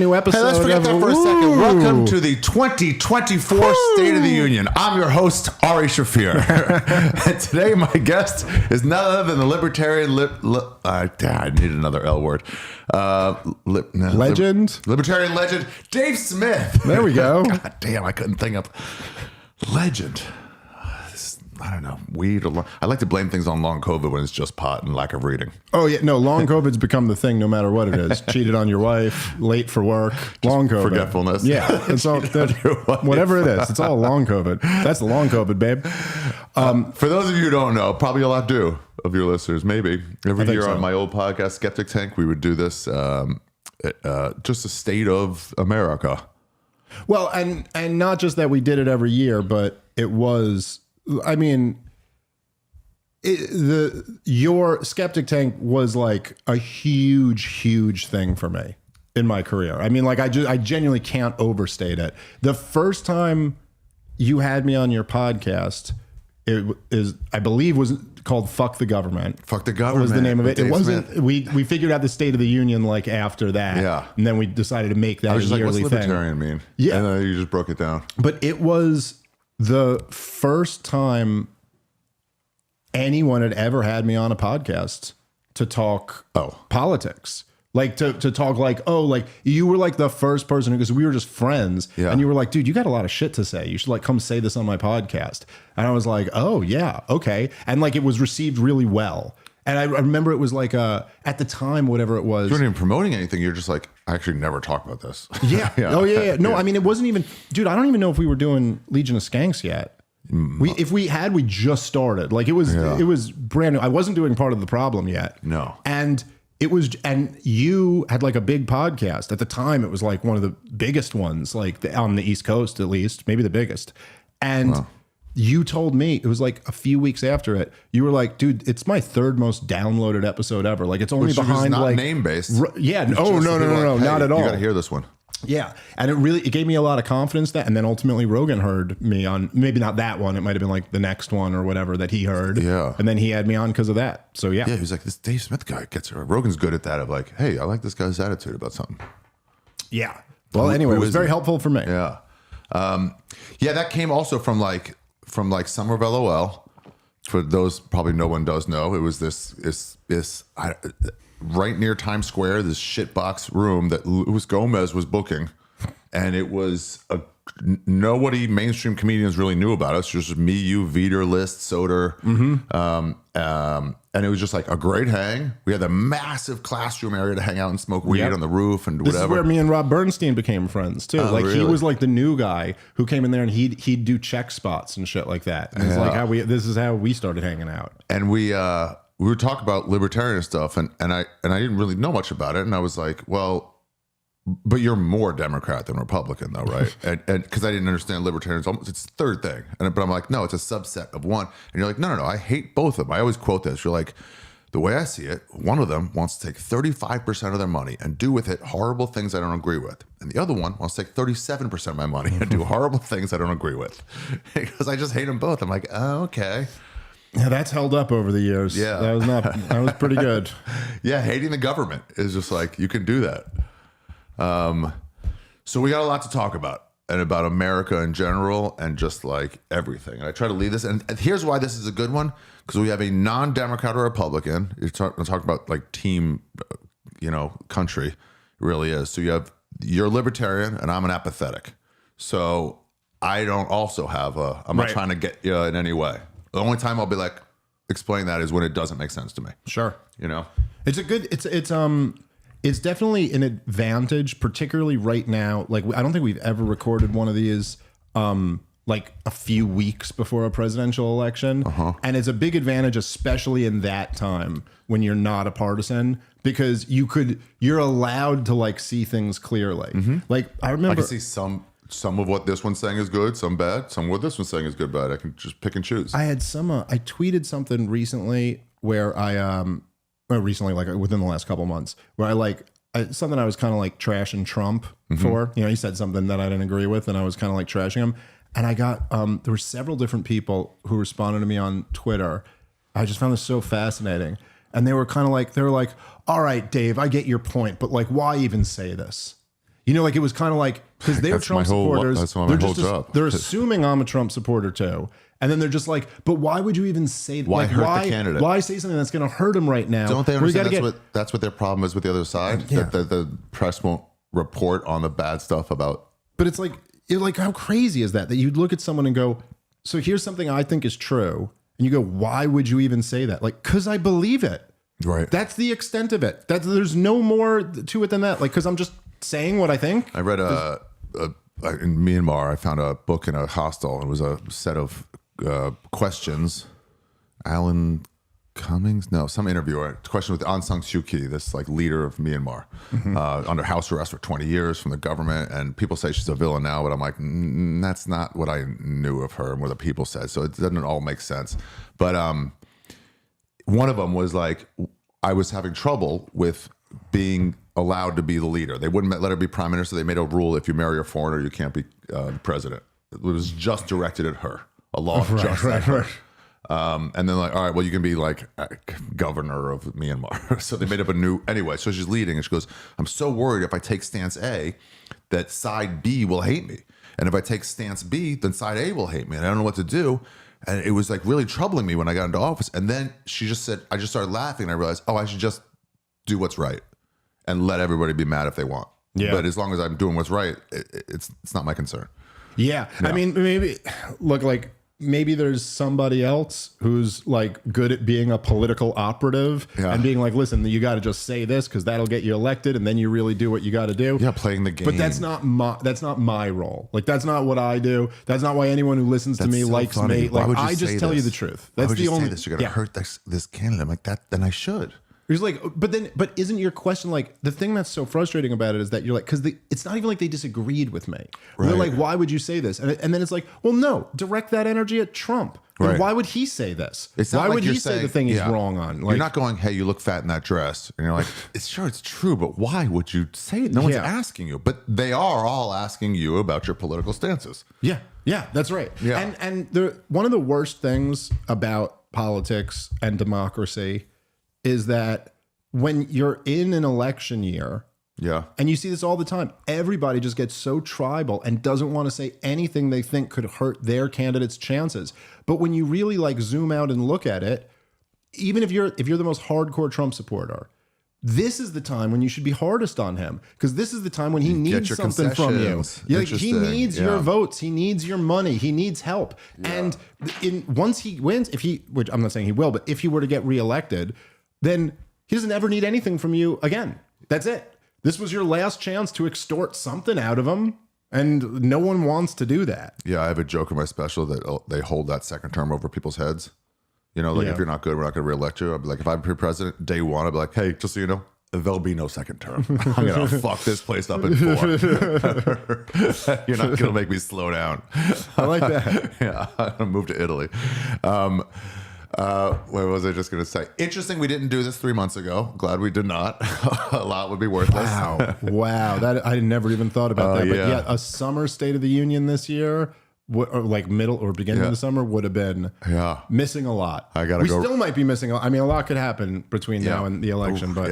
new episode. Hey, let's forget that for a second. Welcome to the 2024 State of the Union. I'm your host, Ari Shafir. And today my guest is none other than the libertarian... I need another L word. Legend? Libertarian legend, Dave Smith. There we go. God damn, I couldn't think of... Legend. I don't know, weed or I like to blame things on long COVID when it's just pot and lack of reading. Oh yeah, no, long COVID's become the thing no matter what it is. Cheated on your wife, late for work, just long COVID. Forgetfulness. Yeah, it's all whatever it is. It's all long COVID. That's the long COVID, babe. For those of you who don't know, probably a lot do of your listeners, maybe. Every year on my old podcast, Skeptic Tank, we would do this, just a state of America. Well, and not just that we did it every year, but it was... I mean, your Skeptic Tank was like a huge thing for me in my career. I mean, like I genuinely can't overstate it. The first time you had me on your podcast, I believe was called "Fuck the Government." Fuck the Government was the name of it. Dave It wasn't. Smith. We figured out the State of the Union like after that. Yeah, and then we decided to make that I was a just yearly like, what's libertarian mean? Yeah, and then you just broke it down. But it was the first time anyone had ever had me on a podcast to talk politics. Like to talk like, like you were like the first person because we were just friends. Yeah. And you were like, dude, you got a lot of shit to say. You should like come say this on my podcast. And I was like, oh yeah, okay. And like it was received really well. And I remember it was like at the time, whatever it was. You weren't even promoting anything. You're just like, I actually never talk about this. Yeah. Yeah. Oh yeah. No, I mean, it wasn't even, dude, I don't even know if we were doing Legion of Skanks yet. If we had, we just started. Like it was brand new. I wasn't doing Part of the Problem yet. No. And you had like a big podcast at the time. It was like one of the biggest ones, like on the East Coast, at least, maybe the biggest. And you told me, it was like a few weeks after it, you were like, dude, it's my third most downloaded episode ever. Like it's only which behind not like name based. Yeah. Oh no, hey, not at all. You got to hear this one. Yeah. And it gave me a lot of confidence that, and then ultimately Rogan heard me on, maybe not that one. It might've been like the next one or whatever that he heard. Yeah. And then he had me on because of that. So yeah. Yeah. He was like, this Dave Smith guy gets her. Rogan's good at that of like, hey, I like this guy's attitude about something. Yeah. Well, anyway, it was very helpful for me. Yeah. Yeah. That came also from like Summer of LOL. For those, probably no one does know, it was this right near Times Square, this shitbox room that Luis Gomez was booking, and it was nobody mainstream comedians really knew about us. Just me, you, Vitor, List, Soder, and it was just like a great hang. We had a massive classroom area to hang out and smoke weed on the roof and whatever. This is where me and Rob Bernstein became friends too. Like really? He was like the new guy who came in there and he'd do check spots and shit like that. And it's like this is how we started hanging out. And we would talk about libertarian stuff, and I didn't really know much about it, and I was like, well, but you're more Democrat than Republican, though, right? and because I didn't understand libertarians, it's the third thing, but I'm like, no, it's a subset of one. And you're like, no, I hate both of them. I always quote this. You're like, the way I see it, one of them wants to take 35% of their money and do with it horrible things I don't agree with, and the other one wants to take 37% of my money and do horrible things I don't agree with, because I just hate them both. I'm like, oh, okay. Yeah, that's held up over the years. Yeah, that was pretty good. Yeah, hating the government is just like, you can do that. So we got a lot to talk about, and about America in general, and just like everything. And I try to lead this, and here's why this is a good one, because we have a non-Democrat or Republican. You're talking about like team, country. It really is. So you're a libertarian, and I'm an apathetic. So I don't also have I'm not trying to get you in any way. The only time I'll be like, explain that is when it doesn't make sense to me. Sure. It's a good, it's definitely an advantage, particularly right now. Like, I don't think we've ever recorded one of these, like a few weeks before a presidential election. And it's a big advantage, especially in that time when you're not a partisan, because you're allowed to like see things clearly. Like I remember, I can see some of what this one's saying is good, some bad, some of what this one's saying is good, bad. I can just pick and choose. I had I tweeted something recently where recently, like within the last couple months, where something I was kind of like trashing Trump for. He said something that I didn't agree with, and I was kind of like trashing him. And I got, there were several different people who responded to me on Twitter. I just found this so fascinating. And they were kind of like, all right, Dave, I get your point, but like, why even say this? You know, like it was kind of like, because they're That's Trump my whole- supporters. that's my they're whole just job. They're assuming I'm a Trump supporter too. And then they're just like, but why would you even say that? Why like, hurt the candidate? Why say something that's going to hurt him right now? Don't they Where you understand gotta that's what their problem is with the other side? Yeah. That the press won't report on the bad stuff about. But it's like, how crazy is that you'd look at someone and go, so here's something I think is true. And you go, why would you even say that? Like, because I believe it. Right. That's the extent of it. There's no more to it than that. Like, because I'm just saying what I think. I read in Myanmar, I found a book in a hostel. It was a set of questions. Alan Cummings? No, some interviewer. Question with Aung San Suu Kyi, this like leader of Myanmar, under house arrest for 20 years from the government. And people say she's a villain now, but I'm like, that's not what I knew of her and what the people said. So it doesn't all make sense. But one of them was like, I was having trouble with being allowed to be the leader. They wouldn't let her be prime minister. They made a rule: if you marry a foreigner, you can't be president. It was just directed at her. A law just at her. And then like, all right, well, you can be like governor of Myanmar. So they made up a new, anyway, so she's leading and she goes, I'm so worried if I take stance A, that side B will hate me. And if I take stance B, then side A will hate me. And I don't know what to do. And it was like really troubling me when I got into office. And then she just said, I just started laughing and I realized, oh, I should just do what's right and let everybody be mad if they want. Yeah. But as long as I'm doing what's right, it's not my concern. Yeah. I mean, maybe maybe there's somebody else who's like good at being a political operative and being like, listen, you got to just say this because that'll get you elected, and then you really do what you got to do. Yeah, playing the game. But that's not my role. Like, that's not what I do. That's not why anyone who listens to me so likes funny. me. Like, I just tell you the truth. That's Why would the you only. say this? You're gonna hurt this candidate. I'm like, that. Then I should. He's like, but isn't your question like, the thing that's so frustrating about it is that you're like, because it's not even like they disagreed with me. Right. They're like, why would you say this? And then it's like, well, no, direct that energy at Trump. Right. Why would he say this? Why would he say the thing he's wrong on? Like, you're not going, hey, you look fat in that dress. And you're like, it's true, but why would you say it? No one's asking you. But they are all asking you about your political stances. Yeah. Yeah, that's right. Yeah. And one of the worst things about politics and democracy is that when you're in an election year, and you see this all the time, everybody just gets so tribal and doesn't want to say anything they think could hurt their candidate's chances. But when you really like zoom out and look at it, even if you're the most hardcore Trump supporter, this is the time when you should be hardest on him, because this is the time when he needs something from you. He needs your votes. He needs your money. He needs help. Yeah. And once he wins, which I'm not saying he will, but if he were to get reelected, then he doesn't ever need anything from you again. That's it. This was your last chance to extort something out of him, and no one wants to do that. Yeah, I have a joke in my special that they hold that second term over people's heads. You know, like if you're not good, we're not going to reelect you. I'd be like, if I'm president day one, I'd be like, hey, just so you know, there'll be no second term. I'm going to fuck this place up in 4. You're not going to make me slow down. I like that. Yeah, I'm going to move to Italy. What was I just going to say? Interesting, we didn't do this 3 months ago. Glad we did not. A lot would be worthless. Wow. That I never even thought about that. But yeah, a summer State of the Union this year, or like middle or beginning of the summer, would have been missing a lot. We still might be missing. I mean, a lot could happen between now and the election. But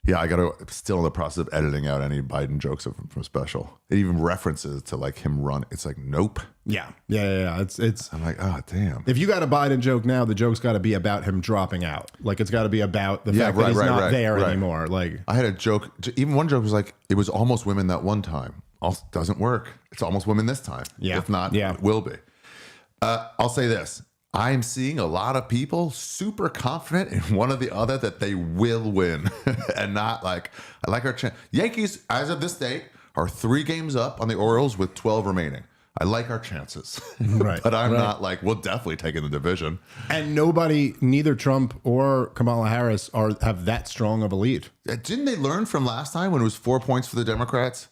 yeah, I got to still in the process of editing out any Biden jokes from special. It even references to like him run. It's like, nope. Yeah. It's. I'm like, oh damn. If you got a Biden joke now, the joke's got to be about him dropping out. Like, it's got to be about the fact that he's not there anymore. Like, I had a joke. Even one joke was like, it was almost women that one time. Doesn't work. It's almost women this time. Yeah. If not, it will be. I'll say this. I'm seeing a lot of people super confident in one or the other that they will win, and not like, I like our chance. Yankees, as of this date, are 3 games up on the Orioles with 12 remaining. I like our chances, but I'm not like, we'll definitely take in the division. And neither Trump or Kamala Harris have that strong of a lead. Didn't they learn from last time when it was 4 points for the Democrats?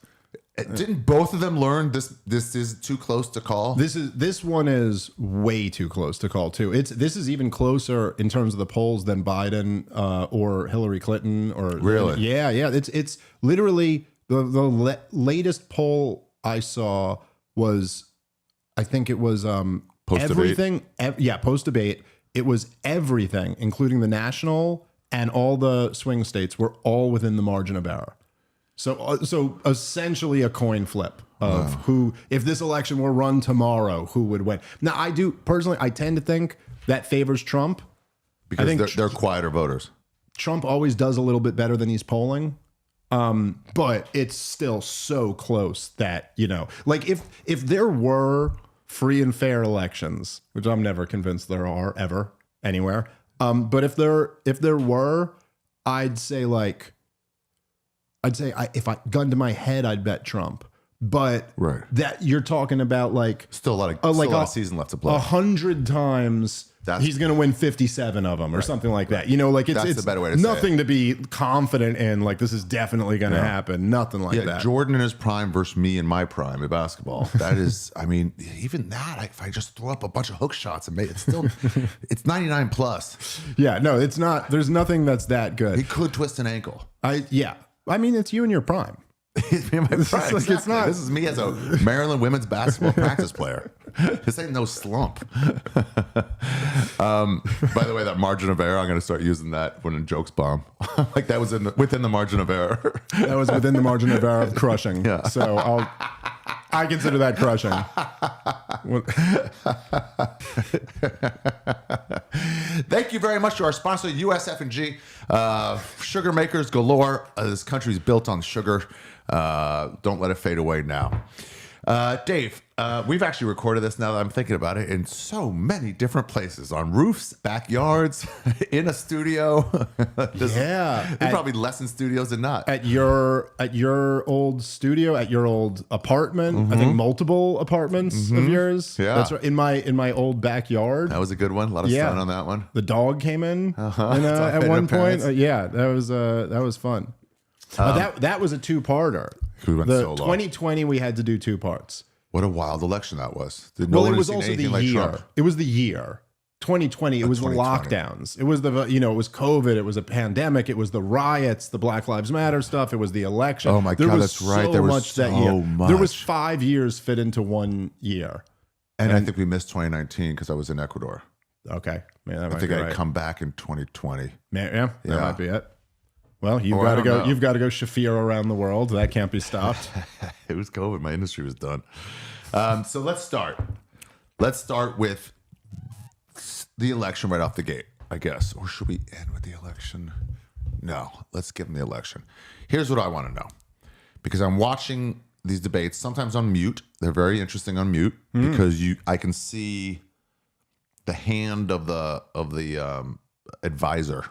Didn't both of them learn this is too close to call? This one is way too close to call too. This is even closer in terms of the polls than Biden or Hillary Clinton or really. Yeah. It's literally the latest poll I saw was, I think it was everything. Post debate. It was everything, including the national and all the swing states, were all within the margin of error. So essentially a coin flip of who, if this election were run tomorrow, who would win. Now, I tend to think that favors Trump. Because they're quieter voters. Trump always does a little bit better than he's polling. But it's still so close that, like if there were free and fair elections, which I'm never convinced there are ever anywhere. But if there were, I'd say if I gun to my head, I'd bet Trump. But that you're talking about still a lot of season left to play. 100 times he's going to win 57 of them or something like that. It's the better way to nothing say it. To be confident in. Like this is definitely going to happen. Nothing like that. Jordan in his prime versus me in my prime in basketball. That is, I mean, even that. If I just throw up a bunch of hook shots and it's still, it's 99 plus. Yeah, no, it's not. There's nothing that's that good. He could twist an ankle. I mean, it's you in your prime. It's not. This is me as a Maryland women's basketball practice player. This ain't no slump. By the way, that margin of error, I'm going to start using that when in jokes bomb. Like that was within the margin of error. That was within the margin of error of crushing. Yeah. So I consider that crushing. Thank you very much to our sponsor, USF&G. Sugar makers galore. This country is built on sugar. Don't let it fade away now. Dave, we've actually recorded this now that I'm thinking about it in so many different places, on roofs, backyards, in a studio. There's probably less in studios than not. At your old studio, at your old apartment, I think multiple apartments of yours. Yeah, that's right. In my old backyard. That was a good one. A lot of sun on that one. The dog came in at one point. That was fun. That was a two-parter. We went so long. 2020, we had to do two parts. What a wild election that was. It was also the year. It was the year. 2020, it was the lockdowns. It was it was COVID. It was a pandemic. It was the riots, the Black Lives Matter stuff. It was the election. Oh my God, that's right. There was so much. There was 5 years fit into 1 year. And I think we missed 2019 because I was in Ecuador. Okay. Man, I think I'd come back in 2020. That might be it. Well, you've got to go Shafir around the world. That can't be stopped. It was COVID. My industry was done. So let's start. Let's start with the election right off the gate, I guess. Or should we end with the election? No, let's give them the election. Here's what I want to know. Because I'm watching these debates, sometimes on mute. They're very interesting on mute because I can see the hand of the advisor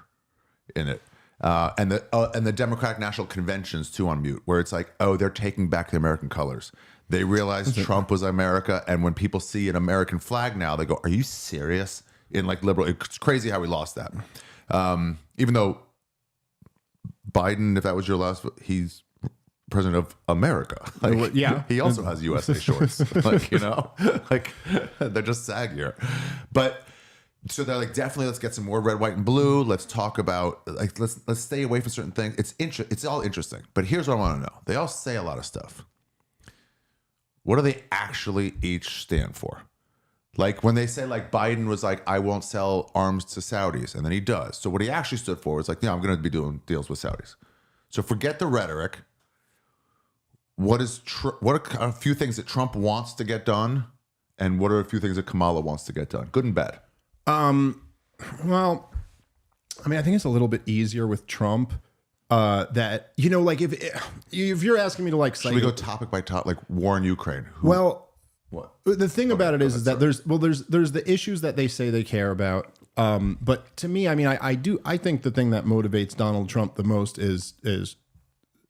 in it. And the Democratic National Conventions too on mute, where it's like, oh, they're taking back the American colors. They realized Trump was America, and when people see an American flag now, they go, "Are you serious?" In like liberal, it's crazy how we lost that. Even though Biden, if that was your last, he's president of America. Like, he also has USA shorts. Like they're just saggier, but. So they're like, definitely, let's get some more red, white, and blue. Let's talk about let's stay away from certain things. It's all interesting. But here's what I want to know. They all say a lot of stuff. What do they actually each stand for? Like when they say like Biden was like, I won't sell arms to Saudis, and then he does. So what he actually stood for is like, I'm going to be doing deals with Saudis. So forget the rhetoric. What are a few things that Trump wants to get done, and what are a few things that Kamala wants to get done? Good and bad. Well, I mean, I think it's a little bit easier with Trump. That like if you're asking me to like, should we go topic by topic, like war in Ukraine? What the thing about it is that there's the issues that they say they care about. But to me, I mean, I think the thing that motivates Donald Trump the most is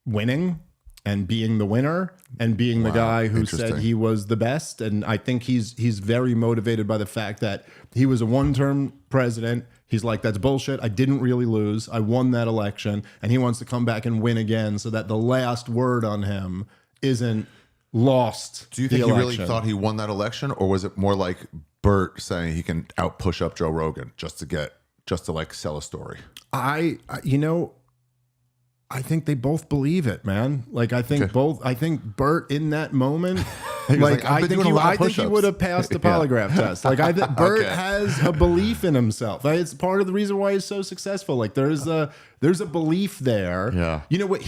winning and being the winner and being the guy who said he was the best. And I think he's very motivated by the fact that he was a one-term president. He's like, that's bullshit. I didn't really lose. I won that election. And he wants to come back and win again so that the last word on him isn't lost. Do you think he really thought he won that election? Or was it more like Bert saying he can out-push up Joe Rogan just to like sell a story? I think they both believe it, man. Like I think Bert in that moment Like, "I've I been think doing a lot of I think he push-ups." would have passed the polygraph test. Like, Bert has a belief in himself. Like, it's part of the reason why he's so successful. Like, there's a belief there. Yeah. You know what,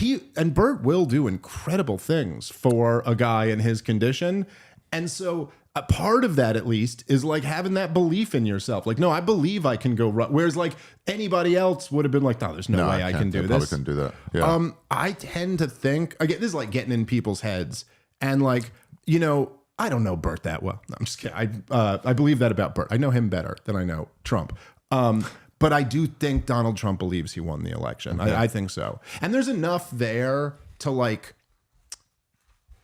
Bert will do incredible things for a guy in his condition. And so a part of that, at least, is like having that belief in yourself. Like, no, I believe I can go run. Whereas like anybody else would have been like, no, there's no way I can do probably this. couldn't do that. Yeah. I tend to think, again, this is like getting in people's heads. And like, you know, I don't know Bert that well. No, I'm just kidding. I believe that about Bert. I know him better than I know Trump. But I do think Donald Trump believes he won the election. Okay. I think so. And there's enough there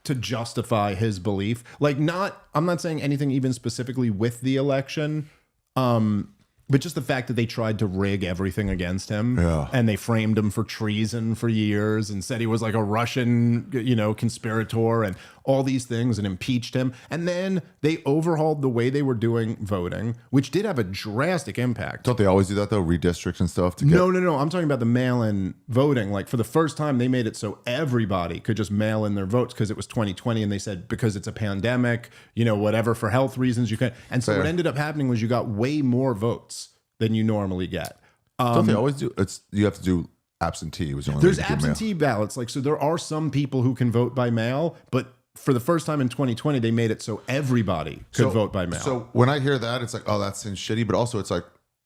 to justify his belief. Like, I'm not saying anything even specifically with the election, but just the fact that they tried to rig everything against him, and they framed him for treason for years and said he was like a Russian, conspirator and all these things, and impeached him. And then they overhauled the way they were doing voting, which did have a drastic impact. Don't they always do that though? Redistricts and stuff to get... No. I'm talking about the mail-in voting. Like, for the first time, they made it so everybody could just mail in their votes because it was 2020, and they said because it's a pandemic, whatever, for health reasons you can. And so what ended up happening was you got way more votes than you normally get. Don't they always do? You have to do absentee. Was the only There's way to do absentee ballots. Like, so there are some people who can vote by mail, but for the first time in 2020, they made it so everybody could vote by mail. So when I hear that, it's like, oh, that seems shitty. But also, it's like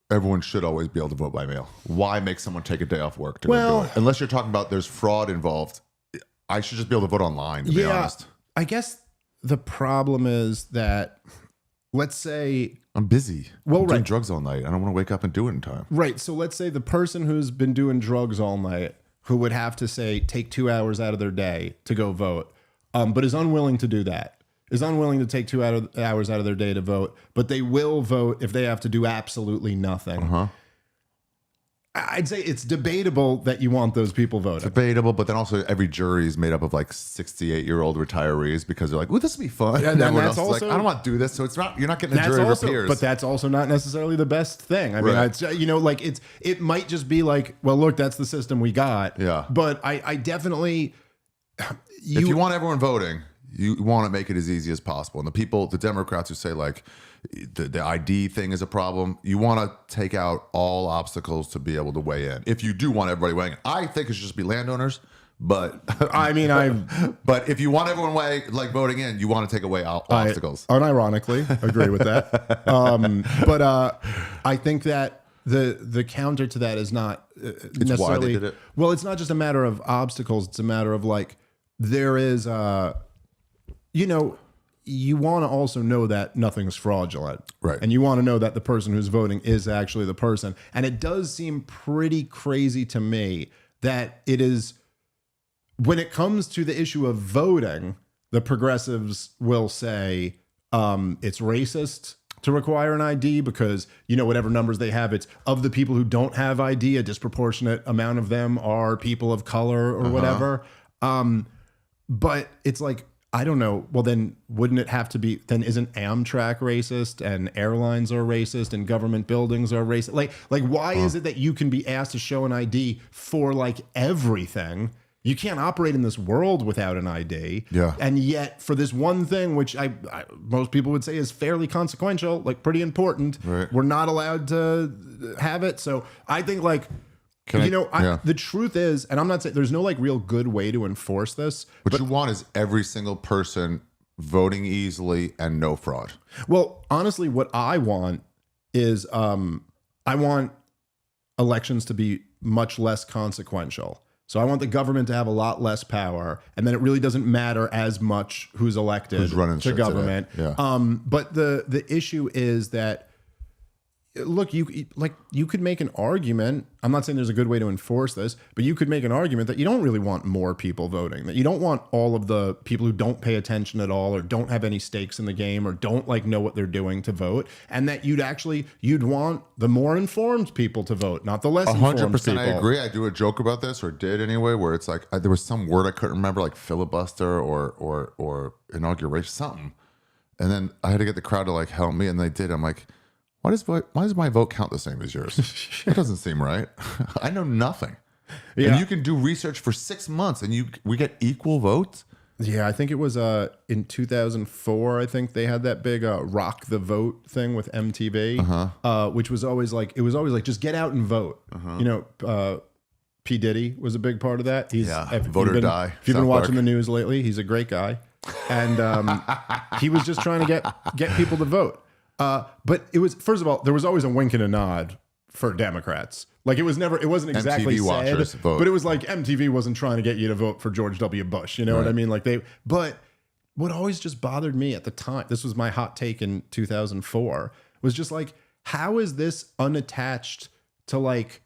everyone should always be able to vote by mail. Why make someone take a day off work to go do it? Unless you're talking about there's fraud involved. I should just be able to vote online, to be honest. I guess the problem is that, let's say... I'm busy. I'm doing drugs all night. I don't want to wake up and do it in time. Right. So let's say the person who's been doing drugs all night, who would have to say take 2 hours out of their day to go vote, but is unwilling to do that, is unwilling to take 2 hours out of their day to vote, but they will vote if they have to do absolutely nothing. I'd say it's debatable that you want those people voting. Debatable, but then also every jury is made up of like 68-year-old retirees because they're like, "Ooh, this would be fun." Yeah, and everyone that's else also, is like, "I don't want to do this." So it's not, you're not getting a jury of peers. But that's also not necessarily the best thing. I mean, it might just be like, well, look, that's the system we got. Yeah. But I definitely, if you want everyone voting, you want to make it as easy as possible. And the Democrats who say like the ID thing is a problem, you want to take out all obstacles to be able to weigh in. If you do want everybody weighing in, I think it should just be landowners. But I mean, but if you want everyone voting in, you want to take away obstacles. I unironically agree with that. But I think that the counter to that is not necessarily. Why they did it. Well, it's not just a matter of obstacles. It's a matter of like there is you want to also know that nothing's fraudulent. Right. And you want to know that the person who's voting is actually the person. And it does seem pretty crazy to me that it is, when it comes to the issue of voting, the progressives will say it's racist to require an ID because, whatever numbers they have, it's of the people who don't have ID, a disproportionate amount of them are people of color or whatever. But it's like, I don't know. Well, then wouldn't it have to be, then isn't Amtrak racist and airlines are racist and government buildings are racist? Like why is it that you can be asked to show an ID for like everything? You can't operate in this world without an ID. Yeah. And yet for this one thing, which most people would say is fairly consequential, like pretty important, right, we're not allowed to have it. So I think like, the truth is, and I'm not saying there's no like real good way to enforce this. What you want is every single person voting easily and no fraud. Well, honestly, what I want is I want elections to be much less consequential. So I want the government to have a lot less power, and then it really doesn't matter as much who's elected who's running to government. Today. Yeah. But the issue is that, look, you could make an argument. I'm not saying there's a good way to enforce this, but you could make an argument that you don't really want more people voting, that you don't want all of the people who don't pay attention at all or don't have any stakes in the game or don't like know what they're doing to vote, and that you'd want the more informed people to vote, not the less informed people. 100%. I agree. I do a joke about this, or did anyway, where it's like there was some word I couldn't remember, like filibuster or inauguration, something, and then I had to get the crowd to like help me, and they did. I'm like, why does my vote count the same as yours? That doesn't seem right. I know nothing. Yeah. And you can do research for 6 months and we get equal votes. Yeah, I think it was in 2004. I think they had that big rock the vote thing with MTV, which was always like just get out and vote. You know, P Diddy was a big part of that. He's vote or die. If you've been watching the news lately, he's a great guy, and he was just trying to get people to vote. But it was, first of all, there was always a wink and a nod for Democrats. Like it wasn't exactly MTV watchers said, vote. but it was like MTV wasn't trying to get you to vote for George W. Bush. You know what I mean? Like but what always just bothered me at the time, this was my hot take in 2004, was just like, how is this unattached to like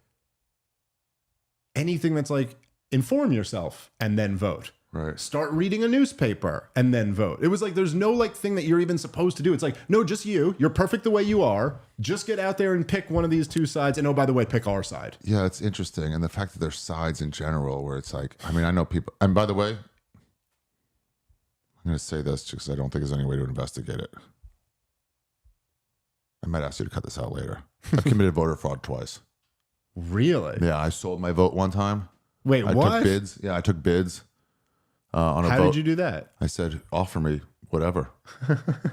anything that's like inform yourself and then vote? Right. Start reading a newspaper and then vote. It was like there's no like thing that you're even supposed to do. It's like, no, just you. You're perfect the way you are. Just get out there and pick one of these two sides. And oh, by the way, pick our side. Yeah, it's interesting. And the fact that there's sides in general where it's like, I mean, I know people, and by the way, I'm going to say this because I don't think there's any way to investigate it. I might ask you to cut this out later. I've committed voter fraud twice. Really? Yeah, I sold my vote one time. Wait, I what? took bids. Yeah, I took bids. On a How vote. did you do that? I said, offer me whatever.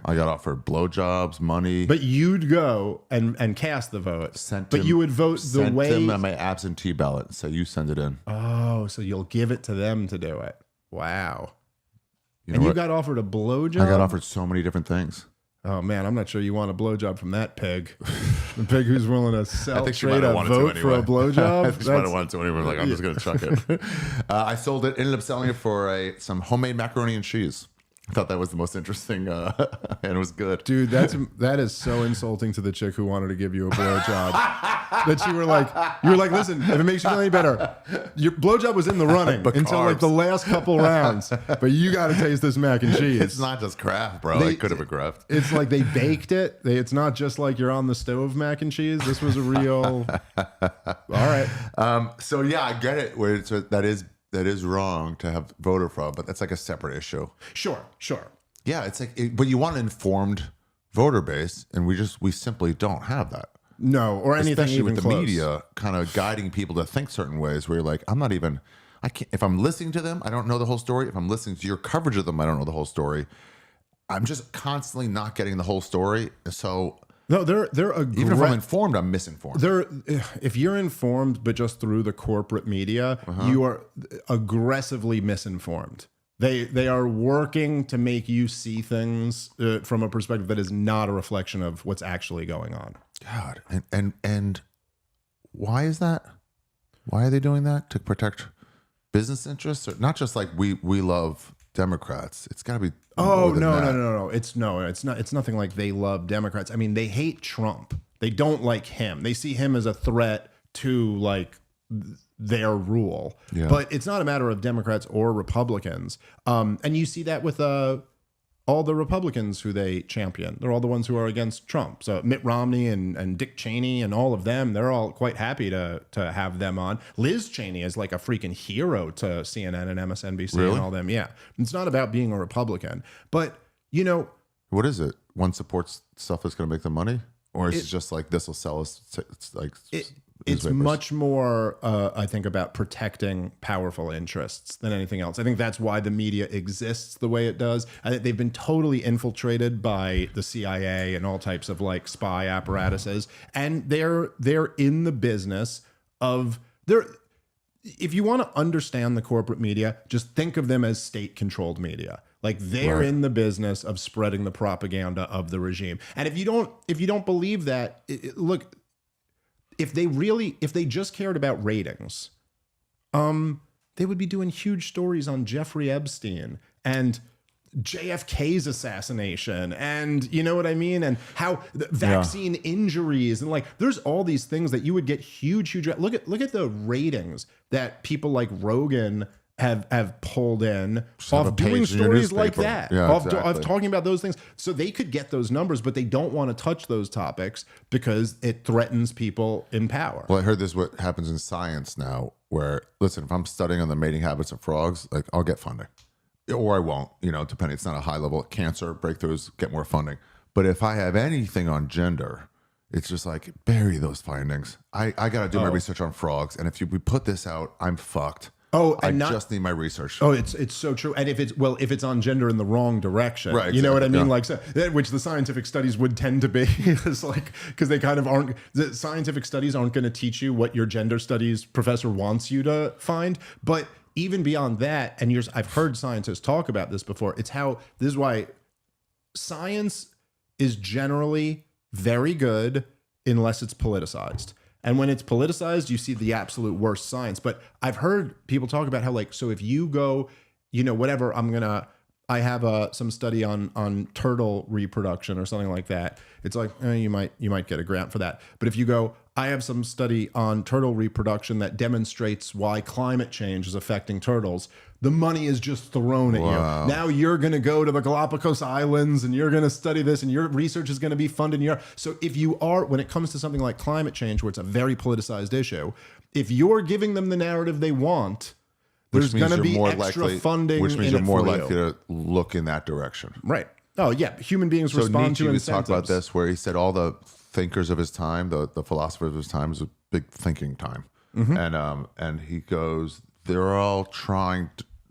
I got offered blowjobs, money. But you'd go and cast the vote. But you would vote the way. Sent them on my absentee ballot. So you send it in. Oh, so you'll give it to them to do it. Wow. You know and you what? got offered a blowjob? I got offered so many different things. Oh, man, I'm not sure you want a blowjob from that pig. The pig who's willing to sell think she trade might have a wanted to vote for a anyway. blowjob? I think she might have wanted to anyway. Like, I'm just going to chuck it. I sold it, ended up selling it for some homemade macaroni and cheese. I thought that was the most interesting, and it was good. Dude, that is so insulting to the chick who wanted to give you a blowjob. That you were like, listen, if it makes you feel any better, your blowjob was in the running until like the last couple rounds, but you got to taste this mac and cheese. It's not just craft, bro. It could have been craft. It's like they baked it. It's not just like you're on the stove mac and cheese. This was a real. All right. So yeah, I get it. Where that is wrong to have voter fraud, but that's like a separate issue. Sure. Yeah, it's like, but you want an informed voter base, and we simply don't have that. No, or anything especially even with the close. media kind of guiding people to think certain ways. Where you're like, I can't. If I'm listening to them, I don't know the whole story. If I'm listening to your coverage of them, I don't know the whole story. I'm just constantly not getting the whole story. So No, they're even if I'm informed, I'm misinformed. If you're informed, but just through the corporate media, you are aggressively misinformed. They are working to make you see things from a perspective that is not a reflection of what's actually going on. God, and why is that? Why are they doing that? To protect business interests, or not just like we love Democrats? It's got to be. Oh no! It's not. It's nothing like they love Democrats. I mean, they hate Trump. They don't like him. They see him as a threat to like their rule. Yeah. But it's not a matter of Democrats or Republicans. And you see that with all the Republicans who they champion. They're all the ones who are against Trump. So Mitt Romney and Dick Cheney and all of them, they're all quite happy to have them on. Liz Cheney is like a freaking hero to CNN and MSNBC and all them. Yeah. It's not about being a Republican. But, you know. What is it? One supports stuff that's going to make them money? Or is it just like, this will sell us? It's like... It's much more, I think, about protecting powerful interests than anything else. I think that's why the media exists the way it does. I think they've been totally infiltrated by the CIA and all types of like spy apparatuses, and they're in the business of if you want to understand the corporate media, just think of them as state-controlled media. Like they're in the business of spreading the propaganda of the regime. And if you don't believe that, look. If they just cared about ratings, they would be doing huge stories on Jeffrey Epstein and JFK's assassination, and you know what I mean, and how the vaccine injuries, and like there's all these things that you would get huge. Look at the ratings that people like Rogan have pulled in off doing stories like that, off talking about those things. So they could get those numbers, but they don't want to touch those topics because it threatens people in power. Well, I heard this is what happens in science now, where, listen, if I'm studying on the mating habits of frogs, like I'll get funding. Or I won't, depending. It's not a high level. Cancer, breakthroughs, get more funding. But if I have anything on gender, it's just like, bury those findings. I got to do my research on frogs. And if we put this out, I'm fucked. Oh, I and just need my research. Oh, it's so true. And if it's on gender in the wrong direction, Right, you know what I exactly, mean? yeah. Like, so, which the scientific studies would tend to be, it's like, because they kind of aren't. The scientific studies aren't going to teach you what your gender studies professor wants you to find. But even beyond that, and I've heard scientists talk about this before. This is why science is generally very good unless it's politicized. And when it's politicized, you see the absolute worst science. But I've heard people talk about how, like, so if you go, whatever, I have some study on turtle reproduction or something like that. It's like, you might get a grant for that. But if you go, I have some study on turtle reproduction that demonstrates why climate change is affecting turtles, the money is just thrown at you. Now you're going to go to the Galapagos Islands and you're going to study this and your research is going to be funded. So if you are, when it comes to something like climate change, where it's a very politicized issue, if you're giving them the narrative they want, there's going to be extra funding. Which means you're more likely to look in that direction. Right. Oh, yeah. Human beings respond to incentives. Nietzsche talked about this, where he said all the thinkers of his time, the philosophers of his time, was a big thinking time. And he goes, they're all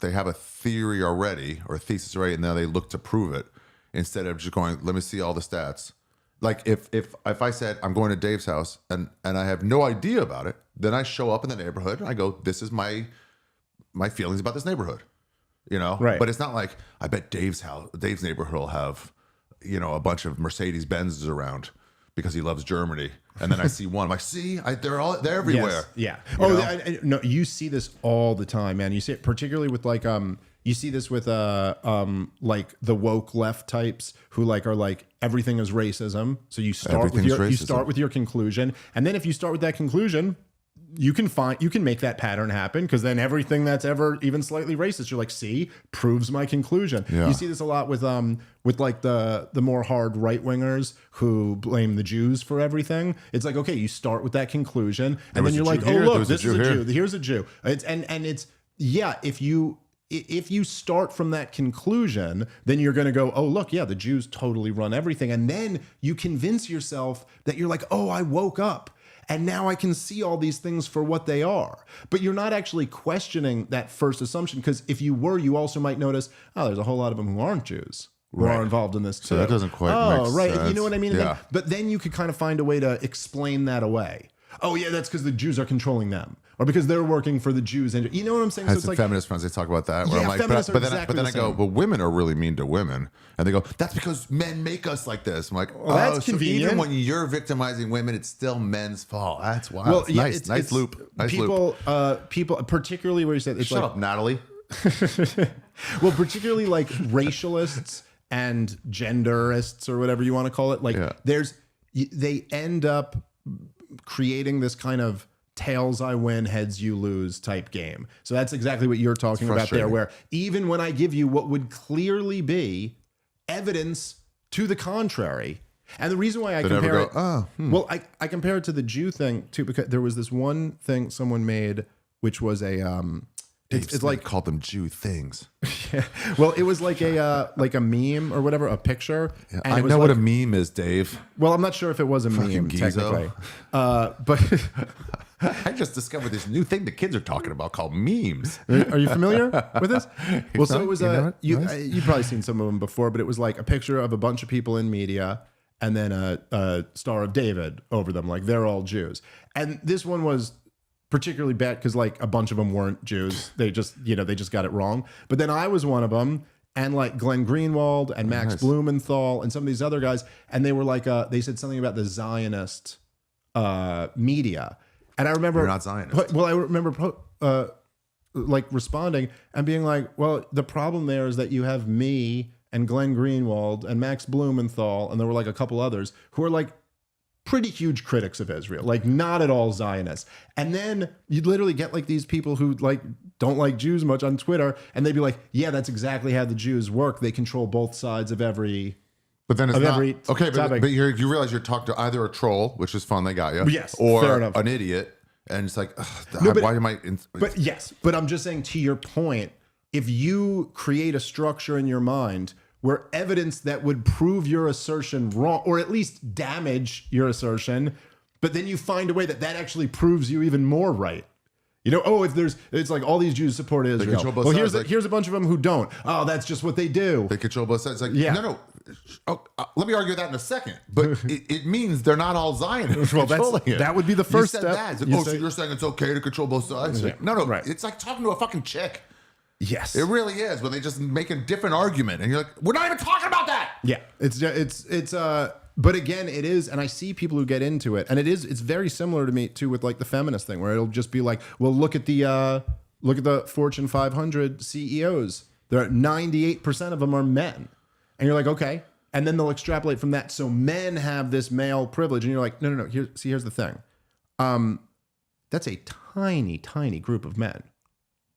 they have a theory already or a thesis already, and now they look to prove it instead of just going, let me see all the stats. Like if I said I'm going to Dave's house and I have no idea about it, then I show up in the neighborhood and I go, this is my feelings about this neighborhood, Right. But it's not like I bet Dave's neighborhood will have, a bunch of Mercedes Benzes around because he loves Germany. And then I see one, I'm like, see, they're everywhere. Yes, yeah. No, you see this all the time, man. You see it particularly with you see this with like the woke left types who are like everything is racism. So you start with your conclusion, and then if you start with that conclusion, you can make that pattern happen, because then everything that's ever even slightly racist, you're like, see, proves my conclusion. Yeah. You see this a lot with like the more hard right wingers who blame the Jews for everything. It's like, okay, you start with that conclusion, and then you're like, oh look, this is a Jew. Here's a Jew. If you start from that conclusion, then you're going to go, oh, look, yeah, the Jews totally run everything. And then you convince yourself that you're like, oh, I woke up and now I can see all these things for what they are. But you're not actually questioning that first assumption, because if you were, you also might notice, oh, there's a whole lot of them who aren't Jews who are involved in this too. So that doesn't quite make sense. You know what I mean? Yeah. But then you could kind of find a way to explain that away. Oh, yeah, that's because the Jews are controlling them, or because they're working for the Jews. And you know what I'm saying? I had some feminist friends, they talk about that. Where I'm like, but then I go, but women are really mean to women. And they go, that's because men make us like this. I'm like, that's convenient. So even when you're victimizing women, it's still men's fault. That's wild. Well, yeah, nice loop. Nice loop. People, particularly where you said, shut up, Natalie. Well, particularly like racialists and genderists, or whatever you want to call it. Like they end up creating this kind of tails I win, heads you lose type game. So that's exactly what you're talking about there, where even when I give you what would clearly be evidence to the contrary, and the reason why I compare it, well, I compare it to the Jew thing too, because there was this one thing someone made, which was a it's like called them Jew things. Yeah. Well, it was like a meme or whatever, a picture. Yeah, I know what a meme is, Dave. Well, I'm not sure if it was a meme technically, but I just discovered this new thing the kids are talking about called memes. Are you familiar with this? Well, so it was you've probably seen some of them before, but it was like a picture of a bunch of people in media, and then a Star of David over them, like they're all Jews. And this one was particularly bad because like a bunch of them weren't Jews. They just got it wrong. But then I was one of them, and like Glenn Greenwald and Max Blumenthal and some of these other guys, and they were like they said something about the Zionist media. And I remember you're not Zionist. Well, I remember like responding and being like, well, the problem there is that you have me and Glenn Greenwald and Max Blumenthal, and there were like a couple others who are like pretty huge critics of Israel, like not at all Zionists. And then you'd literally get like these people who like don't like Jews much on Twitter, and they'd be like, yeah, that's exactly how the Jews work. They control both sides of every. But then it's not okay. But you realize you're talking to either a troll, which is fun, they got you, yes, or an idiot, and it's like, why am I? But yes, but I'm just saying, to your point, if you create a structure in your mind where evidence that would prove your assertion wrong, or at least damage your assertion, but then you find a way that actually proves you even more right. You know, oh, it's like all these Jews support Israel. control both Well, sides, here's a bunch of them who don't. Oh, that's just what they do. They control both sides. Like, Yeah. no. Oh, let me argue that in a second. But it means they're not all Zionists Well, controlling it. that would be the first you said step. That. It's like, so you're saying it's okay to control both sides? Yeah. Like, no. Right. It's like talking to a fucking chick. Yes. It really is, where they just make a different argument. And you're like, we're not even talking about that. Yeah. But again, it is, and I see people who get into it, and it's very similar to me too with like the feminist thing, where it'll just be like, well, look at the Fortune 500 CEOs. There are 98% of them are men, and you're like, okay, and then they'll extrapolate from that. So men have this male privilege, and you're like, no. Here's the thing. That's a tiny, tiny group of men.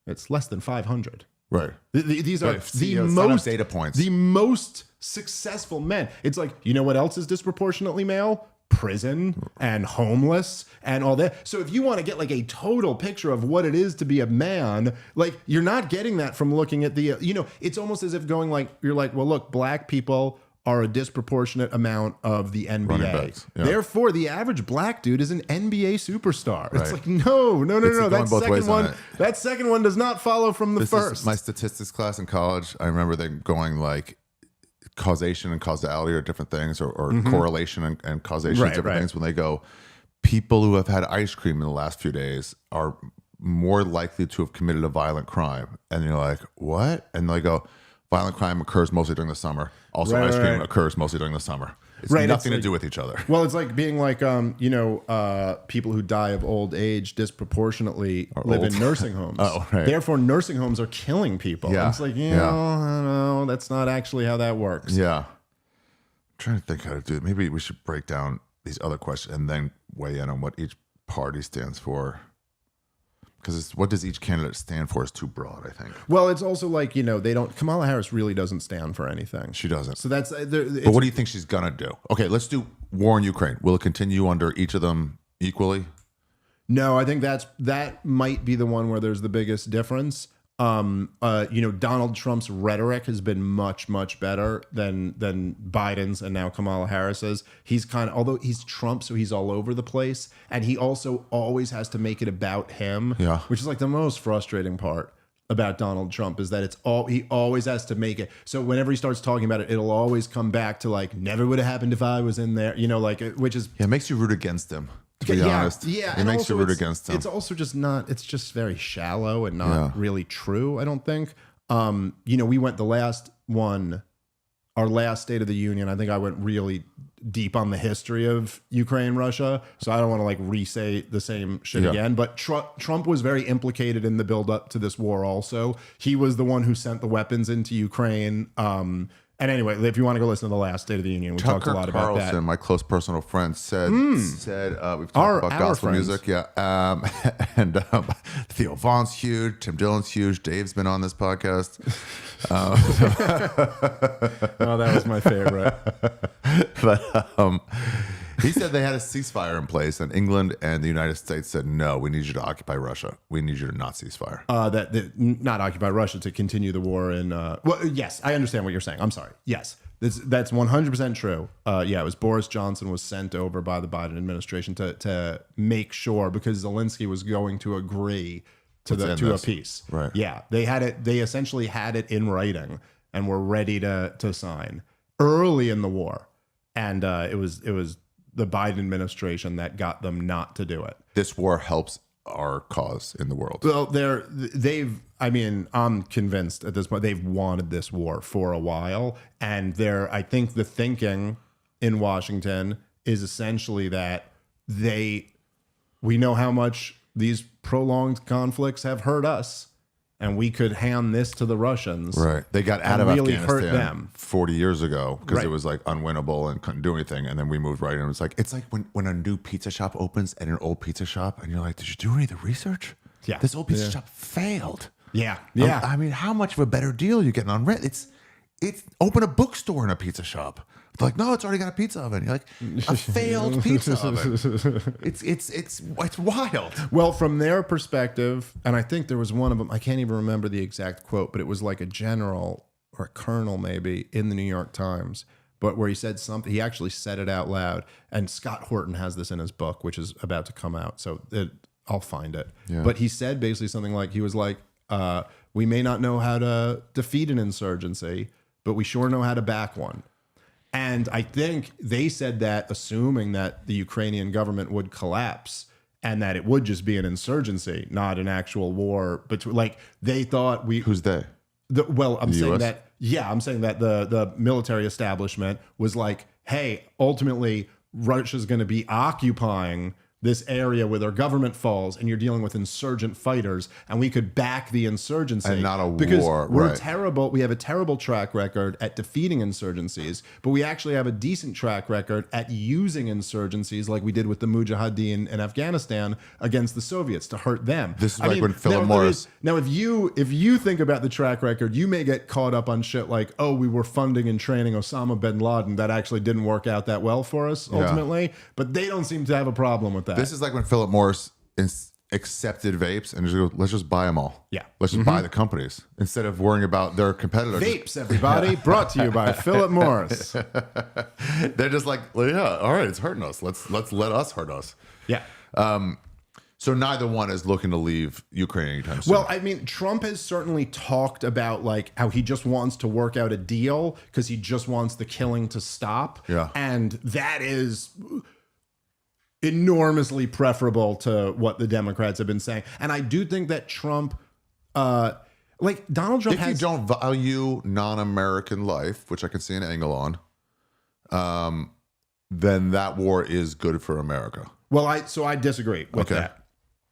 It's less than 500. Right. These are the most data points. The most successful men. It's like, you know what else is disproportionately male? Prison and homeless and all that. So if you want to get like a total picture of what it is to be a man, like you're not getting that from looking at the, it's almost as if going like, you're like, well, look, black people are a disproportionate amount of the NBA. Yeah. Therefore, the average black dude is an NBA superstar. Right. It's like, no. That second one does not follow from the first. My statistics class in college, I remember them going like causation and causality are different things, or correlation and causation are different things. When they go, people who have had ice cream in the last few days are more likely to have committed a violent crime. And you're like, what? And they go, violent crime occurs mostly during the summer. Also, ice cream occurs mostly during the summer. It's nothing to do with each other. Well, it's like being like, people who die of old age disproportionately live in nursing homes. Therefore, nursing homes are killing people. Yeah. And it's like, I don't know. That's not actually how that works. Yeah. I'm trying to think how to do it. Maybe we should break down these other questions and then weigh in on what each party stands for. Because what does each candidate stand for is too broad, I think. Well, it's also like, Kamala Harris really doesn't stand for anything. She doesn't. So that's... But what do you think she's going to do? Okay, let's do war in Ukraine. Will it continue under each of them equally? No, I think that might be the one where there's the biggest difference. Donald Trump's rhetoric has been much, much better than Biden's and now Kamala Harris's. He's although he's Trump, so he's all over the place, and he also always has to make it about him, which is like the most frustrating part about Donald Trump, is that he always has to make it. So whenever he starts talking about it, it'll always come back to like, never would have happened if I was in there, which is... Yeah, it makes you root against him. To be honest, it makes you root against him. It's also just not. It's just very shallow and not really true. I don't think. We went the last one, our last State of the Union. I think I went really deep on the history of Ukraine, Russia. So I don't want to like re-say the same shit again. But Trump was very implicated in the build up to this war. Also, he was the one who sent the weapons into Ukraine. And anyway, if you want to go listen to the last State of the Union, we talked a lot about that. My close personal friend, said we've talked about gospel music, and Theo Vaughn's huge, Tim Dillon's huge, Dave's been on this podcast. Oh, that was my favorite. But he said they had a ceasefire in place, and England and the United States said, no, we need you to occupy Russia. We need you to not ceasefire. Not occupy Russia, to continue the war in... well, yes, I understand what you're saying. I'm sorry. Yes, that's 100% true. It was Boris Johnson was sent over by the Biden administration to make sure, because Zelensky was going to agree to a peace. Right. Yeah, they had it. They essentially had it in writing and were ready to sign early in the war. And it was the Biden administration that got them not to do it. This war helps our cause in the world. Well, I'm convinced at this point they've wanted this war for a while. And I think the thinking in Washington is essentially that we know how much these prolonged conflicts have hurt us, and we could hand this to the Russians. Right. They got out of really Afghanistan hurt them 40 years ago because it was like unwinnable and couldn't do anything. And then we moved right in. It's like when a new pizza shop opens at an old pizza shop, and you're like, did you do any of the research? Yeah. This old pizza shop failed. Yeah. Yeah. I mean, how much of a better deal are you getting on rent? It's open a bookstore in a pizza shop. It's like, no, it's already got a pizza oven. You're like, a failed pizza oven. It's wild. Well, from their perspective, and I think there was one of them, I can't even remember the exact quote, but it was like a general or a colonel maybe in the New York Times, but where he said something, he actually said it out loud. And Scott Horton has this in his book, which is about to come out. So I'll find it. Yeah. But he said basically something like, he was like, we may not know how to defeat an insurgency, but we sure know how to back one. And I think they said that assuming that the Ukrainian government would collapse and that it would just be an insurgency, not an actual war. But like they thought we. Who's they? I'm saying US? that. Yeah, I'm saying that the military establishment was like, hey, ultimately Russia's going to be occupying this area where their government falls, and you're dealing with insurgent fighters, and we could back the insurgency And not a because war, we're right. terrible. We have a terrible track record at defeating insurgencies, but we actually have a decent track record at using insurgencies, like we did with the Mujahideen in Afghanistan against the Soviets to hurt them. This is like when Philip Morris. Now, if you think about the track record, you may get caught up on shit like, oh, we were funding and training Osama bin Laden. That actually didn't work out that well for us ultimately. But they don't seem to have a problem with that. This is like when Philip Morris accepted vapes and just go, let's just buy them all. Yeah. Let's just buy the companies instead of worrying about their competitors. Vapes, everybody, brought to you by Philip Morris. They're just like, well, yeah, all right, it's hurting us. Let's let us hurt us. Yeah. So neither one is looking to leave Ukraine anytime soon. Well, I mean, Trump has certainly talked about like how he just wants to work out a deal because he just wants the killing to stop. Yeah. And that is enormously preferable to what the Democrats have been saying. And I do think that Trump, like Donald Trump if has... you don't value non-American life, which I can see an angle on, then that war is good for America. Well, I disagree with that.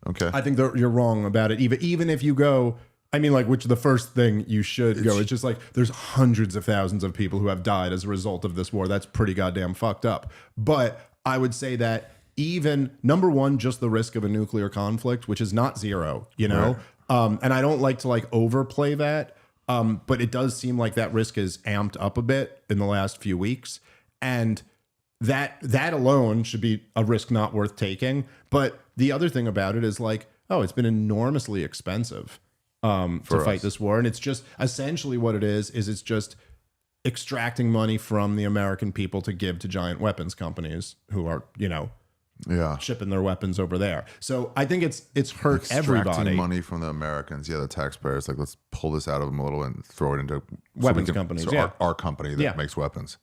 Okay. I think that you're wrong about it. Even if you go, I mean, like, which the first thing you should go, it's just like there's hundreds of thousands of people who have died as a result of this war. That's pretty goddamn fucked up. But I would say that even number one, just the risk of a nuclear conflict, which is not zero, you know? Right. And I don't like to like overplay that. But it does seem like that risk is amped up a bit in the last few weeks. And that alone should be a risk not worth taking. But the other thing about it is like, oh, it's been enormously expensive to fight this war. And it's just essentially what it is it's just extracting money from the American people to give to giant weapons companies who are, you know, shipping their weapons over there. So I think it's hurt Extracting everybody. money from the Americans, the taxpayers. Like, let's pull this out of them a little and throw it into Weapons companies, So our company that makes weapons.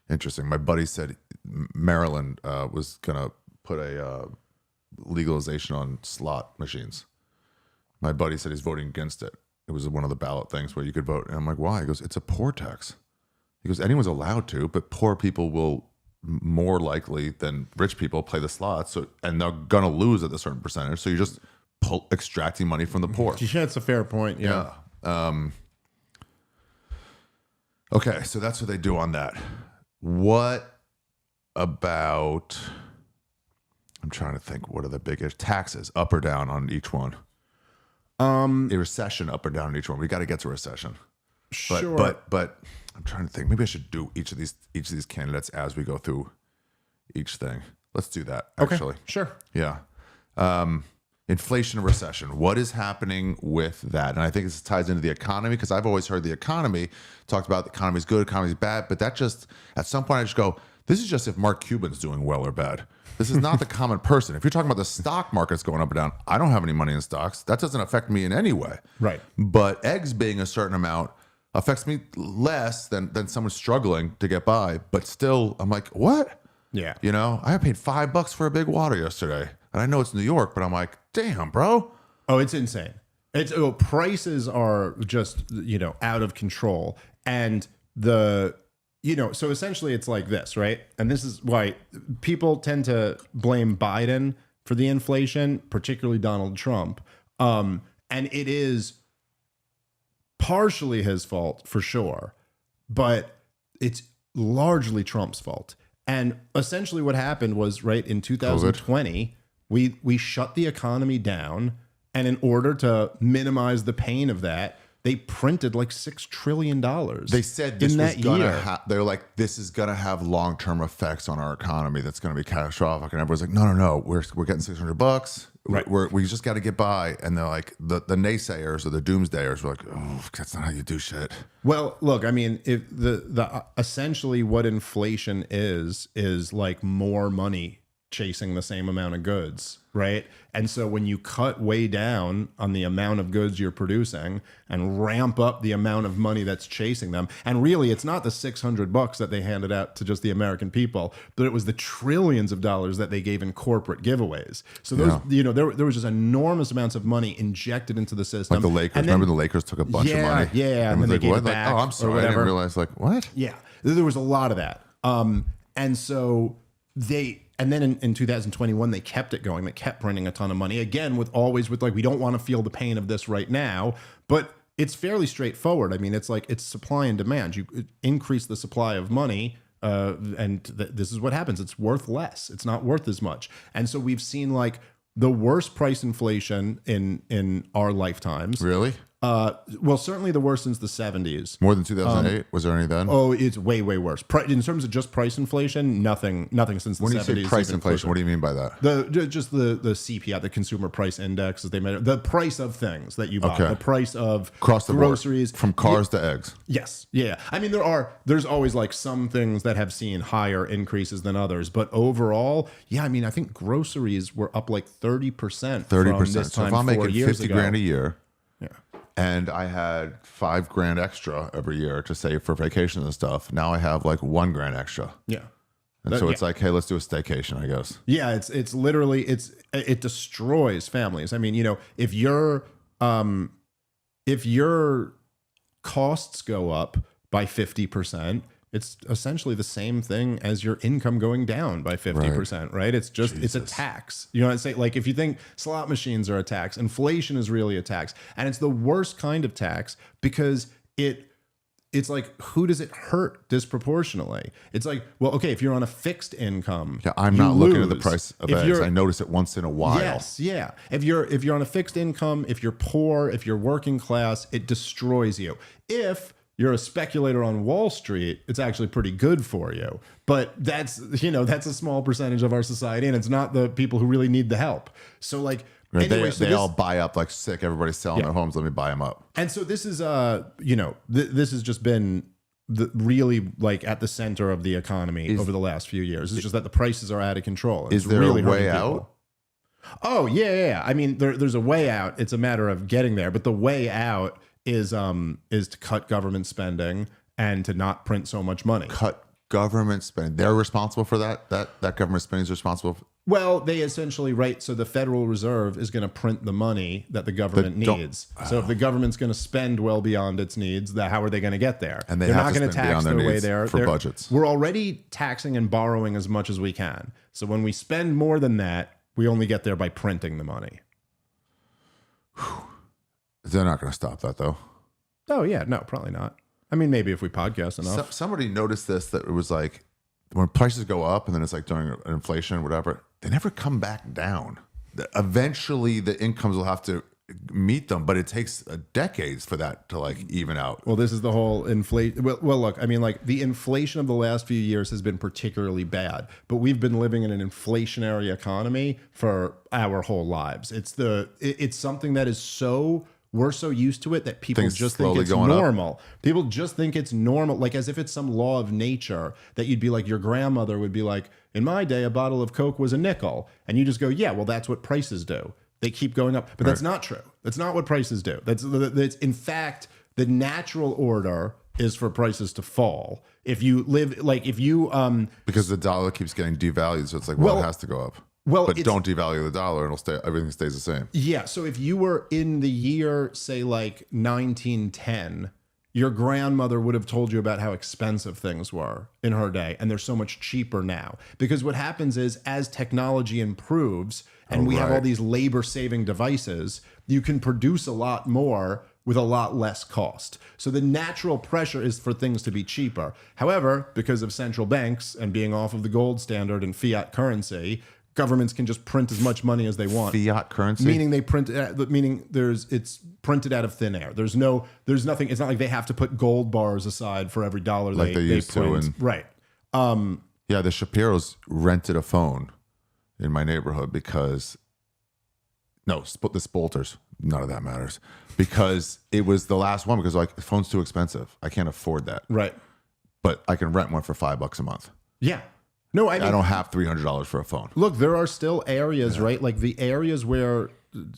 Interesting. My buddy said Maryland was gonna put a legalization on slot machines. My buddy said he's voting against it. It was one of the ballot things where you could vote, and I'm like, why? He goes, it's a poor tax. He goes, anyone's allowed to, but poor people will more likely than rich people play the slots, and they're gonna lose at a certain percentage. So you're just extracting money from the poor. Yeah, it's a fair point. Yeah. Okay, so that's what they do on that. What about? I'm trying to think. What are the biggest taxes, up or down on each one? A recession, up or down on each one. We got to get to recession. Sure. But I'm trying to think. Maybe I should do each of these candidates as we go through each thing. Let's do that. Actually, okay. Sure. Yeah. Inflation and recession. What is happening with that? And I think this ties into the economy, because I've always heard the economy talked about the economy's good, economy's bad, but that just at some point I just go, this is just if Mark Cuban's doing well or bad. This is not the common person. If you're talking about the stock market's going up or down, I don't have any money in stocks. That doesn't affect me in any way. Right. But eggs being a certain amount affects me less than someone struggling to get by. But still, I'm like, what? Yeah. You know, I paid $5 for a big water yesterday. And I know it's New York, but I'm like, damn, bro. Oh, it's insane. Prices are just, you know, out of control. And so essentially it's like this, right? And this is why people tend to blame Biden for the inflation, particularly Donald Trump. And it is partially his fault for sure, but it's largely Trump's fault. And essentially what happened was, right, in 2020, we shut the economy down. And in order to minimize the pain of that, they printed like $6 trillion. They said this was gonna they were like, this is gonna have long-term effects on our economy. That's gonna be catastrophic. And everyone's like, no, we're getting $600. Right. We just got to get by. And they're like, the naysayers or the doomsdayers were like, oh, that's not how you do shit. Well, look, I mean, if the essentially what inflation is like more money chasing the same amount of goods, right? And so when you cut way down on the amount of goods you're producing and ramp up the amount of money that's chasing them, and really it's not the $600 that they handed out to just the American people, but it was the trillions of dollars that they gave in corporate giveaways. So those, there was just enormous amounts of money injected into the system. Like the Lakers. Remember the Lakers took a bunch of money? Yeah. And then they gave it back. Oh, I'm sorry. I didn't realize, like, what? Yeah. There was a lot of that. And so and then in 2021, they kept it going. They kept printing a ton of money. Again, with like, we don't want to feel the pain of this right now, but it's fairly straightforward. I mean, it's like, it's supply and demand. You increase the supply of money, and this is what happens. It's worth less. It's not worth as much. And so we've seen like the worst price inflation in our lifetimes. Really? Well, certainly the worst since the 70s. More than 2008? Was there any then? Oh, it's way, way worse. In terms of just price inflation, nothing since the 70s. When you say price inflation, what do you mean by that? Just the CPI, the Consumer Price Index, as they measure the price of things that you buy, the price of across the groceries, board, from cars to eggs. Yes, yeah. I mean, there's always like some things that have seen higher increases than others, but overall, yeah. I mean, I think groceries were up like 30%. 30%. So if I'm making 50 grand a year. Yeah. And I had $5,000 extra every year to save for vacation and stuff. Now I have like $1,000 extra. Yeah. And so it's like, hey, let's do a staycation, I guess. Yeah, it's literally it destroys families. I mean, if your costs go up by 50%, it's essentially the same thing as your income going down by 50%, right? It's just, it's a tax. You know what I'm saying? Like if you think slot machines are a tax, inflation is really a tax. And it's the worst kind of tax because it's like, who does it hurt disproportionately? It's like, well, okay, if you're on a fixed income, I'm not looking at the price of eggs. I notice it once in a while. Yes, yeah. If you're on a fixed income, if you're poor, if you're working class, it destroys you. If you're a speculator on Wall Street, it's actually pretty good for you. But that's a small percentage of our society, and it's not the people who really need the help. So like, right, anyway, they all buy up like sick. Everybody's selling their homes. Let me buy them up. And so this is, this has just been really like at the center of the economy over the last few years. It's just that the prices are out of control. Is there really a way out? Oh yeah. I mean, there's a way out. It's a matter of getting there. But the way out is to cut government spending and to not print so much money. Cut government spending. They're responsible for that. That government spending is responsible for. Well, they essentially, right, so the Federal Reserve is going to print the money that the government needs. So if the government's going to spend well beyond its needs, how are they going to get there? And they're not going to tax their way there for budgets. We're already taxing and borrowing as much as we can. So when we spend more than that, we only get there by printing the money. They're not going to stop that, though. Oh, yeah. No, probably not. I mean, maybe if we podcast enough. Somebody noticed this, that it was like when prices go up and then it's like during inflation or whatever, they never come back down. Eventually, the incomes will have to meet them, but it takes decades for that to like even out. Well, this is the whole inflation. Well, look, I mean, like the inflation of the last few years has been particularly bad, but we've been living in an inflationary economy for our whole lives. It's something that is we're so used to it that people just think it's normal. People just think it's normal, like as if it's some law of nature that you'd be like, your grandmother would be like, in my day, a bottle of Coke was a nickel. And you just go, yeah, well, that's what prices do. They keep going up. But that's not true. That's not what prices do. That's in fact, the natural order is for prices to fall. If you live, like if you... because the dollar keeps getting devalued, so it's like, well, it has to go up. Well, but don't devalue the dollar and everything stays the same. Yeah. So if you were in the year, say like 1910, your grandmother would have told you about how expensive things were in her day. And they're so much cheaper now. Because what happens is as technology improves and we have all these labor saving devices, you can produce a lot more with a lot less cost. So the natural pressure is for things to be cheaper. However, because of central banks and being off of the gold standard and fiat currency, governments can just print as much money as they want. Fiat currency? Meaning they print, it's printed out of thin air. There's nothing, it's not like they have to put gold bars aside for every dollar like they used print. To. Right. Yeah, the Shapiros rented a phone in my neighborhood because, the Spolters, none of that matters. Because it was the last one because like the phone's too expensive. I can't afford that. Right. But I can rent one for $5 a month. Yeah. No, I mean, I don't have $300 for a phone. look, there are still areas, right? Like the areas where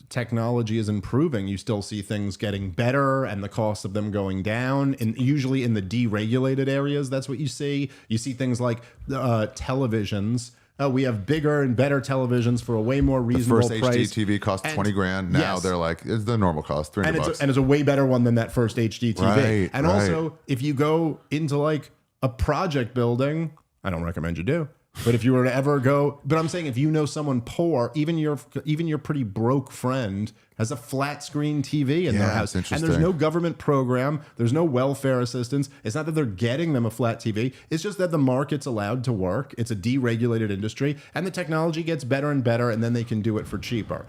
technology is improving, you still see things getting better and the cost of them going down. And usually in the deregulated areas, that's what you see. You see things like televisions. We have bigger and better televisions for a way more reasonable First price. HD TV cost 20 grand. Now yes. they're like, it's the normal cost, $300. And it's a way better one than that first HD TV. Right, and right. also, if you go into like a project building, I don't recommend you do. But if you were to ever go, but I'm saying if you know someone poor, even your pretty broke friend has a flat screen TV in their house, and there's no government program, there's no welfare assistance. It's not that they're getting them a flat TV. It's just that the market's allowed to work. It's a deregulated industry, and the technology gets better and better, and then they can do it for cheaper.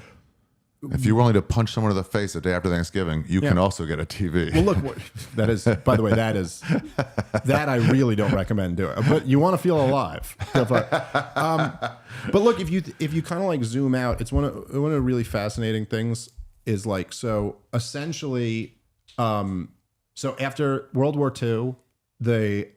If you're willing to punch someone in the face the day after Thanksgiving, you can also get a TV. Well, look, that is, by the way, that I really don't recommend doing. But you want to feel alive. But look, if you kind of like zoom out, it's one of the really fascinating things is like, so essentially, so after World War II, they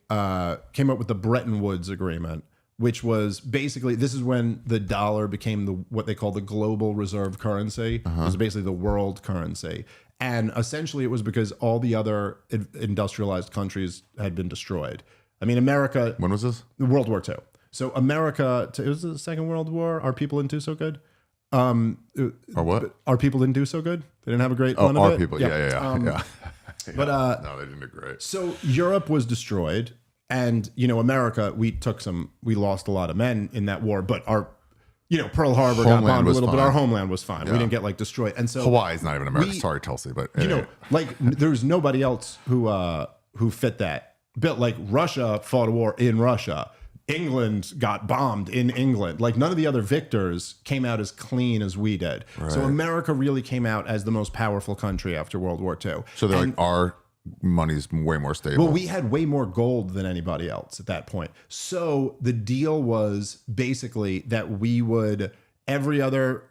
came up with the Bretton Woods Agreement, which was basically, this is when the dollar became what they call the global reserve currency. It was basically the world currency. And essentially it was because all the other industrialized countries had been destroyed. I mean, America... When was this? World War II. So America, it was the Second World War. Our people didn't do so good. Or what? Our people didn't do so good. They didn't have a great run of it. Our people, yeah. But no, they didn't do great. So Europe was destroyed. And, America, we lost a lot of men in that war, but our, Pearl Harbor got bombed a little, but our homeland was fine. Yeah. We didn't get like destroyed. And so Hawaii's not even America. Sorry, Tulsi, but like there's nobody else who fit that bill. Like Russia fought a war in Russia. England got bombed in England. Like none of the other victors came out as clean as we did. Right. So America really came out as the most powerful country after World War II. So they're like our money's way more stable. Well, we had way more gold than anybody else at that point. So the deal was basically that we would, every other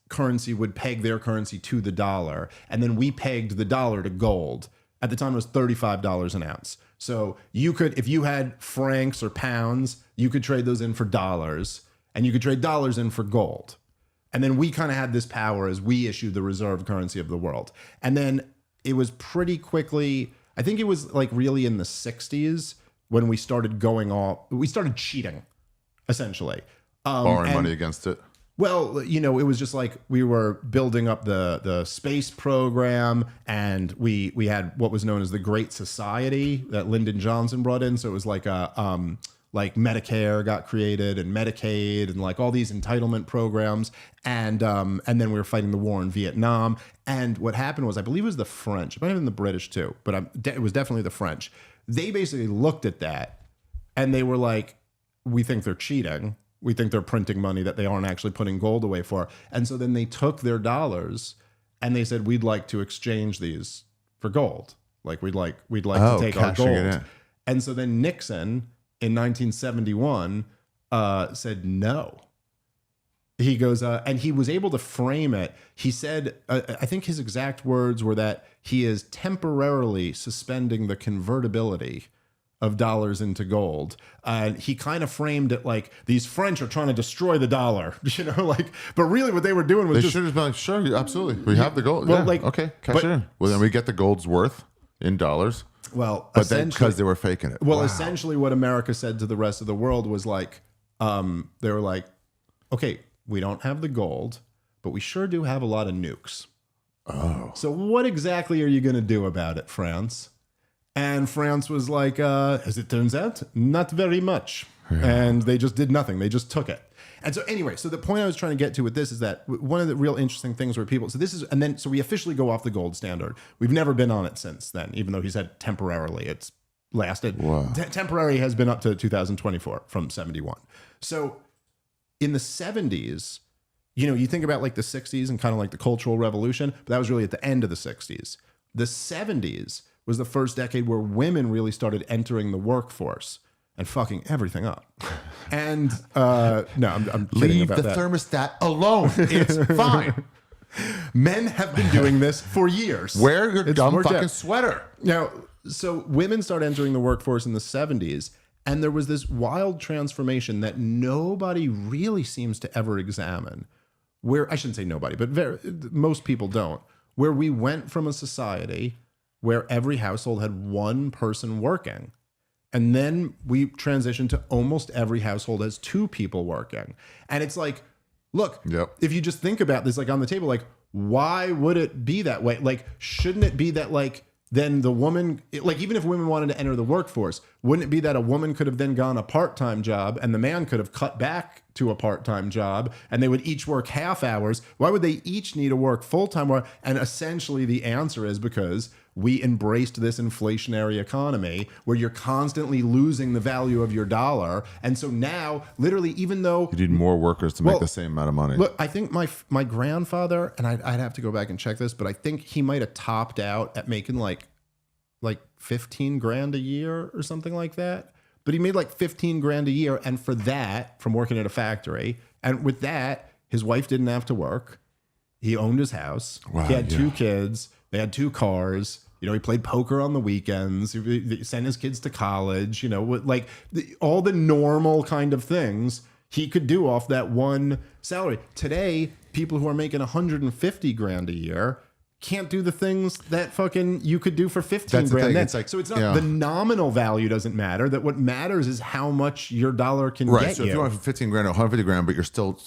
currency would peg their currency to the dollar. And then we pegged the dollar to gold. At the time, it was $35 an ounce. So you could, if you had francs or pounds, you could trade those in for dollars. And you could trade dollars in for gold. And then we kind of had this power as we issued the reserve currency of the world. And then it was pretty quickly, I think it was like really in the 60s when we started we started cheating, essentially. Borrowing money against it. Well, it was just like we were building up the space program, and we had what was known as the Great Society that Lyndon Johnson brought in. So it was like like Medicare got created and Medicaid and like all these entitlement programs. And then we were fighting the war in Vietnam. And what happened was, I believe it was the French, it might have been the British too, but it was definitely the French. They basically looked at that and they were like, we think they're cheating. We think they're printing money that they aren't actually putting gold away for. And so then they took their dollars and they said, we'd like to exchange these for gold. Like we'd like to take our gold. And so then Nixon in 1971 said no. He goes, and he was able to frame it. He said, I think his exact words were that he is temporarily suspending the convertibility of dollars into gold. He kind of framed it like these French are trying to destroy the dollar, but really what they were doing was they should have been like, sure, absolutely. We have the gold. Well, okay, cash it in. Well, then we get the gold's worth in dollars. Well, but then because they were faking it. Well, essentially what America said to the rest of the world was like, they were like, okay, we don't have the gold, but we sure do have a lot of nukes. Oh. So what exactly are you going to do about it, France? And France was like, as it turns out, not very much. Yeah. And they just did nothing. They just took it. And so anyway, so the point I was trying to get to with this is that one of the real interesting things where people, so we officially go off the gold standard. We've never been on it since then, even though he said temporarily it's lasted. Wow. Temporary has been up to 2024 from 71. So in the 70s, you think about like the 60s and kind of like the Cultural Revolution, but that was really at the end of the 60s. The 70s was the first decade where women really started entering the workforce and fucking everything up. And no, I'm kidding about that. Leave the thermostat alone. It's fine. Men have been doing this for years. Wear your dumb fucking sweater. Now, so women start entering the workforce in the 70s, And there was this wild transformation that nobody really seems to ever examine, where I shouldn't say nobody, but most people don't, where we went from a society where every household had one person working. And then we transitioned to almost every household has two people working. And it's like, look, if you just think about this, like on the table, like, why would it be that way? Like, shouldn't it be that, like, then the woman, like, even if women wanted to enter the workforce, wouldn't it be that a woman could have then gone a part-time job and the man could have cut back to a part-time job and they would each work half hours? Why would they each need to work full-time? And essentially the answer is because we embraced this inflationary economy where you're constantly losing the value of your dollar. And so now, literally, even though you need more workers to make the same amount of money. Look, I think my grandfather, and I'd have to go back and check this, but I think he might have topped out at making like 15 grand a year or something like that. But he made like 15 grand a year. And for that, from working at a factory, and with that, his wife didn't have to work. He owned his house. Wow, he had two kids. They had two cars. You know, he played poker on the weekends. He sent his kids to college. You know, like all the normal kind of things he could do off that one salary. Today, people who are making 150 grand a year can't do the things that fucking you could do for 15 grand. It's like, so it's not the nominal value doesn't matter. That what matters is how much your dollar can get you. So if you want 15 grand or 150 grand, but you're still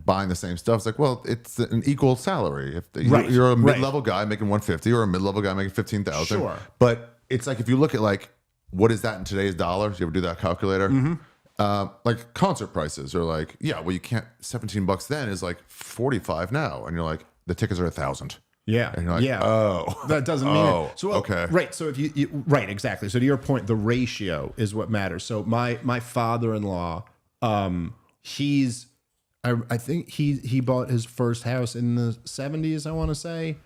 buying the same stuff, it's like, well, it's an equal salary. If you're a mid-level guy making 150 or a mid-level guy making 15,000. Sure. But it's like, if you look at like, what is that in today's dollars? You ever do that calculator? Mm-hmm. Like concert prices are like, well, you can't, $17 then is like 45 now. And you're like, the tickets are 1,000. Yeah. And you're like, that doesn't mean it. So, okay. Right. So if you right, exactly. So to your point, the ratio is what matters. So my father-in-law, he's, I think he bought his first house in the 70s, I want to say.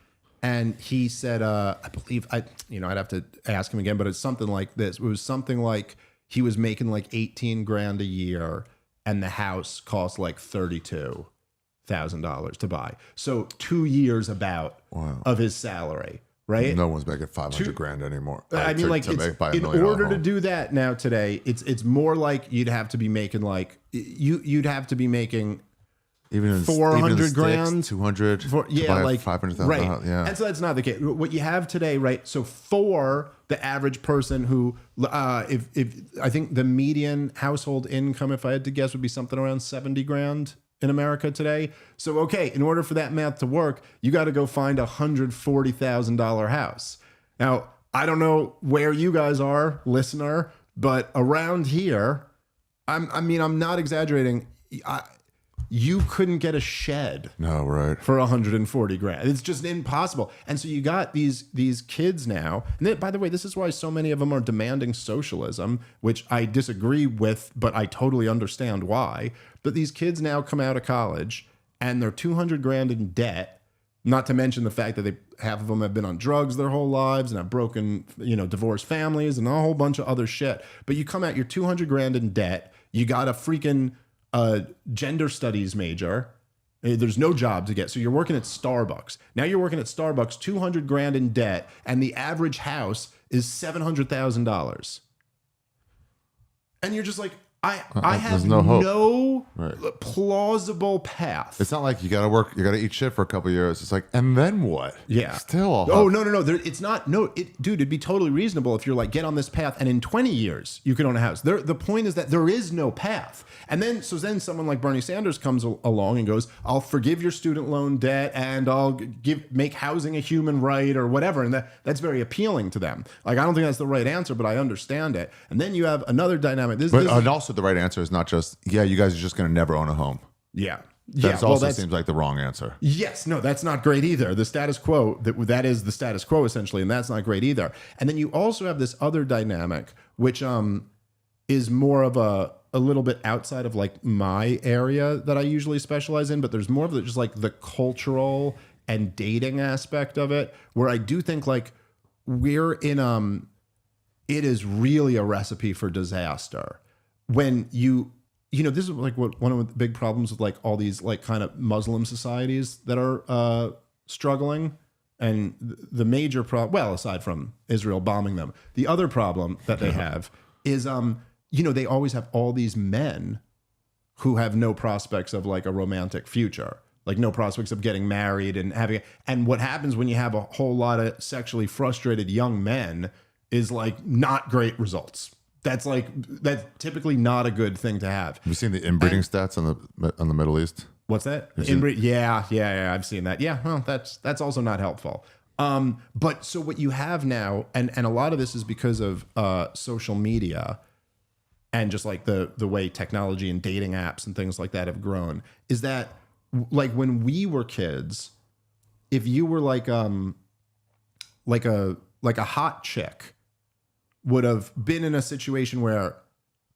And he said, I believe I'd have to ask him again, but it's something like this. It was something like he was making like 18 grand a year and the house cost like $32,000 to buy. So 2 years about of his salary, right? No one's making 500 grand anymore. I mean, like, in order to do that now today, it's more like you'd have to be making like you'd have to be making even 400 grand, 200, like 500,000, right? Yeah, and so that's not the case. What you have today, right? So for the average person who, if I think the median household income, if I had to guess, would be something around 70 grand in America today. So, okay, in order for that math to work, you got to go find a $140,000 house. Now, I don't know where you guys are, listener, but around here, I'm not exaggerating. You couldn't get a shed for 140 grand. It's just impossible. And so you got these kids now. And then, by the way, this is why so many of them are demanding socialism, which I disagree with, but I totally understand why. But these kids now come out of college and they're 200 grand in debt, not to mention the fact that half of them have been on drugs their whole lives and have broken, divorced families and a whole bunch of other shit. But you come out, you're 200 grand in debt. You got a freaking gender studies major. There's no job to get. So you're working at Starbucks. Now you're working at Starbucks, 200 grand in debt, and the average house is $700,000. And you're just like, I have no plausible path. It's not like you got to work, you got to eat shit for a couple of years. It's like, and then what? Yeah. Still. No. It's not. No, dude, it'd be totally reasonable if you're like, get on this path and in 20 years you could own a house. The point is that there is no path. And then someone like Bernie Sanders comes along and goes, I'll forgive your student loan debt and I'll make housing a human right or whatever. And that's very appealing to them. Like, I don't think that's the right answer, but I understand it. And then you have another dynamic. And also the right answer is not just, you guys are just going to never own a home. Yeah. That also seems like the wrong answer. Yes. No, that's not great either. The status quo, that is the status quo essentially, and that's not great either. And then you also have this other dynamic, which is more of a little bit outside of like my area that I usually specialize in, but there's more of just like the cultural and dating aspect of it, where I do think like we're in, it is really a recipe for disaster. When this is like one of the big problems with like all these like kind of Muslim societies that are struggling. And the major problem, well, aside from Israel bombing them, the other problem that they have is you know, they always have all these men who have no prospects of like a romantic future, like no prospects of getting married and having, and what happens when you have a whole lot of sexually frustrated young men is like not great results. That's typically not a good thing to have. Have you seen the inbreeding stats on the Middle East? What's that? Yeah, I've seen that. Yeah, well, that's also not helpful. But so what you have now, and a lot of this is because of social media and just like the way technology and dating apps and things like that have grown, is that like when we were kids, if you were like a hot chick would have been in a situation where,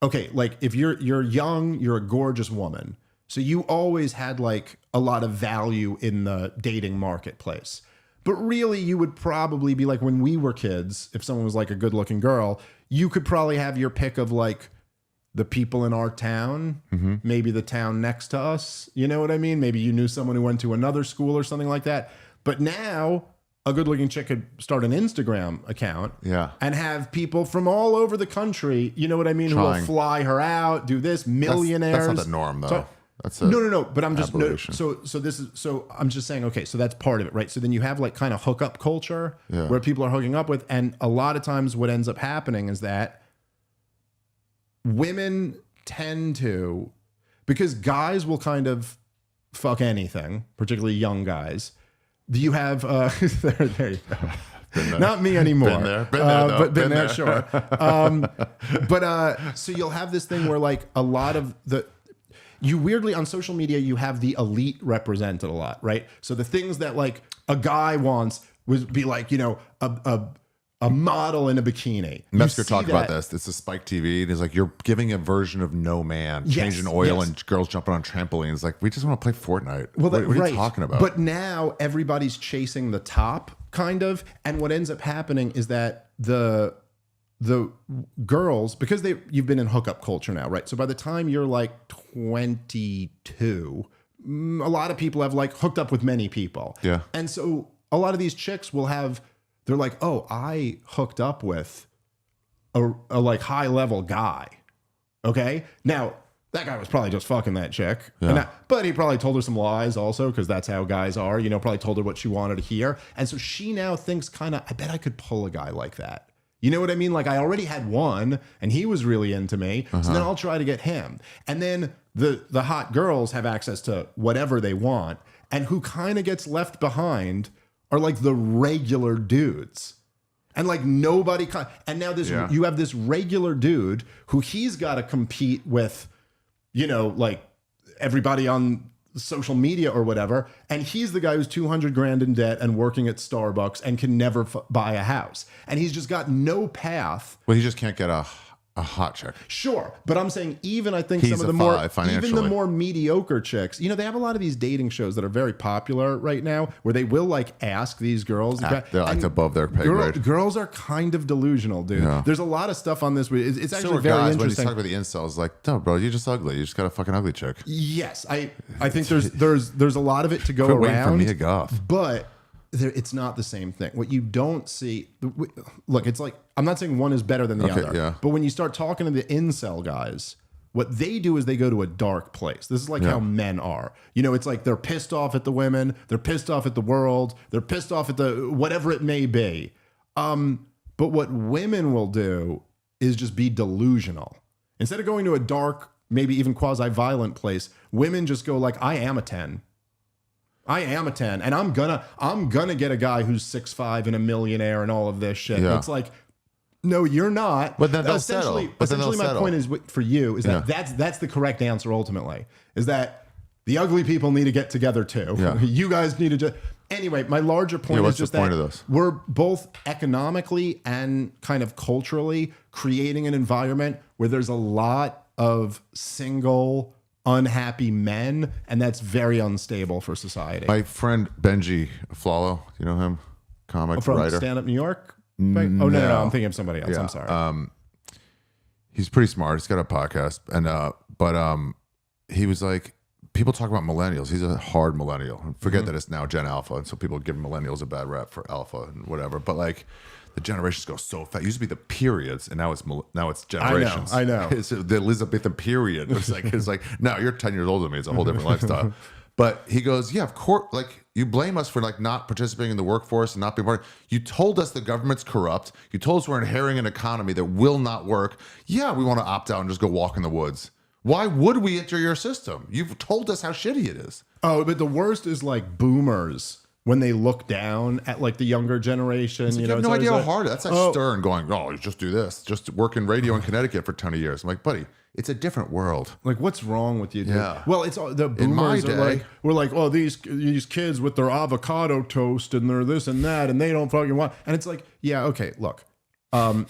okay, like if you're young, you're a gorgeous woman. So you always had like a lot of value in the dating marketplace. But really you would probably be like, when we were kids, if someone was like a good looking girl, you could probably have your pick of like the people in our town, maybe the town next to us. You know what I mean? Maybe you knew someone who went to another school or something like that. But now a good looking chick could start an Instagram account and have people from all over the country, you know what I mean? Who will fly her out, do this, millionaires. That's not the norm though. So, that's no. But I'm just I'm just saying, okay, so that's part of it, right? So then you have like kind of hookup culture where people are hooking up with, and a lot of times what ends up happening is that women tend to, because guys will kind of fuck anything, particularly young guys. You have there you go. Not me anymore. Been there, though. But been there, sure. So you'll have this thing where like a lot of you weirdly on social media, you have the elite represented a lot, right? So the things that like a guy wants would be like, you know, a model in a bikini. Metzger talked about this. It's a Spike TV. And it's like, you're giving a version of No Man, changing oil and girls jumping on trampolines. Like, we just want to play Fortnite. Well, what are you talking about? But now everybody's chasing the top, kind of. And what ends up happening is that the girls, because you've been in hookup culture now, right? So by the time you're like 22, a lot of people have like hooked up with many people. Yeah. And so a lot of these chicks will have, they're like, oh, I hooked up with a like high level guy. Okay. Now that guy was probably just fucking that chick, but he probably told her some lies also, because that's how guys are, you know, probably told her what she wanted to hear. And so she now thinks kind of, I bet I could pull a guy like that. You know what I mean? Like I already had one and he was really into me. So then I'll try to get him. And then the hot girls have access to whatever they want. And who kind of gets left behind are like the regular dudes. And like nobody, and now you have this regular dude who he's got to compete with, you know, like everybody on social media or whatever. And he's the guy who's 200 grand in debt and working at Starbucks and can never buy a house. And he's just got no path. Well, he just can't get a hot chick. Some of the more mediocre chicks, you know, they have a lot of these dating shows that are very popular right now where they will like ask these girls. They're like above their pay grade. Girls are kind of delusional, dude. Yeah. There's a lot of stuff on this. It's actually very guys, interesting. When he's talking about the incels, like, no, bro, you're just ugly. You just got a fucking ugly chick. Yes. I think there's a lot of it to go around. Waiting for Mia Goth. But it's not the same thing. What you don't see, look, it's like, I'm not saying one is better than the other, but when you start talking to the incel guys, what they do is they go to a dark place. This is like how men are. You know, it's like they're pissed off at the women, they're pissed off at the world, they're pissed off at the whatever it may be. But what women will do is just be delusional. Instead of going to a dark, maybe even quasi-violent place, women just go like, I am a 10. I am a 10, and I'm gonna get a guy who's 6'5" and a millionaire and all of this shit. Yeah. It's like, no, you're not. But then they'll settle. Essentially, my point is for you is that that's the correct answer ultimately. Is that the ugly people need to get together too. Yeah. You guys need to just anyway. My larger point is just that we're both economically and kind of culturally creating an environment where there's a lot of single, unhappy men, and that's very unstable for society. My friend Benji Flalo, you know him, comic from writer, Stand Up New York. Right? Oh no, I'm thinking of somebody else. I'm sorry. He's pretty smart. He's got a podcast, and he was like, people talk about millennials. He's a hard millennial. Forget that it's now Gen Alpha, and so people give millennials a bad rap for alpha and whatever. But like, the generations go so fast. It used to be the periods, and now it's generations. I know. It's the Elizabethan period. It's like now you're 10 years older than me. It's a whole different lifestyle. But he goes, yeah, of course. Like, you blame us for like not participating in the workforce and not being part. You told us the government's corrupt. You told us we're inheriting an economy that will not work. Yeah, we want to opt out and just go walk in the woods. Why would we enter your system? You've told us how shitty it is. Oh, but the worst is like boomers. When they look down at like the younger generation, You have no idea how hard. That's like Stern going, oh, just do this. Just work in radio in Connecticut for 20 years. I'm like, buddy, it's a different world. Like, what's wrong with you, dude? Yeah. Well, it's the boomers are like, we're like, oh, these kids with their avocado toast and their this and that, and they don't fucking want. And it's like, yeah, okay, look.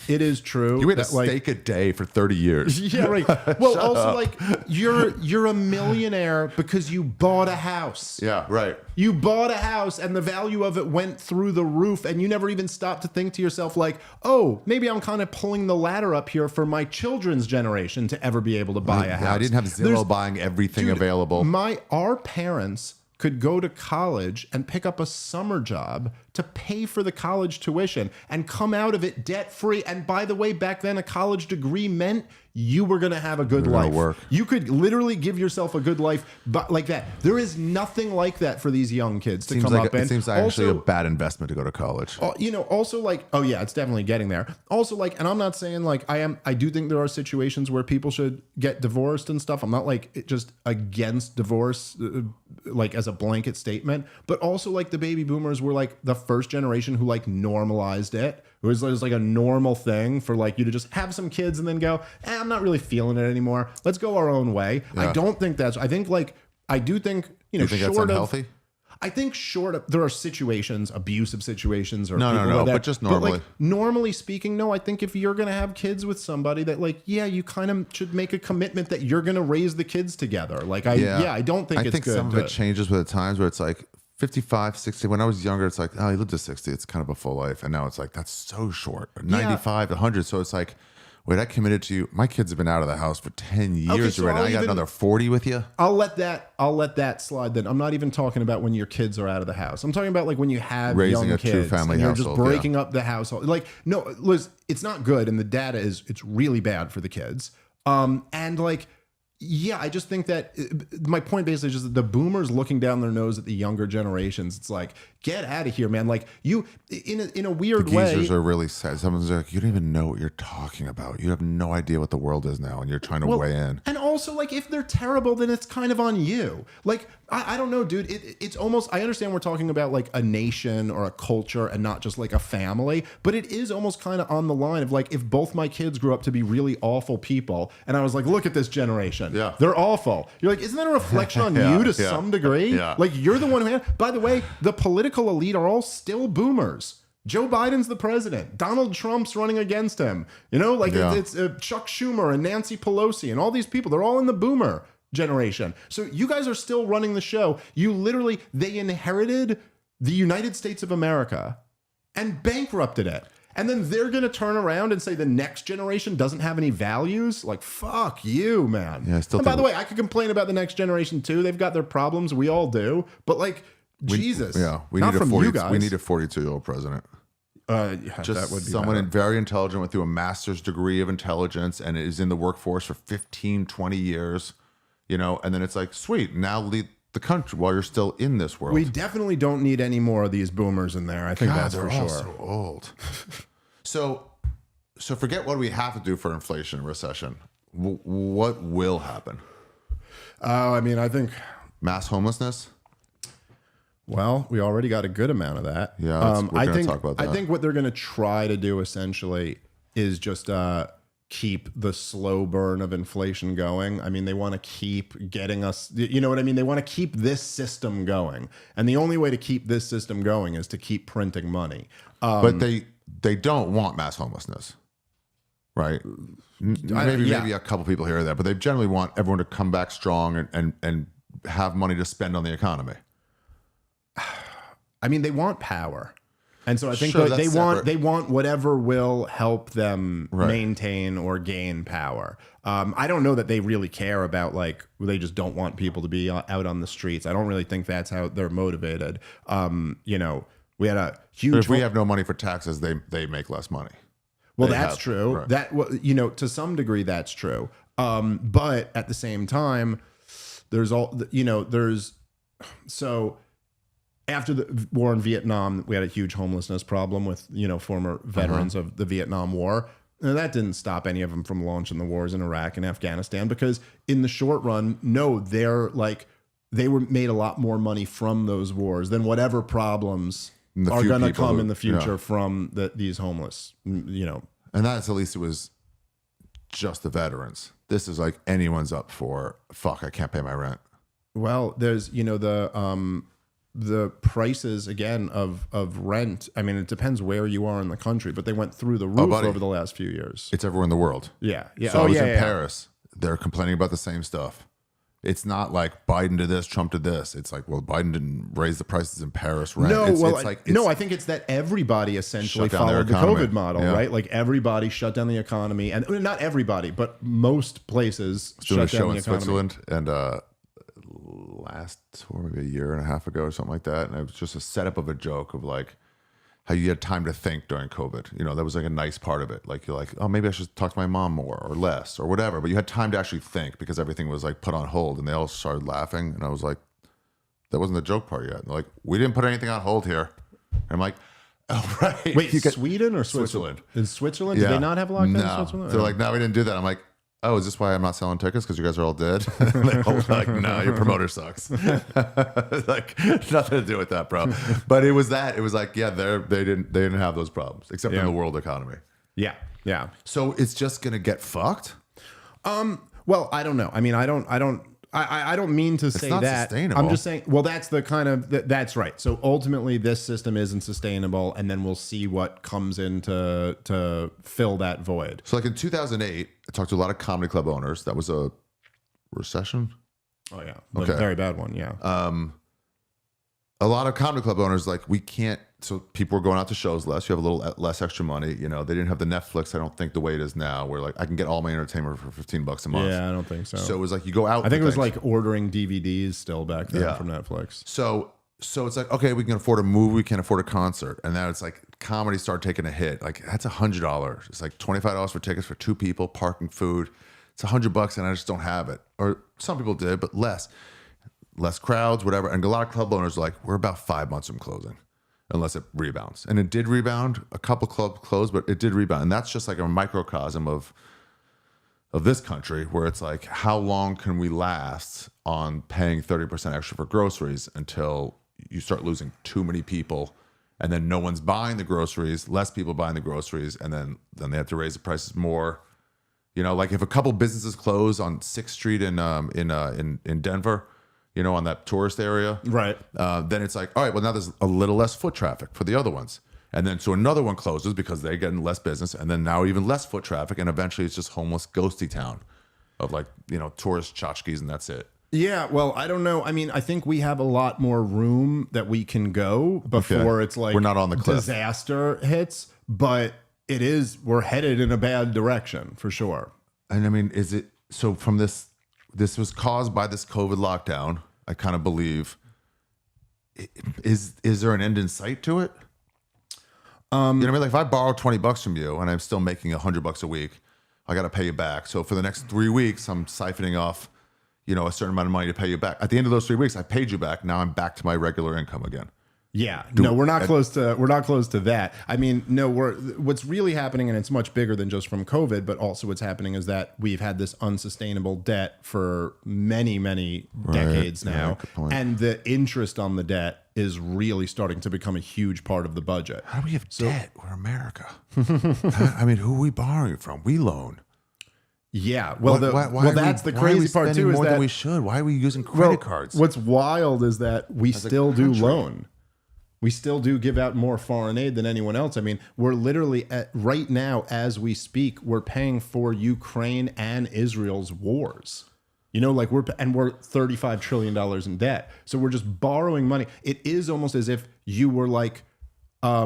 It is true. You ate a steak a day for 30 years. Yeah, right. Well, also like you're a millionaire because you bought a house. Yeah, right. You bought a house and the value of it went through the roof, and you never even stopped to think to yourself like, oh, maybe I'm kind of pulling the ladder up here for my children's generation to ever be able to buy a house. I didn't have Zillow buying everything available. Our parents could go to college and pick up a summer job to pay for the college tuition and come out of it debt free. And by the way, back then a college degree meant you were going to have a good life. Work. You could literally give yourself a good life, but like that. There is nothing like that for these young kids to come up in. It seems actually a bad investment to go to college. Also like, oh yeah, it's definitely getting there. Also like, and I'm not saying like I do think there are situations where people should get divorced and stuff. I'm not like just against divorce, like as a blanket statement, but also like the baby boomers were like the first generation who like normalized it. It was like a normal thing for like you to just have some kids and then go, I'm not really feeling it anymore. Let's go our own way. Yeah. I don't think that's, I think like, I do think, you think that's unhealthy? I think short of, there are situations, abusive situations or no, but just normally. But like, normally speaking, no, I think if you're going to have kids with somebody that like, yeah, you kind of should make a commitment that you're going to raise the kids together. Like, I don't think it's good. Some of it changes with the times where it's like 55, 60. When I was younger, it's like, oh, he lived to 60. It's kind of a full life. And now it's like, that's so short. 95, 100. So it's like, wait, I committed to you. My kids have been out of the house for 10 years already. I got another 40 with you. I'll let that slide then. I'm not even talking about when your kids are out of the house. I'm talking about like when you have raising young a kids true family and you're household, just breaking up the household. Like, no, Liz, it's not good. And the data is, it's really bad for the kids. And like, yeah, I just think that my point basically is just that the boomers looking down their nose at the younger generations. It's like, get out of here, man. Like you, in a weird way. The geezers are really sad. Someone's like, you don't even know what you're talking about. You have no idea what the world is now, and you're trying to weigh in. And also, like, if they're terrible, then it's kind of on you. Like, I don't know, dude. It's almost, I understand we're talking about like a nation or a culture and not just like a family, but it is almost kind of on the line of like, if both my kids grew up to be really awful people, and I was like, look at this generation. Yeah. They're awful. You're like, isn't that a reflection on you to some degree? Yeah. Like, you're the one who had, by the way, the political elite are all still boomers. Joe Biden's the president. Donald Trump's running against him. You know, like it's Chuck Schumer and Nancy Pelosi and all these people. They're all in the boomer generation. So you guys are still running the show. You literally, they inherited the United States of America and bankrupted it. And then they're going to turn around and say the next generation doesn't have any values. Like, fuck you, man. Yeah, and by the way, I could complain about the next generation too. They've got their problems. We all do. But like, Jesus. Yeah. We not need from you guys. We need a 42-year-old president. Just that would be someone very intelligent with a master's degree of intelligence and is in the workforce for 15, 20 years. You know, and then it's like, sweet, now lead the country while you're still in this world. We definitely don't need any more of these boomers in there. I think that's for sure. So old. so forget what we have to do for inflation and recession. What will happen? I mean, I think mass homelessness. Well, we already got a good amount of that. Yeah, we're going to talk about that. I think what they're going to try to do essentially is just keep the slow burn of inflation going. I mean, they want to keep getting us, you know what I mean? They want to keep this system going. And the only way to keep this system going is to keep printing money. But they don't want mass homelessness, right? Maybe a couple people here or there, but they generally want everyone to come back strong and have money to spend on the economy. I mean, they want power. And so I think they want whatever will help them maintain or gain power. I don't know that they really care about like, they just don't want people to be out on the streets. I don't really think that's how they're motivated. You know, We had a But huge. if we have no money for taxes, they make less money. Well, They that's have- true. right. That, well, you know, to some degree, that's true. But at the same time, there's all, you know, so after the war in Vietnam, we had a huge homelessness problem with, you know, former veterans of the Vietnam War. And that didn't stop any of them from launching the wars in Iraq and Afghanistan, because in the short run, no, they were made a lot more money from those wars than whatever problems And the are few going to people come who- in the future yeah. from these homeless, you know. And that's at least it was just the veterans. This is like anyone's up for, fuck, I can't pay my rent. Well, there's, you know, the prices again of rent. I mean, it depends where you are in the country, but they went through the roof buddy. over the last few years. It's everywhere in the world. Yeah. Yeah. So I was in Paris. They're complaining about the same stuff. It's not like Biden did this, Trump did this. It's like, well, Biden didn't raise the prices in Paris rent. No, it's, well, it's like, no, I think it's that everybody essentially Shut down their followed the economy. COVID model, Yeah. right? Like everybody shut down the economy, and not everybody, but most places doing a shut show down the in economy. Switzerland, and last tour, maybe a year and a half ago or something like that, and it was just a setup of a joke of like how you had time to think during COVID. You know, that was like a nice part of it. Like you're like, oh, maybe I should talk to my mom more or less or whatever. But you had time to actually think because everything was like put on hold, and they all started laughing, and I was like, that wasn't the joke part yet. And they're like, we didn't put anything on hold here. And I'm like, oh right. Wait, You get- Sweden or Switzerland? In Switzerland, Yeah. did they not have a lockdown No. in Switzerland? They're like, no, we didn't do that. I'm like, oh, is this why I'm not selling tickets? Because you guys are all dead? They're all like, no, your promoter sucks. Like, nothing to do with that, bro. But it was that. It was like, yeah, they didn't have those problems, except in Yeah. the world economy. yeah, yeah. So it's just gonna get fucked. Well, I don't know. I mean, I don't mean to say not that. sustainable. I'm just saying, well, that's the kind of, that's right. So ultimately this system isn't sustainable, and then we'll see what comes in to fill that void. So like in 2008, I talked to a lot of comedy club owners. That was a recession. Oh yeah. But Okay. a very bad one. Yeah. A lot of comedy club owners, like, we can't, so people were going out to shows less. You have a little less extra money. You know, they didn't have the Netflix, I don't think, the way it is now, where like I can get all my entertainment for $15 a month. Yeah, I don't think so. So it was like you go out. I think for it was things. like ordering DVDs still back then Yeah. from Netflix. So it's like, okay, we can afford a movie, we can afford a concert. And now it's like comedy started taking a hit. Like that's $100. It's like $25 for tickets for two people, parking, food. It's $100 and I just don't have it. Or some people did, but less crowds, whatever. And a lot of club owners are like, we're about 5 months from closing unless it rebounds. And it did rebound. A couple clubs closed, but it did rebound. And that's just like a microcosm of this country, where it's like, how long can we last on paying 30% extra for groceries until you start losing too many people, and then no one's buying the groceries, less people buying the groceries, and then they have to raise the prices more. You know, like if a couple businesses close on 6th Street in Denver, you know, on that tourist area, Right. then it's like, all right, well, now there's a little less foot traffic for the other ones. And then so another one closes because they're getting less business, and then now even less foot traffic, and eventually it's just homeless ghosty town of like, you know, tourist tchotchkes, and that's it. Yeah, well, I don't know. I mean, I think we have a lot more room that we can go before Okay. it's like We're not on the cliff. disaster hits, but we're headed in a bad direction for sure. And I mean, is it so from this was caused by this COVID lockdown, I kind of believe. Is there an end in sight to it? You know what I mean? Like if I borrow $20 from you and I'm still making $100 a week, I got to pay you back. So for the next 3 weeks, I'm siphoning off, you know, a certain amount of money to pay you back. At the end of those 3 weeks, I paid you back. Now I'm back to my regular income again. Yeah, no, we're not close to that. I mean, no, what's really happening, and it's much bigger than just from COVID, but also what's happening is that we've had this unsustainable debt for many, many decades now, good point. and the interest on the debt is really starting to become a huge part of the budget. How do we have debt? We're America. I mean, who are we borrowing from? We loan. Yeah, well, Why that's the why are we crazy part spending too. Is more than that we should? Why are we using credit cards? What's wild is that we still do country. loan. We still do give out more foreign aid than anyone else. I mean, we're literally right now, as we speak, we're paying for Ukraine and Israel's wars. You know, like we're $35 trillion in debt. So we're just borrowing money. It is almost as if you were like, I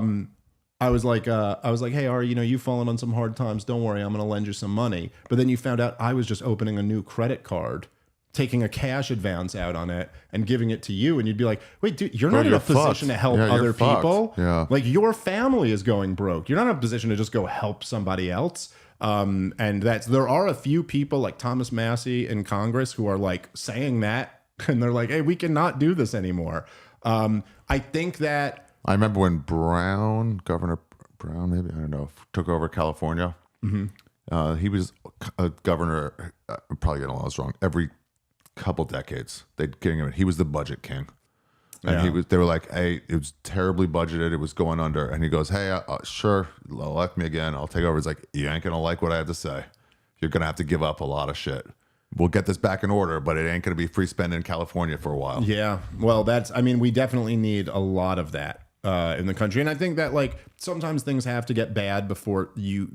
was like, hey, Ari, you know, you've fallen on some hard times. Don't worry, I'm going to lend you some money. But then you found out I was just opening a new credit card taking a cash advance out on it and giving it to you, and you'd be like, wait, dude, you're Bro, not in you're a position fucked. to help Yeah, you're other fucked. people. Yeah. Like, your family is going broke. You're not in a position to just go help somebody else. And there are a few people like Thomas Massey in Congress who are like saying that, and they're like, hey, we cannot do this anymore. I think that I remember when Governor Brown, maybe, I don't know, took over California. He was a governor, I'm probably getting all this wrong, every couple decades. They'd getting him. He was the budget king. And they were like, hey, it was terribly budgeted. It was going under. And he goes, hey, sure, elect me again. I'll take over. He's like, you ain't going to like what I have to say. You're going to have to give up a lot of shit. We'll get this back in order, but it ain't going to be free spending in California for a while. Yeah. Well, we definitely need a lot of that in the country. And I think that like sometimes things have to get bad before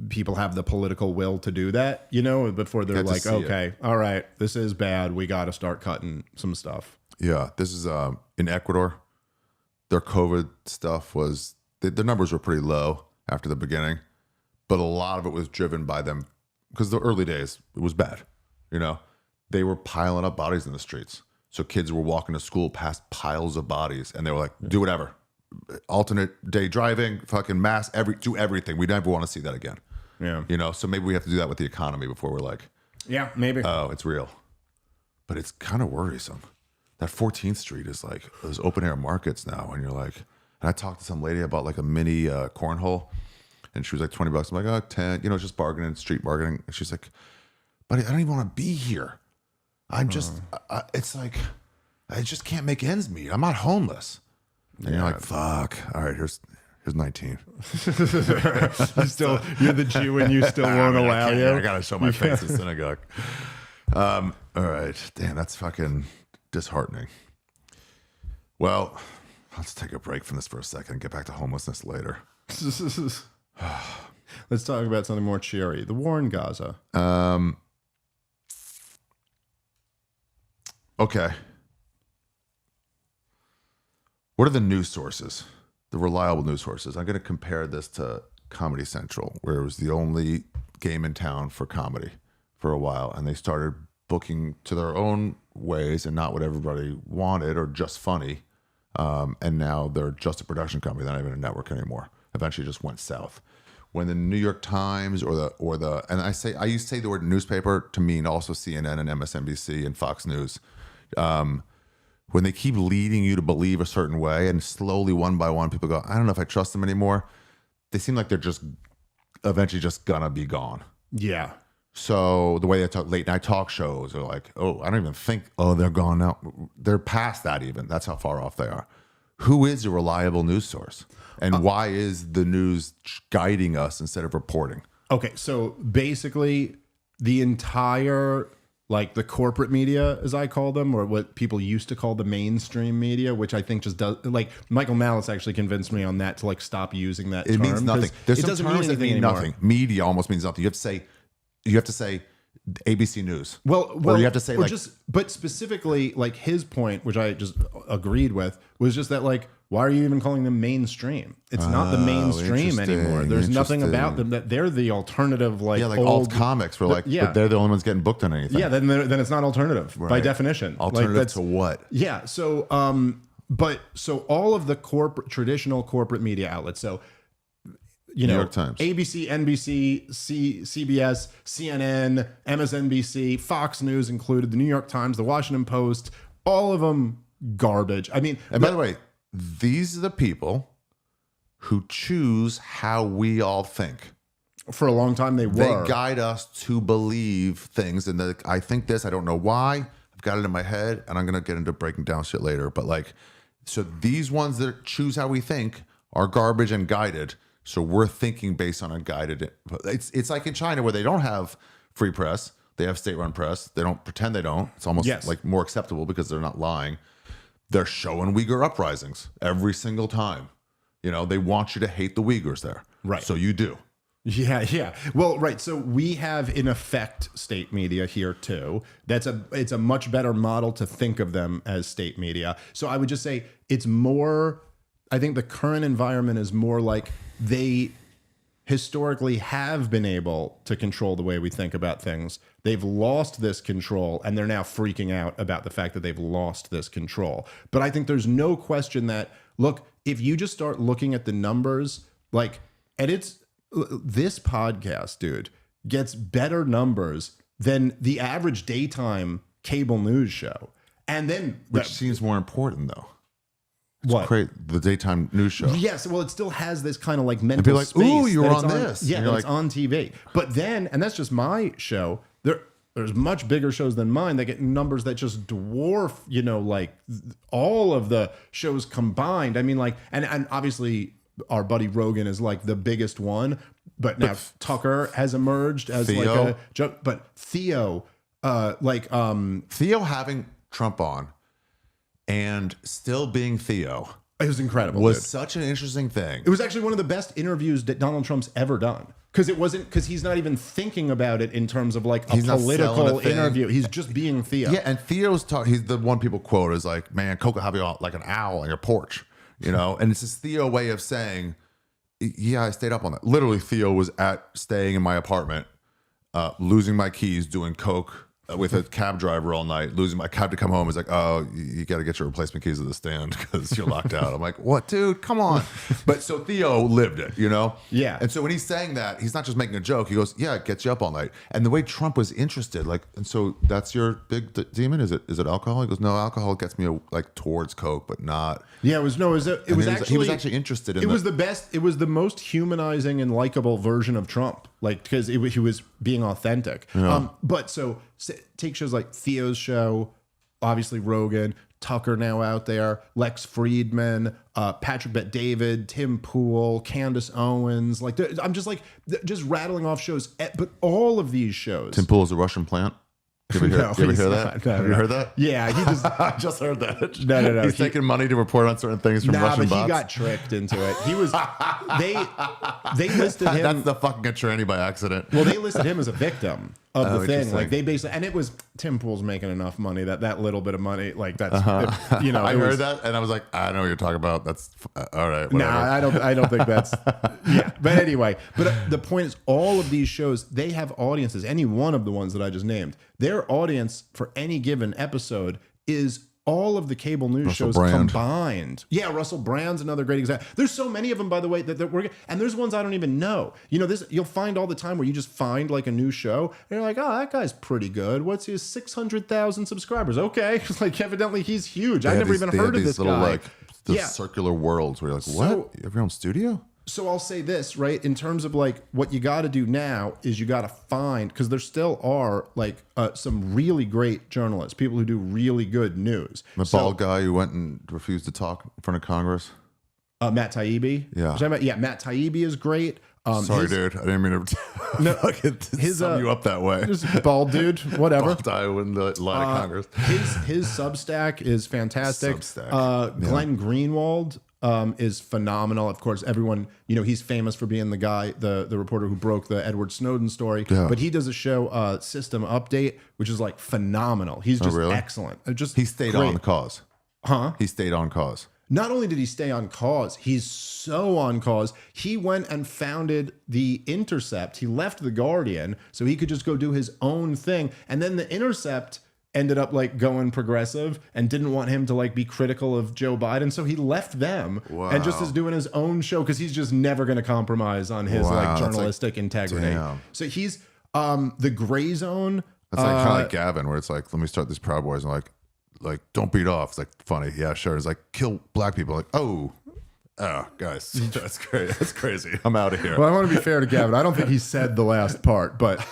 people have the political will to do that, before they're like, okay, all right, this is bad. We got to start cutting some stuff. Yeah. This is in Ecuador. Their COVID stuff was, the numbers were pretty low after the beginning, but a lot of it was driven by them because the early days, it was bad. They were piling up bodies in the streets. So kids were walking to school past piles of bodies, and they were like, do whatever. Alternate day driving, fucking do everything. We never want to see that again. Yeah. So maybe we have to do that with the economy before we're like, yeah, maybe. oh, it's real. But it's kind of worrisome. That 14th Street is like those open air markets now. And you're like, and I talked to some lady about like a mini cornhole, and she was like $20. I'm like, oh, 10, just bargaining, street bargaining. And she's like, buddy, I don't even want to be here. I'm just, it's like, I just can't make ends meet. I'm not homeless. And you're like, fuck. All right, here's 19. You're the Jew and you still won't allow you. I got to show my face in synagogue. All right. Damn, that's fucking disheartening. Well, let's take a break from this for a second and get back to homelessness later. Let's talk about something more cheery. The war in Gaza. Okay. What are the news sources? The reliable news sources. I'm going to compare this to Comedy Central, where it was the only game in town for comedy for a while. And they started booking to their own ways and not what everybody wanted or just funny. And now they're just a production company. They're not even a network anymore. Eventually just went south. When the New York Times and I used to say the word newspaper to mean also CNN and MSNBC and Fox News. When they keep leading you to believe a certain way and slowly one by one people go, I don't know if I trust them anymore. They seem like they're just eventually just gonna be gone. Yeah. So the way they talk late night talk shows are like, oh, I don't even think, they're gone now. They're past that even. That's how far off they are. Who is a reliable news source? And why is the news guiding us instead of reporting? Okay, so basically the entire, like the corporate media, as I call them, or what people used to call the mainstream media, which I think just does, like Michael Malice actually convinced me on that to like stop using that term. It means nothing. There's it some doesn't terms mean that anything mean anymore. nothing. Media almost means nothing. You have to say ABC News. Well, or you have to say like, but specifically, like his point, which I just agreed with, was just that like, why are you even calling them mainstream? It's not the mainstream anymore. There's nothing about them that they're the alternative, like alt comics were like, but they're the only ones getting booked on anything. Yeah, then it's not alternative by definition. Alternative to what? Yeah, so so all of the traditional corporate media outlets, so New York Times, ABC, NBC, CBS, CNN, MSNBC, Fox News included, the New York Times, the Washington Post, all of them garbage. I mean, and by the way, these are the people who choose how we all think. For a long time, they guide us to believe things, and I think this. I don't know why. I've got it in my head, and I'm gonna get into breaking down shit later. But like, so these ones that choose how we think are garbage and guided. So we're thinking based on a guided. It's like in China where they don't have free press; they have state-run press. They don't pretend they don't. It's almost like more acceptable because they're not lying. They're showing Uyghur uprisings every single time. They want you to hate the Uyghurs there, right? So you do. Yeah. Well, right. So we have in effect state media here too. It's a much better model to think of them as state media. So I would just say it's more. I think the current environment is more like they historically have been able to control the way we think about things. They've lost this control, and they're now freaking out about the fact that they've lost this control. But I think there's no question that, look, if you just start looking at the numbers, like, and this podcast, dude, gets better numbers than the average daytime cable news show. And then, which seems more important, though. What? The daytime news show. Yes, well, it still has this kind of like mental be like, space. ooh, you were that it's on this. Yeah, And that you're it's like- on TV. But then, and that's just my show, there's much bigger shows than mine that get numbers that just dwarf, like all of the shows combined. I mean, like, and obviously our buddy Rogan is like the biggest one, but now Tucker has emerged as Theo? like a joke. But Theo, Theo having Trump on and still being Theo it was incredible. was dude. such an interesting thing. It was actually one of the best interviews that Donald Trump's ever done. Because he's not even thinking about it in terms of like a He's not selling political a thing. interview. He's just being Theo. Yeah, and Theo's he's the one people quote as like, man, Coca have you like an owl on your porch, and it's this Theo way of saying, yeah, I stayed up on that. Literally, Theo was staying in my apartment, losing my keys, doing coke with a cab driver all night, losing my cab to come home. He's like, oh, you got to get your replacement keys at the stand because you're locked out. I'm like, what, dude? Come on. But so Theo lived it, Yeah. And so when he's saying that, he's not just making a joke. He goes, yeah, it gets you up all night. And the way Trump was interested, like, and so that's your big demon? Is it alcohol? He goes, no, alcohol gets me like towards coke, but not. Yeah, it was He was actually interested in it. Was the best. It was the most humanizing and likable version of Trump, like because he was being authentic. Yeah. But so take shows like Theo's show, obviously Rogan, Tucker now out there, Lex Friedman, Patrick Bet-David, Tim Pool, Candace Owens. Like I'm just rattling off shows, but all of these shows. Tim Pool is a Russian plant. You ever hear that? No, Have you heard that? Yeah, he just I just heard that. No. He's taking money to report on certain things from Russian but bots. he got tricked into it. He was they listed him. That's the fucking a tranny by accident. Well, they listed him as a victim of the thing. interesting. Like they basically, and it was Tim Pool's making enough money that little bit of money, like that's I heard that and I was like, I know what you're talking about. That's all right. Whatever. Nah, I don't think that's yeah. But anyway, the point is, all of these shows, they have audiences. Any one of the ones that I just named, their audience for any given episode is all of the cable news Russell shows Brand. combined. Yeah, Russell Brand's another great example. There's so many of them, by the way, that we're, and there's ones I don't even know. This you'll find all the time where you just find like a new show and you're like, oh, that guy's pretty good. What's his 600,000 subscribers? Okay, like evidently he's huge. I never even heard of this little, guy. like the circular worlds where you're like, what? You have your own studio? So I'll say this, right? In terms of like what you got to do now is you got to find, because there still are like some really great journalists, people who do really good news. The bald guy who went and refused to talk in front of Congress. Matt Taibbi. Yeah. Yeah, Matt Taibbi is great. Sorry, dude. I didn't mean to sum you up that way. Just bald dude, whatever. Bald guy who wouldn't lie to Congress. His Substack is fantastic. Substack. Glenn Greenwald is phenomenal. Of course, everyone, he's famous for being the guy, the reporter who broke the Edward Snowden story. Yeah. But he does a show, System Update, which is like phenomenal. He's just really? excellent. He stayed on the cause. Huh? He stayed on cause. Not only did he stay on cause, he's so on cause. He went and founded The Intercept. He left The Guardian so he could just go do his own thing. And then The Intercept ended up like going progressive and didn't want him to like be critical of Joe Biden. So he left them and just is doing his own show because he's just never going to compromise on his like journalistic integrity. Damn. So he's the Gray Zone. That's like kind of like Gavin, where it's like, let me start this Proud Boys, and like don't beat off. It's like funny, yeah, sure. It's like kill black people. Like, oh, guys, that's crazy. That's crazy. I'm out of here. Well, I want to be fair to Gavin. I don't think he said the last part, but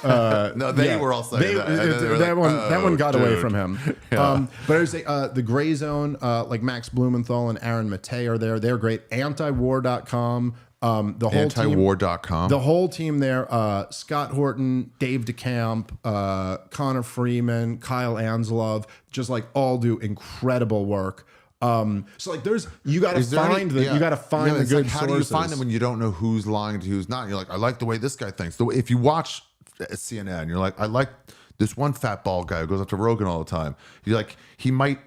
no, they were all saying that. That one got away dude. from him. Yeah. But I would say the Gray Zone, like Max Blumenthal and Aaron Matei are there. They're great. Antiwar.com. The whole Antiwar.com. The whole team there, Scott Horton, Dave DeCamp, Connor Freeman, Kyle Anzalov, just like all do incredible work. So like you got to find the good like, how sources. do you find them when you don't know who's lying to who's not? You're like, I like the way this guy thinks. If you watch CNN, you're like, I like this one fat bald guy who goes up to Rogan all the time. You're like, he might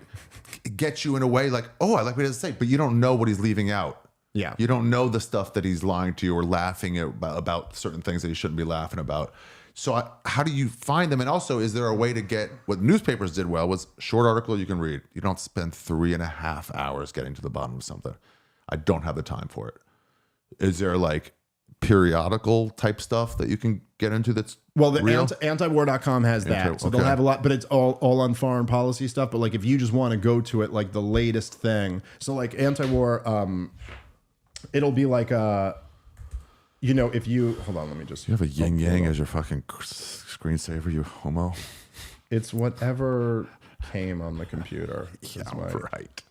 get you in a way like, oh, I like what he has to say, but you don't know what he's leaving out. Yeah. You don't know the stuff that he's lying to you or laughing about certain things that he shouldn't be laughing about. So how do you find them? And also, is there a way to get what newspapers did well was short article you can read. You don't spend 3.5 hours getting to the bottom of something. I don't have the time for it. Is there like periodical type stuff that you can get into that's well, the real? antiwar.com has that. So they'll have a lot, but it's all on foreign policy stuff. But like if you just want to go to it, like the latest thing. So like anti-war, it'll be like if you hold on, let me just. You have a yin yang as your fucking screensaver, you homo. It's whatever came on the computer. Yeah, right.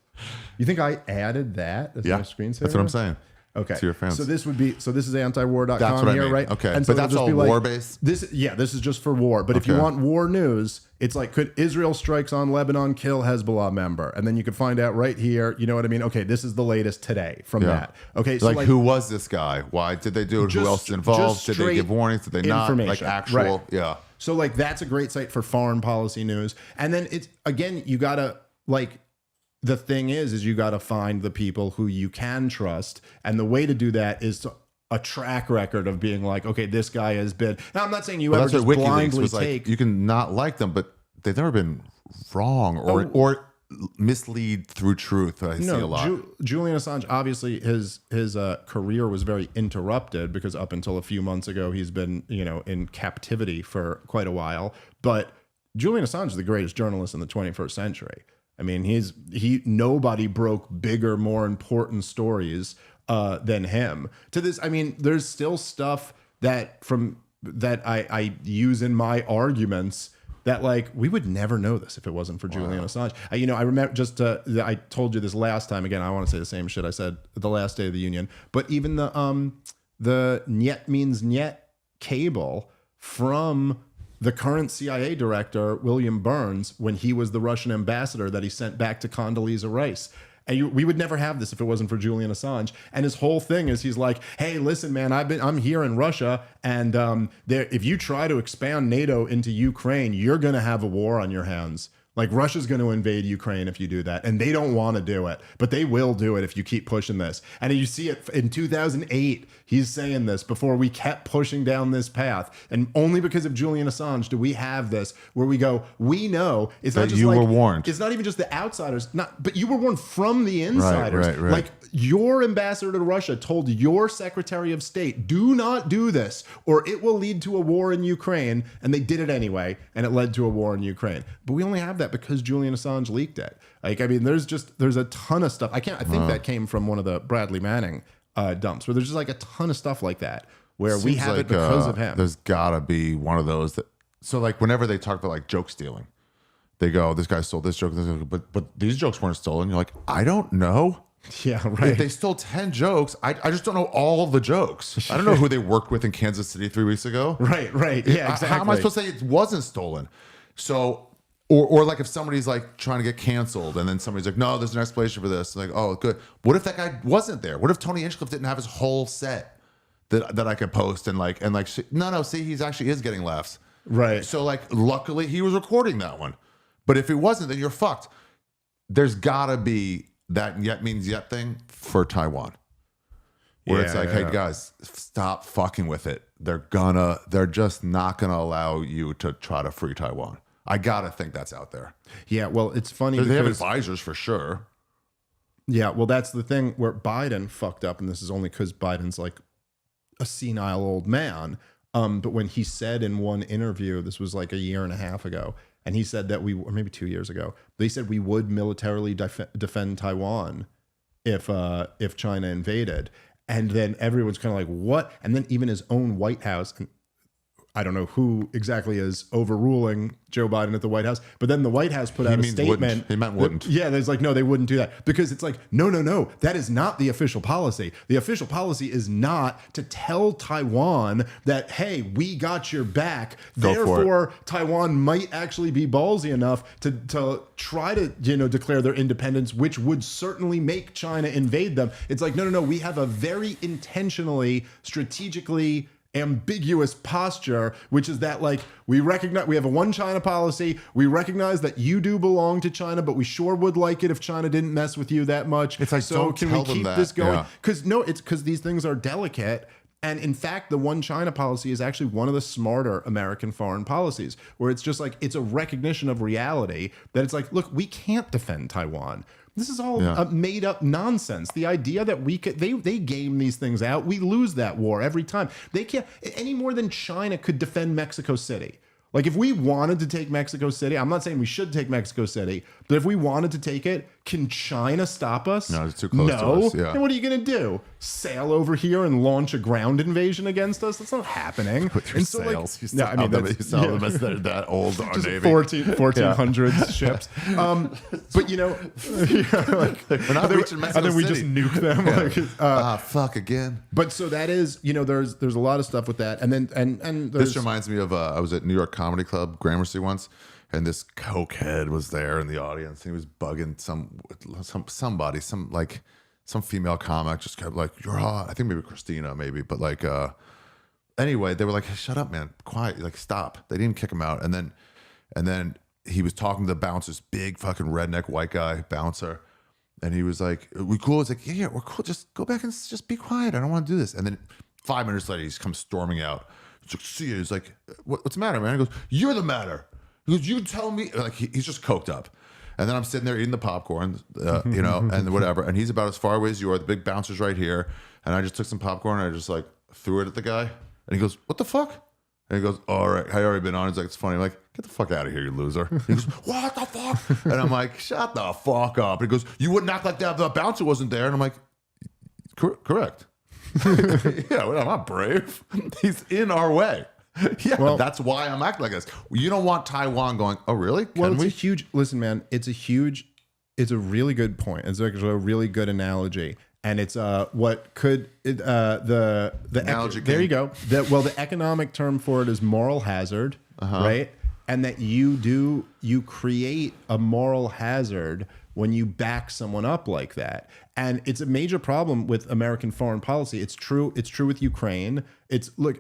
You think I added that as my screensaver? That's what I'm saying. Okay. To your fans. So this is antiwar.com that's what here, I mean. right? Okay. And so but that's all war based? This is just for war. But if you want war news, it's like, could Israel strikes on Lebanon kill Hezbollah member? And then you could find out right here, you know what I mean? Okay, this is the latest today from that. Okay, so like who was this guy? Why did they do it? Who else is involved? Did they give warnings? Did they not? Like actual, So like that's a great site for foreign policy news. And then it's again, you gotta like the thing is you got to find the people who you can trust. And the way to do that is a track record of being like, okay, this guy has been. Now, I'm not saying you ever just blindly take. Like, you can not like them, but they've never been wrong or mislead through truth. I see a lot. Julian Assange, obviously, his career was very interrupted because up until a few months ago, he's been in captivity for quite a while. But Julian Assange is the greatest journalist in the 21st century. I mean, nobody broke bigger, more important stories than him. To this, I mean, there's still stuff that I use in my arguments that like we would never know this if it wasn't for Julian Assange. I remember I told you this last time. Again, I want to say the same shit I said the last Day of the Union. But even the "Niet means Niet" cable from the current CIA director, William Burns, when he was the Russian ambassador that he sent back to Condoleezza Rice. And we would never have this if it wasn't for Julian Assange. And his whole thing is he's like, hey, listen, man, I'm here in Russia. And if you try to expand NATO into Ukraine, you're going to have a war on your hands. Like Russia's going to invade Ukraine if you do that. And they don't want to do it, but they will do it if you keep pushing this. And you see it in 2008, he's saying this before we kept pushing down this path. And only because of Julian Assange do we have this where we go, we know it's not just you were warned. It's not even just the outsiders, but you were warned from the insiders. Right. Like your ambassador to Russia told your Secretary of State, do not do this or it will lead to a war in Ukraine. And they did it anyway. And it led to a war in Ukraine. But we only have that because Julian Assange leaked it. Like, I mean, there's a ton of stuff. I think that came from one of the Bradley Manning dumps where there's just like a ton of stuff like that where we have it because of him. There's gotta be one of those that, so like whenever they talk about like joke stealing, they go, this guy stole this joke, but these jokes weren't stolen. You're like, I don't know. Yeah, right. If they stole 10 jokes, I just don't know all the jokes. I don't know who they worked with in Kansas City 3 weeks ago. Right. Yeah, exactly. How am I supposed to say it wasn't stolen? So, or like if somebody's like trying to get canceled and then somebody's like, no, there's an explanation for this. Like, oh, good. What if that guy wasn't there? What if Tony Hinchcliffe didn't have his whole set that I could post and like, no, see, he's actually is getting laughs. Right. So like, luckily he was recording that one. But if he wasn't, then you're fucked. There's gotta be that yet means yet thing for Taiwan. Where it's like, hey guys, stop fucking with it. They're just not gonna allow you to try to free Taiwan. I gotta think that's out there. Yeah, well, it's funny they have advisors for sure. Yeah, well, that's the thing where Biden fucked up, and this is only because Biden's like a senile old man. But when he said in one interview, this was like a year and a half ago, and he said that or maybe 2 years ago, they said we would militarily defend Taiwan if China invaded. And then everyone's kind of like, what? And then even his own White House, and I don't know who exactly is overruling Joe Biden at the White House, but then the White House put out a statement. He meant wouldn't. Yeah, there's like, no, they wouldn't do that. Because it's like, no, that is not the official policy. The official policy is not to tell Taiwan that, hey, we got your back. Therefore, Taiwan might actually be ballsy enough to try to, declare their independence, which would certainly make China invade them. It's like, no, we have a very intentionally, strategically ambiguous posture, which is that like we have a one China policy. We recognize that you do belong to China, but we sure would like it if China didn't mess with you that much. It's like, so don't can tell we them keep that. this going? Yeah. It's because these things are delicate. And in fact, the one China policy is actually one of the smarter American foreign policies, where it's just like it's a recognition of reality that it's like, look, we can't defend Taiwan. This is all made up nonsense. The idea that we could, they game these things out. We lose that war every time. They can't any more than China could defend Mexico City. Like if we wanted to take Mexico City, I'm not saying we should take Mexico City, but if we wanted to take it, can China stop us? No, it's too close to us. Yeah. Then what are you going to do? Sail over here and launch a ground invasion against us? That's not happening. With your sails. You sell them as they're that old. Our just Navy. 1400s ships. But you know, we're not reaching Mexico and then we City. just nuke them. Yeah. Fuck again. But so that is, there's a lot of stuff with that. And then, and there's, This reminds me of, I was at New York Comedy Club, Gramercy once, and this cokehead was there in the audience. He was bugging somebody, some female comic, just kept like, you're hot. I think maybe Christina, but like, anyway, they were like, hey, shut up, man, quiet, like stop. They didn't kick him out. And then he was talking to the bouncer's big fucking redneck white guy bouncer. And he was like, are we cool? It's like, yeah, we're cool. Just go back and just be quiet. I don't want to do this. And then 5 minutes later, he's come storming out. He's like, see you. He's like, what's the matter, man? He goes, you're the matter. He goes, you tell me. Like he's just coked up. And then I'm sitting there eating the popcorn, and whatever. And he's about as far away as you are. The big bouncer's right here. And I just took some popcorn and I just like threw it at the guy. And he goes, what the fuck? And he goes, all right, I already been on. He's like, it's funny. I'm like, get the fuck out of here, you loser. He goes, what the fuck? And I'm like, shut the fuck up. And he goes, you wouldn't act like that if the bouncer wasn't there. And I'm like, correct. Yeah, well, I'm not brave. He's in our way. Yeah, well, that's why I'm acting like this. You don't want Taiwan going, oh, really? Listen, man, it's a really good point. It's actually a really good analogy. And it's what could the analogy there you go. The economic term for it is moral hazard, right? And that you create a moral hazard when you back someone up like that. And it's a major problem with American foreign policy. It's true with Ukraine.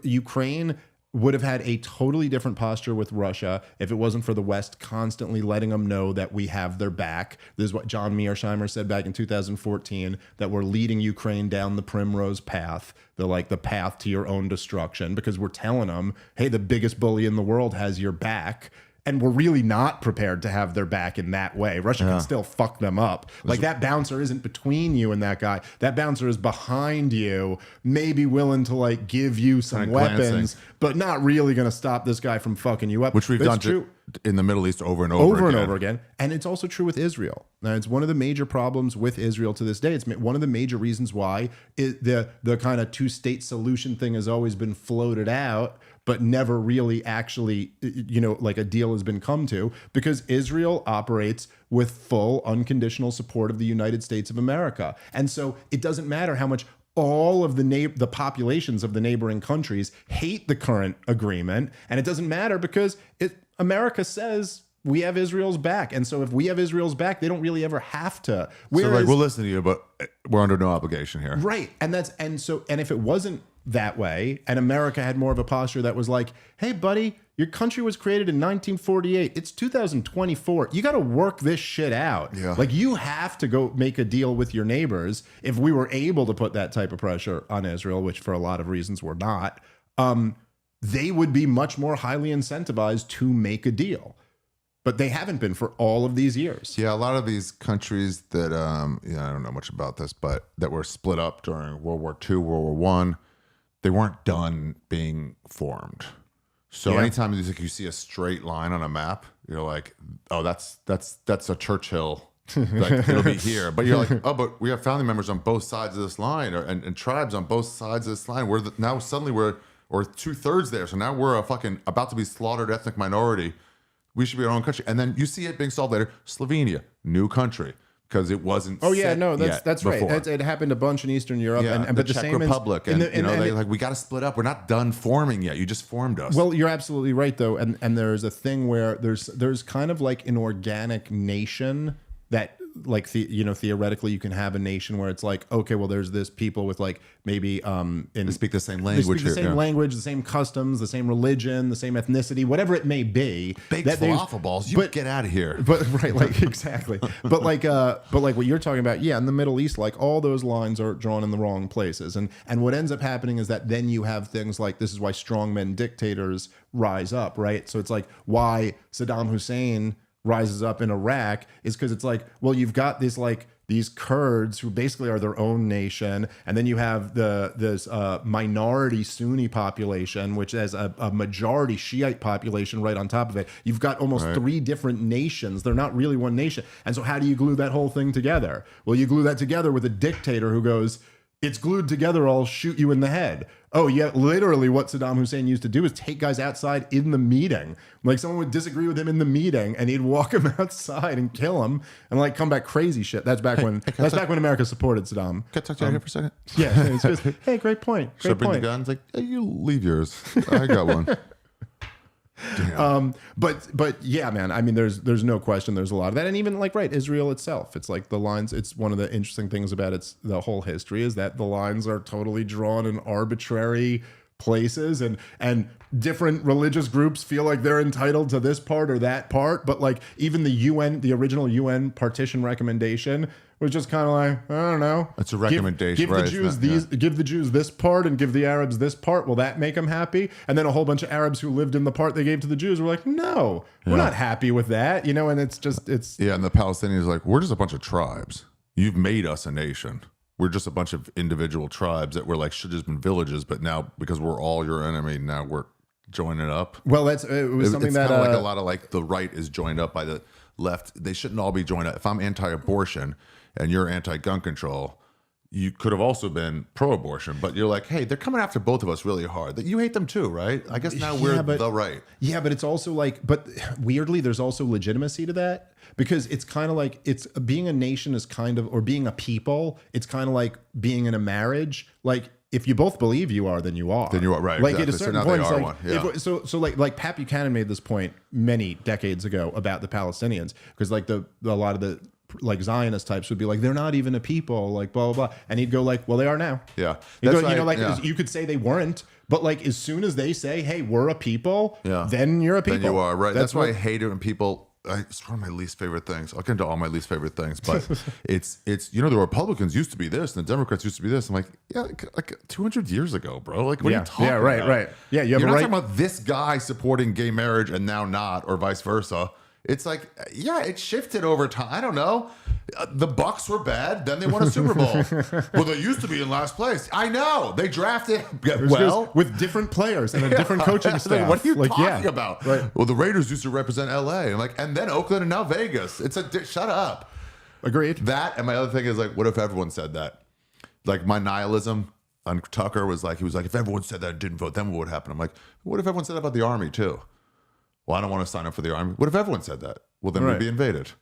Ukraine would have had a totally different posture with Russia if it wasn't for the West constantly letting them know that we have their back. This is what John Mearsheimer said back in 2014, that we're leading Ukraine down the primrose path, the path to your own destruction, because we're telling them, hey, the biggest bully in the world has your back. And we're really not prepared to have their back in that way. Russia can still fuck them up. Like that bouncer isn't between you and that guy. That bouncer is behind you, maybe willing to like give you some weapons, but not really going to stop this guy from fucking you up. Which we've done in the Middle East over and over again. And it's also true with Israel. Now, it's one of the major problems with Israel to this day. It's one of the major reasons why the kind of two-state solution thing has always been floated out, but never really actually, like a deal has been come to, because Israel operates with full unconditional support of the United States of America. And so it doesn't matter how much all of the populations of the neighboring countries hate the current agreement. And it doesn't matter because America says we have Israel's back. And so if we have Israel's back, they don't really ever have to. We'll listen to you, but we're under no obligation here. Right. And if it wasn't that way, and America had more of a posture that was like, hey, buddy, your country was created in 1948. It's 2024. You got to work this shit out. Yeah. Like, you have to go make a deal with your neighbors. If we were able to put that type of pressure on Israel, which for a lot of reasons we're not, they would be much more highly incentivized to make a deal. But they haven't been for all of these years. Yeah, a lot of these countries that, I don't know much about this, but that were split up during World War II, World War I, they weren't done being formed. So anytime you see a straight line on a map, you're like, oh, that's a Churchill. Like, it'll be here. But you're like, oh, but we have family members on both sides of this line, and tribes on both sides of this line. Now suddenly we're 2/3 there. So now we're a fucking about to be slaughtered ethnic minority. We should be our own country. And then you see it being solved later. Slovenia, new country. Because it wasn't. Oh yeah, no, that's right. It happened a bunch in Eastern Europe, but the Czech Republic, we got to split up. We're not done forming yet. You just formed us. Well, you're absolutely right, though, and there's a thing where there's kind of like an organic nation that theoretically you can have a nation where it's like, okay, well, there's this people with like maybe they speak the same they language. speak the same language, the same customs, the same religion, the same ethnicity, whatever it may be. Baked falafel balls. You get out of here. But right, like exactly. But like what you're talking about, yeah, in the Middle East, like all those lines are drawn in the wrong places, and what ends up happening is that then you have things like, this is why strongmen dictators rise up, right? So it's like why Saddam Hussein rises up in Iraq is because it's like, well, you've got this like these Kurds who basically are their own nation, and then you have this minority Sunni population, which has a majority Shiite population right on top of it. You've got almost three different nations. They're not really one nation. And so how do you glue that whole thing together? Well, you glue that together with a dictator who goes, it's glued together, I'll shoot you in the head. Oh, yeah, literally what Saddam Hussein used to do is take guys outside in the meeting. Like someone would disagree with him in the meeting and he'd walk him outside and kill him and like come back crazy shit. That's back when America supported Saddam. Can I talk to you here for a second? Yeah, it's just, hey, great point. Should I bring the guns? Like, hey, you leave yours. I got one. Damn. But yeah, man, I mean, there's no question there's a lot of that. And even like, right, Israel itself, it's like the lines, it's one of the interesting things about the whole history is that the lines are totally drawn in arbitrary places, and different religious groups feel like they're entitled to this part or that part. But like even the original UN partition recommendation was just kind of like, I don't know. It's a recommendation. Give the Jews give the Jews this part and give the Arabs this part. Will that make them happy? And then a whole bunch of Arabs who lived in the part they gave to the Jews were like, no, we're not happy with that. You know, and it's yeah. And the Palestinians are like, we're just a bunch of tribes. You've made us a nation. We're just a bunch of individual tribes that were like should have been villages, but now because we're all your enemy, now we're joining up. Well, it was something it's that kind of like a lot of like the right is joined up by the left. They shouldn't all be joined up. If I'm anti-abortion and you're anti-gun control, you could have also been pro-abortion, but you're like, hey, they're coming after both of us really hard. That you hate them too, right? I guess now we're the right. Yeah, but it's also like, but weirdly, there's also legitimacy to that because it's kind of like it's being a nation is kind of, or being a people, it's kind of like being in a marriage. Like if you both believe you are, then you are. Then you are, right? Like exactly. at a certain point, it's like, so like Pat Buchanan made this point many decades ago about the Palestinians because like a lot of the like Zionist types would be like, they're not even a people, like blah blah blah, and he'd go like, well, they are now. Yeah, you could say they weren't, but like as soon as they say, hey, we're a people, then you're a people. Then you are, right? That's why I hate it when people. It's one of my least favorite things. I'll get into all my least favorite things, but it's the Republicans used to be this and the Democrats used to be this. I'm like, yeah, like 200 years ago, bro. Like, what are you talking about? Right. Yeah, you're not talking about this guy supporting gay marriage and now not, or vice versa. It's like, yeah, it shifted over time. I don't know. The Bucks were bad. Then they won a Super Bowl. Well, they used to be in last place. I know. They drafted well with different players and a different coaching staff. Like, what are you talking about? Right. Well, the Raiders used to represent LA. And then Oakland and now Vegas. Shut up. Agreed. That and my other thing is like, what if everyone said that? Like my nihilism on Tucker was like, he was like, if everyone said that and didn't vote, then what would happen? I'm like, what if everyone said that about the Army too? Well, I don't want to sign up for the Army. What if everyone said that? Well, then we'd be invaded.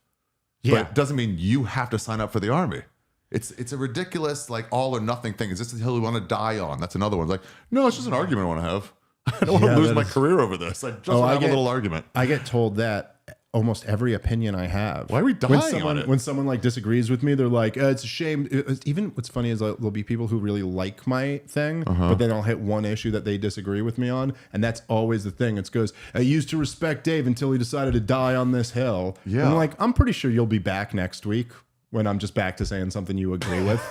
Yeah. But it doesn't mean you have to sign up for the Army. It's a ridiculous, like, all or nothing thing. Is this the hill you want to die on? That's another one. It's like, no, it's just an argument I want to have. I don't want to lose my career over this. Like, just have a little argument. I get told that almost every opinion I have. Why are we dying on it? When someone like disagrees with me, they're like, it's a shame. Even what's funny is like, there'll be people who really like my thing, but then I'll hit one issue that they disagree with me on. And that's always the thing. It goes, I used to respect Dave until he decided to die on this hill. Yeah. And I'm like, I'm pretty sure you'll be back next week when I'm just back to saying something you agree with.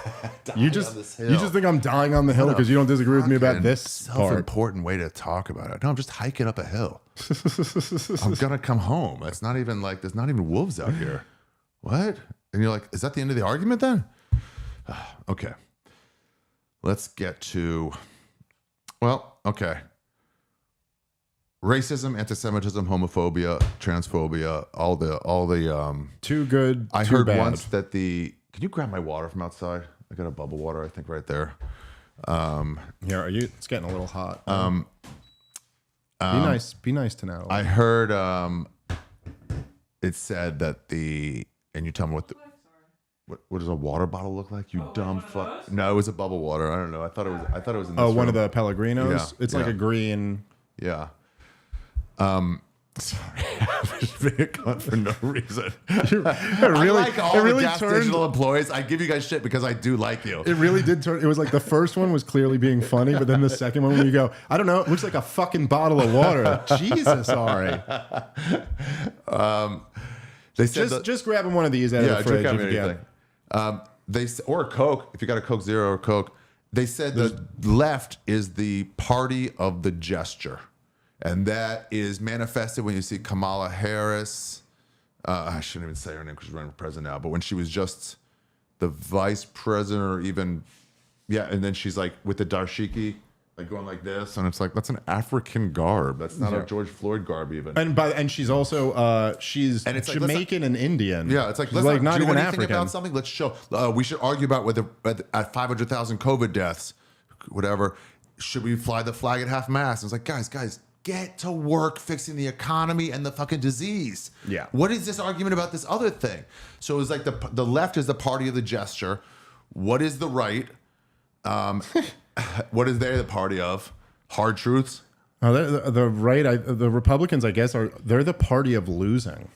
you just think I'm dying on the hill because you don't disagree with me about this self-important way to talk about it. No, I'm just hiking up a hill. I'm gonna come home. It's not even like there's not even wolves out here. What? And you're like, is that the end of the argument then? Okay. Let's get to racism, anti-Semitism, homophobia, transphobia, all the too good. I heard once that can you grab my water from outside? I got a bubble water, I think, right there. Yeah, it's getting a little hot. Be nice to Natalie. I heard it said that and you tell me what does a water bottle look like? You dumb fuck. No, it was a bubble water. I don't know. I thought it was in this one room. of the Pellegrinos. Yeah, it's like a green. Yeah. Sorry, being a cunt for no reason. Really, I like all it really the gas turned. digital employees. I give you guys shit because I do like you. It really did turn. It was like the first one was clearly being funny, but then the second one, when you go, I don't know, it looks like a fucking bottle of water. Like, Jesus, Ari. They said Just grabbing one of these out of the fridge. drink If you anything. can. Or a Coke if you got a Coke Zero or Coke. They said the left is the party of the gesture, and that is manifested when you see Kamala Harris. I shouldn't even say her name because she's running for president now, but when she was just the vice president, or even and then she's like with the dashiki, like going like this, and it's like that's an African garb. That's not a George Floyd garb even. And she's also she's And it's like, Jamaican and Indian. Yeah, it's like, she's let's like not do even anything African. about something. Let's show. We should argue about whether at 500,000 COVID deaths, whatever, should we fly the flag at half mast? It's like, guys, get to work fixing the economy and the fucking disease. Yeah. What is this argument about this other thing? So it was like the left is the party of the gesture. What is the right? What is they the party of? Hard truths. Oh, the right, the Republicans, I guess, they're the party of losing.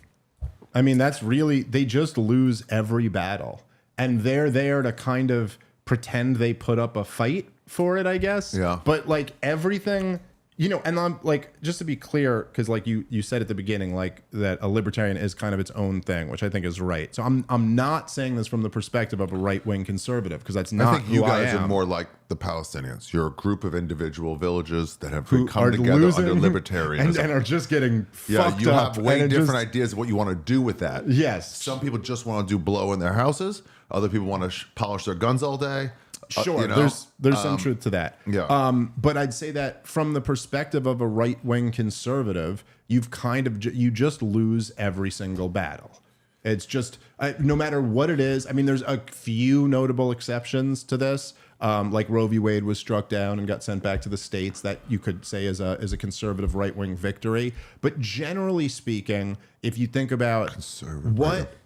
I mean, that's really, they just lose every battle, and they're there to kind of pretend they put up a fight for it, I guess. Yeah. But like everything, you know, and I'm like, just to be clear, because like you said at the beginning, like that a libertarian is kind of its own thing, which I think is right. So I'm not saying this from the perspective of a right-wing conservative, because that's not I think you who guys I am. are more like the Palestinians. You're a group of individual villages that have Who come are together losing under libertarianism. and are just getting Yeah, fucked you up. have way and it different just- ideas of what you want to do with that. Yes. Some people just want to do blow in their houses. Other people want to polish their guns all day. Sure, you know? there's some truth to that. Yeah. But I'd say that from the perspective of a right-wing conservative, you've kind of you just lose every single battle. It's just no matter what it is. I mean, there's a few notable exceptions to this. Like Roe v. Wade was struck down and got sent back to the states. That you could say is a conservative right-wing victory. But generally speaking, if you think about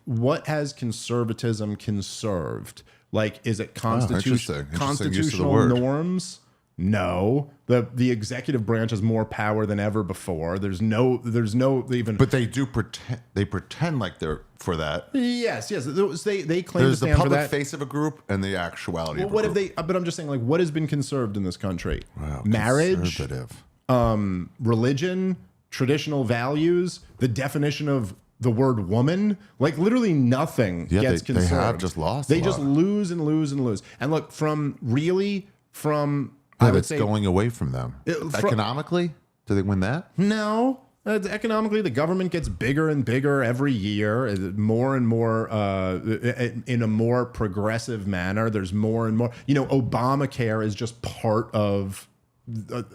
what has conservatism conserved, like is it Interesting use of the constitutional word. norms? No. The executive branch has more power than ever before. There's no even. But they do pretend. They pretend like they're for that. Yes. They claim There's to the stand for public that. face of a group and the actuality. Well, of a what have group. they? But I'm just saying, like, what has been conserved in this country? Wow, Marriage, conservative. religion, traditional values, the definition of the word woman, like literally nothing gets they conserved. have just lost. They a just lot. lose and lose and lose. And look, from Yeah, I would it's say going away from them. Economically, do they win that? no. Economically, the government gets bigger and bigger every year, more and more in a more progressive manner. There's more and more. You know, Obamacare is just part of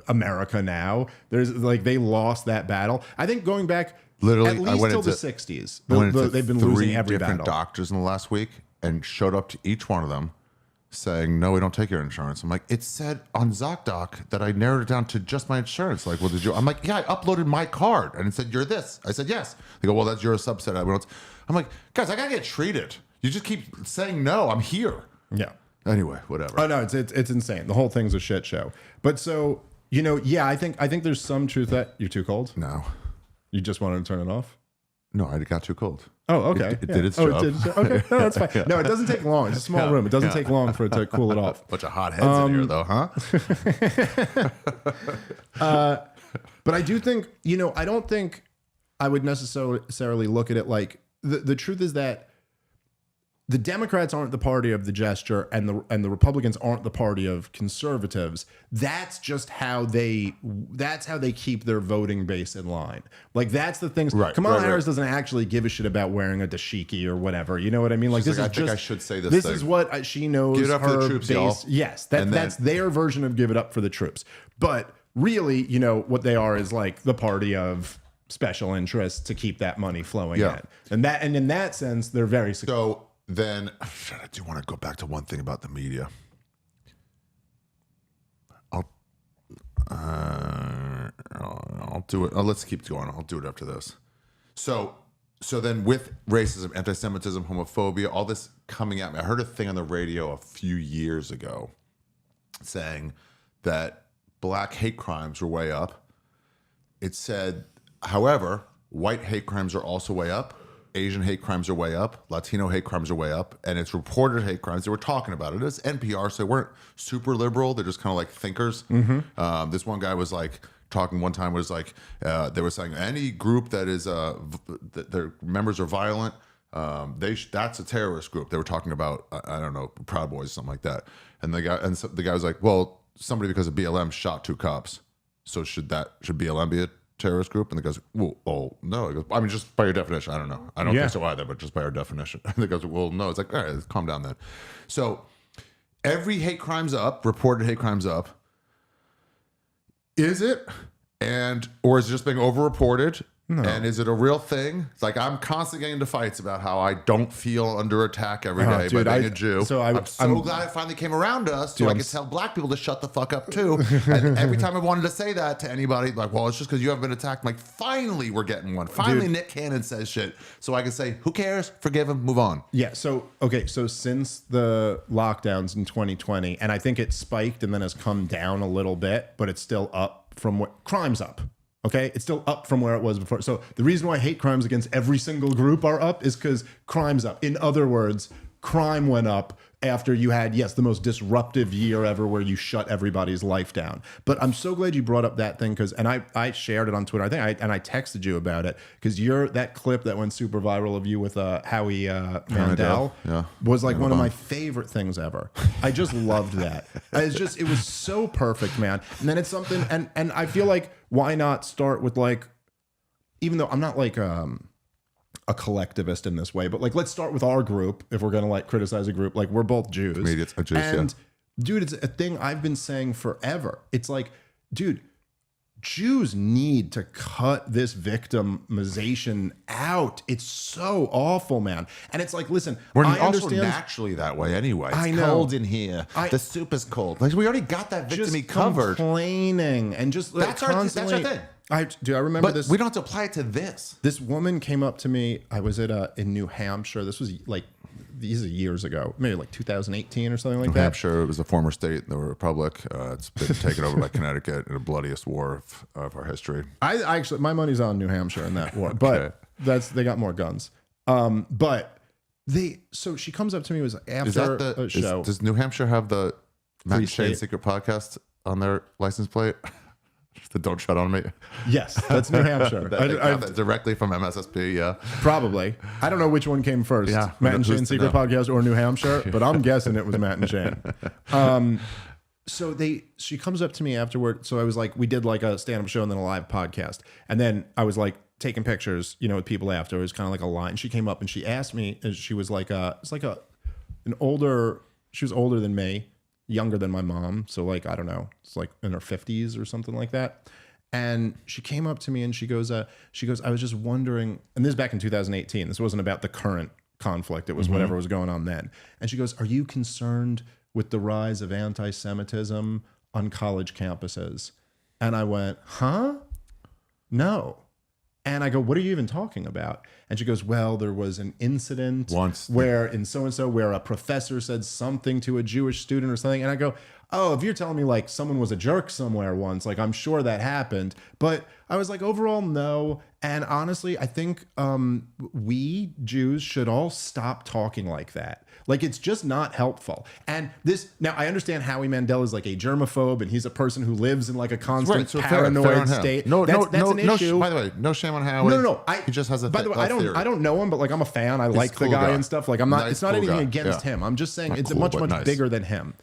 America now. There's like they lost that battle. I think going back Literally, at I least went till into- the 60s, I went into they've been 3 losing every different battle. doctors in the last week and showed up to each one of them saying, no, we don't take your insurance. I'm like, it said on ZocDoc that I narrowed it down to just my insurance. Like, well, did you? I'm like, yeah, I uploaded my card and it said, you're this. I said, yes. They go, well, you're a subset. I'm like, guys, I got to get treated. You just keep saying no. I'm here. Yeah. Anyway, whatever. Oh no, it's insane. The whole thing's a shit show. But so you know, yeah, I think there's some truth that you're too cold. No. You just wanted to turn it off. No, I got too cold. Oh, okay. It did its job. Okay, no, that's fine. No, it doesn't take long. It's a small room. It doesn't take long for it to cool it off. Bunch of hot heads in here, though, huh? But I do think, you know, I don't think I would necessarily look at it like the truth is that the Democrats aren't the party of the gesture, and the Republicans aren't the party of conservatives. That's just how they keep their voting base in line. Like that's the things. Right, Kamala right. Harris doesn't actually give a shit about wearing a dashiki or whatever. You know what I mean? Like She's this like, is I think just I should say this This thing. is what she knows. Give it up for the her troops, base. y'all. Yes, And then- that's their version of give it up for the troops. But really, you know what they are is like the party of special interests to keep that money flowing Yeah. in. And in that sense, they're very successful. So then, I do want to go back to one thing about the media. I'll do it. Let's keep going. I'll do it after this. So then with racism, anti-Semitism, homophobia, all this coming at me, I heard a thing on the radio a few years ago saying that black hate crimes were way up. It said, however, white hate crimes are also way up. Asian hate crimes are way up. Latino hate crimes are way up. And it's reported hate crimes. They were talking about it. It's NPR, so they weren't super liberal. They're just kind of like thinkers. This one guy was like talking one time, was like, they were saying any group that is, that their members are violent, that's a terrorist group. They were talking about, I don't know, Proud Boys, something like that. And the guy was like, well, somebody because of BLM shot 2 cops. So should BLM be a terrorist group? And the guy's, well, oh no. He goes, I mean, just by your definition, I don't know. I don't think so either, but just by our definition. And the guy's, well, no. It's like, all right, let's calm down then. So every hate crime's up, reported hate crime's up. Is it? Or is it just being overreported? No. And is it a real thing? It's like I'm constantly getting into fights about how I don't feel under attack every day by being a Jew. So I'm so glad it finally came around to us, so I could tell black people to shut the fuck up too. And every time I wanted to say that to anybody, like, well, it's just because you haven't been attacked. I'm like, finally, we're getting one. Finally, Nick Cannon says shit, so I can say, who cares? Forgive him, move on. Yeah. So okay. So since the lockdowns in 2020, and I think it spiked and then has come down a little bit, but it's still up from what crime's up. Okay, it's still up from where it was before. So the reason why hate crimes against every single group are up is because crime's up. In other words, crime went up after you had, yes, the most disruptive year ever where you shut everybody's life down. But I'm so glad you brought up that thing because, and I shared it on Twitter. I texted you about it because that clip that went super viral of you with Howie Mandel was like one of my favorite things ever. I just loved that. It was so perfect, man. And then it's something, and I feel like why not start with like, even though I'm not like a collectivist in this way, but like let's start with our group if we're gonna like criticize a group. Like we're both Jews. Comedians are Jews, and dude, it's a thing I've been saying forever. It's like, dude, Jews need to cut this victimization out. It's so awful, man. And it's like, listen, we're also naturally that way anyway. It's I know. Cold in here. The soup is cold. Like we already got that victim covered. Complaining and just like, that's our thing. I remember this. We don't have to apply it to this. This woman came up to me. I was in New Hampshire. This was like these are years ago, maybe like 2018 or something like that. New Hampshire, it was a former state in the Republic. It's been taken over by Connecticut in the bloodiest war of our history. I actually, my money's on New Hampshire in that war, but they got more guns. But so she comes up to me, was after a show. Does New Hampshire have the Matt and Shane Secret Podcast on their license plate? The Don't Shut On Me. Yes, that's New Hampshire. That directly from MSSP, yeah. Probably. I don't know which one came first, Matt and Shane Secret Podcast or New Hampshire, but I'm guessing it was Matt and Shane. So she comes up to me afterward. So I was like, we did like a stand-up show and then a live podcast. And then I was like taking pictures, with people after. It was kind of like a line. She came up and she asked me, and she was like, she was older than me. Younger than my mom, so like I don't know, it's like in her 50s or something like that. And she came up to me and she goes, I was just wondering, and this is back in 2018. This wasn't about the current conflict. It was whatever was going on then. And she goes, are you concerned with the rise of anti-Semitism on college campuses? And I went, huh? No. And I go, what are you even talking about? And she goes, well, there was an incident where in so-and-so where a professor said something to a Jewish student or something. And I go, oh, if you're telling me like someone was a jerk somewhere once, like I'm sure that happened. But I was like, overall, no. And honestly, I think we Jews should all stop talking like that. Like, it's just not helpful. And now I understand Howie Mandel is like a germaphobe and he's a person who lives in like a constant paranoid state. That's an issue. By the way, no shame on Howie. No. He just has a By the way, I don't know him, but like I'm a fan. I like the guy and stuff. Like I'm not, it's not anything against him. I'm just saying it's much bigger than him.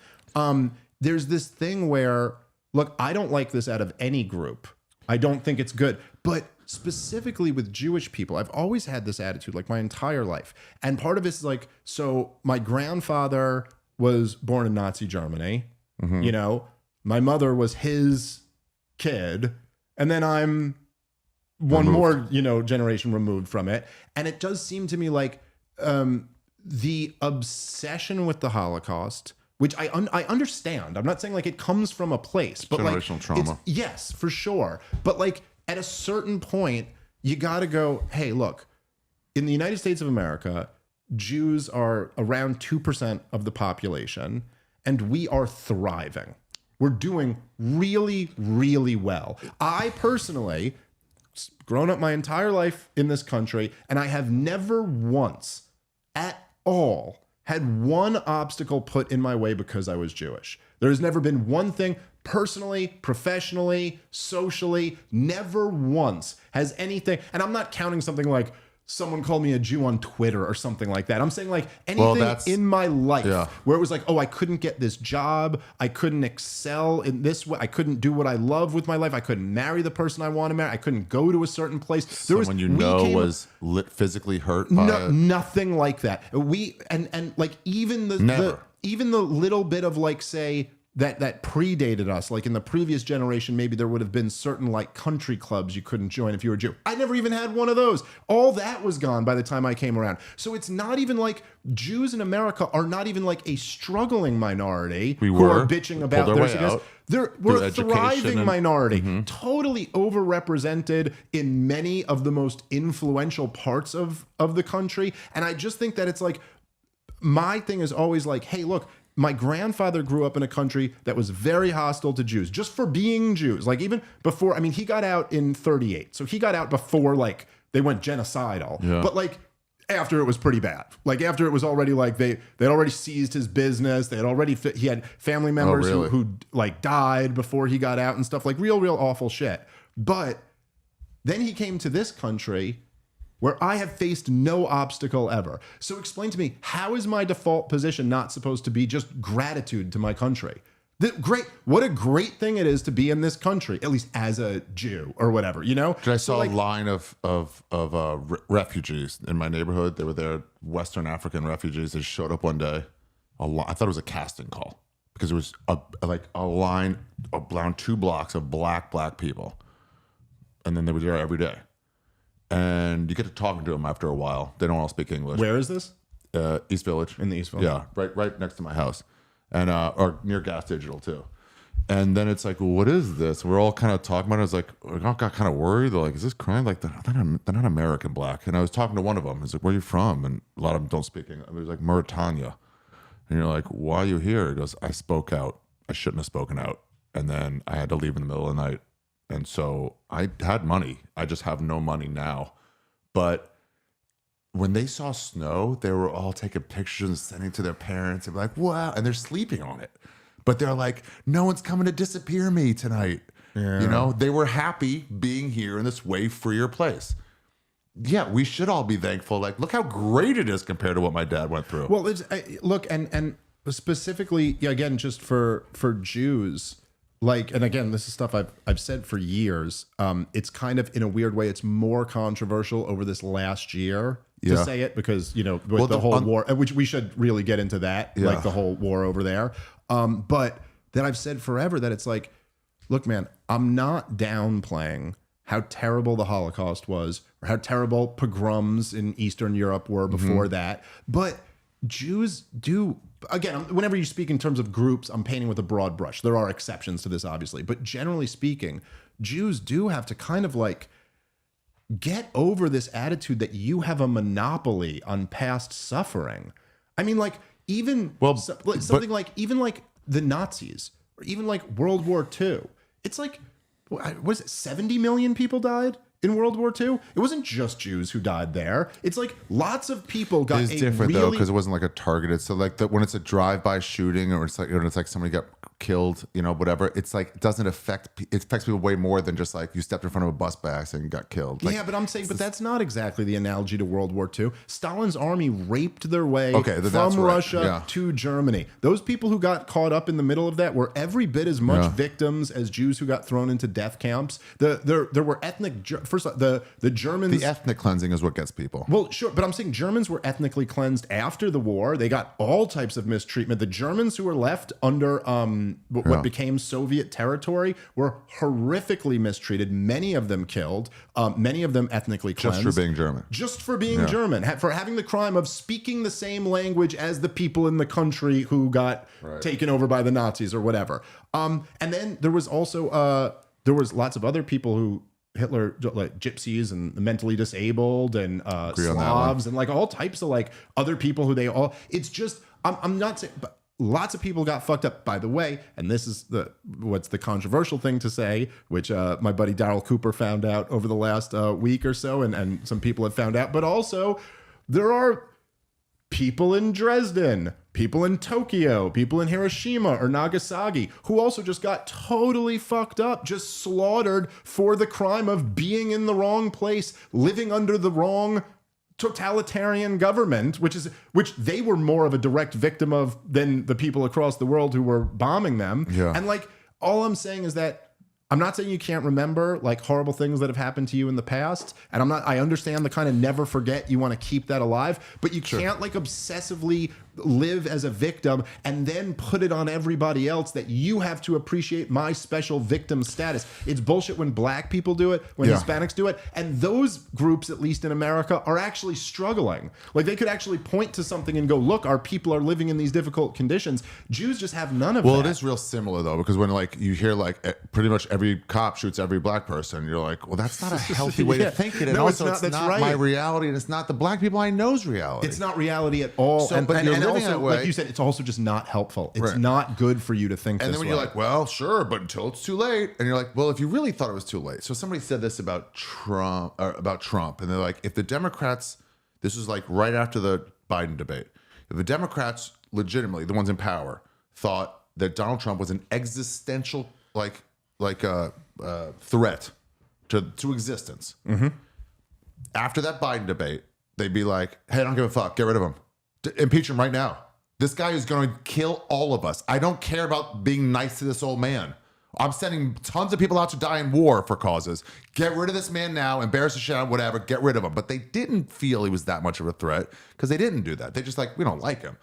There's this thing where, look, I don't like this out of any group. I don't think it's good. But specifically with Jewish people, I've always had this attitude like my entire life. And part of it is like, so my grandfather was born in Nazi Germany. My mother was his kid. And then I'm one more, generation removed from it. And it does seem to me like the obsession with the Holocaust, which I understand. I'm not saying like it comes from a place, but generational like trauma. Yes, for sure. But like at a certain point, you got to go, hey, look, in the United States of America, Jews are around 2% of the population, and we are thriving. We're doing really, really well. I personally grown up my entire life in this country, and I have never once at all had one obstacle put in my way because I was Jewish. There's never been one thing personally, professionally, socially, never once has anything, and I'm not counting something like someone called me a Jew on Twitter or something like that. I'm saying like anything in my life where it was like, oh, I couldn't get this job. I couldn't excel in this way. I couldn't do what I love with my life. I couldn't marry the person I want to marry. I couldn't go to a certain place. Someone was physically hurt by it? Nothing like that. And like even the little bit of like, say, that predated us, like in the previous generation, maybe there would have been certain like country clubs you couldn't join if you were Jew. I never even had one of those. All that was gone by the time I came around. So it's not even like Jews in America are not even like a struggling minority who are bitching about their success. We're a thriving minority, totally overrepresented in many of the most influential parts of the country. And I just think that it's like, my thing is always like, hey, look, my grandfather grew up in a country that was very hostile to Jews just for being Jews. Like even before, I mean, he got out in 1938. So he got out before like they went genocidal, but like after it was pretty bad. Like after it was already like they'd already seized his business. He had family members who like died before he got out and stuff, like real awful shit. But then he came to this country where I have faced no obstacle ever. So explain to me, how is my default position not supposed to be just gratitude to my country? What a great thing it is to be in this country, at least as a Jew or whatever, you know? I saw a line of refugees in my neighborhood. They were there, Western African refugees. They showed up one day. I thought it was a casting call because it was a line around 2 blocks of black people. And then they were there every day. And you get to talking to them after a while. They don't all speak English. Where is this? East Village. In the East Village? Yeah, right next to my house. And or near Gas Digital too. And then it's like, well, what is this? We're all kind of talking about it. I was like, we all got kind of worried. They're like, is this crime? Like, they're not American black. And I was talking to one of them. He's like, where are you from? And a lot of them don't speak English. It was like Mauritania. And you're like, why are you here? He goes, I spoke out. I shouldn't have spoken out. And then I had to leave in the middle of the night. And so I had money. I just have no money now. But when they saw snow, they were all taking pictures and sending to their parents. They're like, wow. And they're sleeping on it. But they're like, no one's coming to disappear me tonight. Yeah. You know, they were happy being here in this way freer place. Yeah, we should all be thankful. Like, look how great it is compared to what my dad went through. Well, look, and specifically, again, just for Jews, like, and again, this is stuff I've said for years. It's kind of, in a weird way, it's more controversial over this last year to say it because, you know, with the whole war, which we should really get into that, like the whole war over there. But that I've said forever that it's like, look, man, I'm not downplaying how terrible the Holocaust was or how terrible pogroms in Eastern Europe were before that. But Jews do, again, whenever you speak in terms of groups, I'm painting with a broad brush. There are exceptions to this, obviously. But generally speaking, Jews do have to kind of like get over this attitude that you have a monopoly on past suffering. I mean, like, even something like the Nazis or even like World War II. It's like, what is it, 70 million people died in World War II? It wasn't just Jews who died there. It's like lots of people got. It's different though, because it wasn't like a targeted. So like when it's a drive-by shooting or it's like somebody got killed, you know, whatever. It's like it doesn't affect. It affects people way more than just like you stepped in front of a bus by accident and got killed. Like, yeah, but I'm saying, but that's not exactly the analogy to World War II. Stalin's army raped their way from Russia to Germany. Those people who got caught up in the middle of that were every bit as much victims as Jews who got thrown into death camps. There were ethnic. First, the Germans. The ethnic cleansing is what gets people. Well, sure, but I'm saying Germans were ethnically cleansed after the war. They got all types of mistreatment. The Germans who were left under what became Soviet territory were horrifically mistreated. Many of them killed. Many of them ethnically cleansed. Just for being German. Just for being German. For having the crime of speaking the same language as the people in the country who got taken over by the Nazis or whatever. And then there was also there was lots of other people who Hitler, like gypsies and the mentally disabled and Slavs and like all types of like other people who they all. It's just I'm not saying, but lots of people got fucked up. By the way, and this is what's the controversial thing to say, which my buddy Darryl Cooper found out over the last week or so, and some people have found out. But also, there are people in Dresden, people in Tokyo, people in Hiroshima or Nagasaki who also just got totally fucked up, just slaughtered for the crime of being in the wrong place, living under the wrong totalitarian government, which they were more of a direct victim of than the people across the world who were bombing them. Yeah. And like, all I'm saying is that I'm not saying you can't remember like horrible things that have happened to you in the past. And I understand the kind of never forget, you want to keep that alive, but you can't like obsessively live as a victim and then put it on everybody else that you have to appreciate my special victim status. It's bullshit when black people do it, when Hispanics do it. And those groups, at least in America, are actually struggling. Like they could actually point to something and go, look, our people are living in these difficult conditions. Jews just have none of that. Well, it is real similar though, because when like you hear like pretty much every cop shoots every black person, you're like, well, that's not a healthy way to think it. And No, also it's not right. my reality, and it's not the black people I know's reality. It's not reality at all. So, but you're living also, that way. like you said, it's also just not helpful. It's Right. not good for you to think And this then when way. you're like, well, sure, but until it's too late. And you're like, well, if you really thought it was too late. So somebody said this about Trump, and they're like, if the Democrats, this was like right after the Biden debate, if the Democrats legitimately, the ones in power, thought that Donald Trump was an existential threat to existence. Mm-hmm. After that Biden debate, they'd be like, hey, I don't give a fuck. Get rid of him. Impeach him right now. This guy is going to kill all of us. I don't care about being nice to this old man. I'm sending tons of people out to die in war for causes. Get rid of this man now, embarrass the shit out, whatever, get rid of him. But they didn't feel he was that much of a threat because they didn't do that. They just like, we don't like him.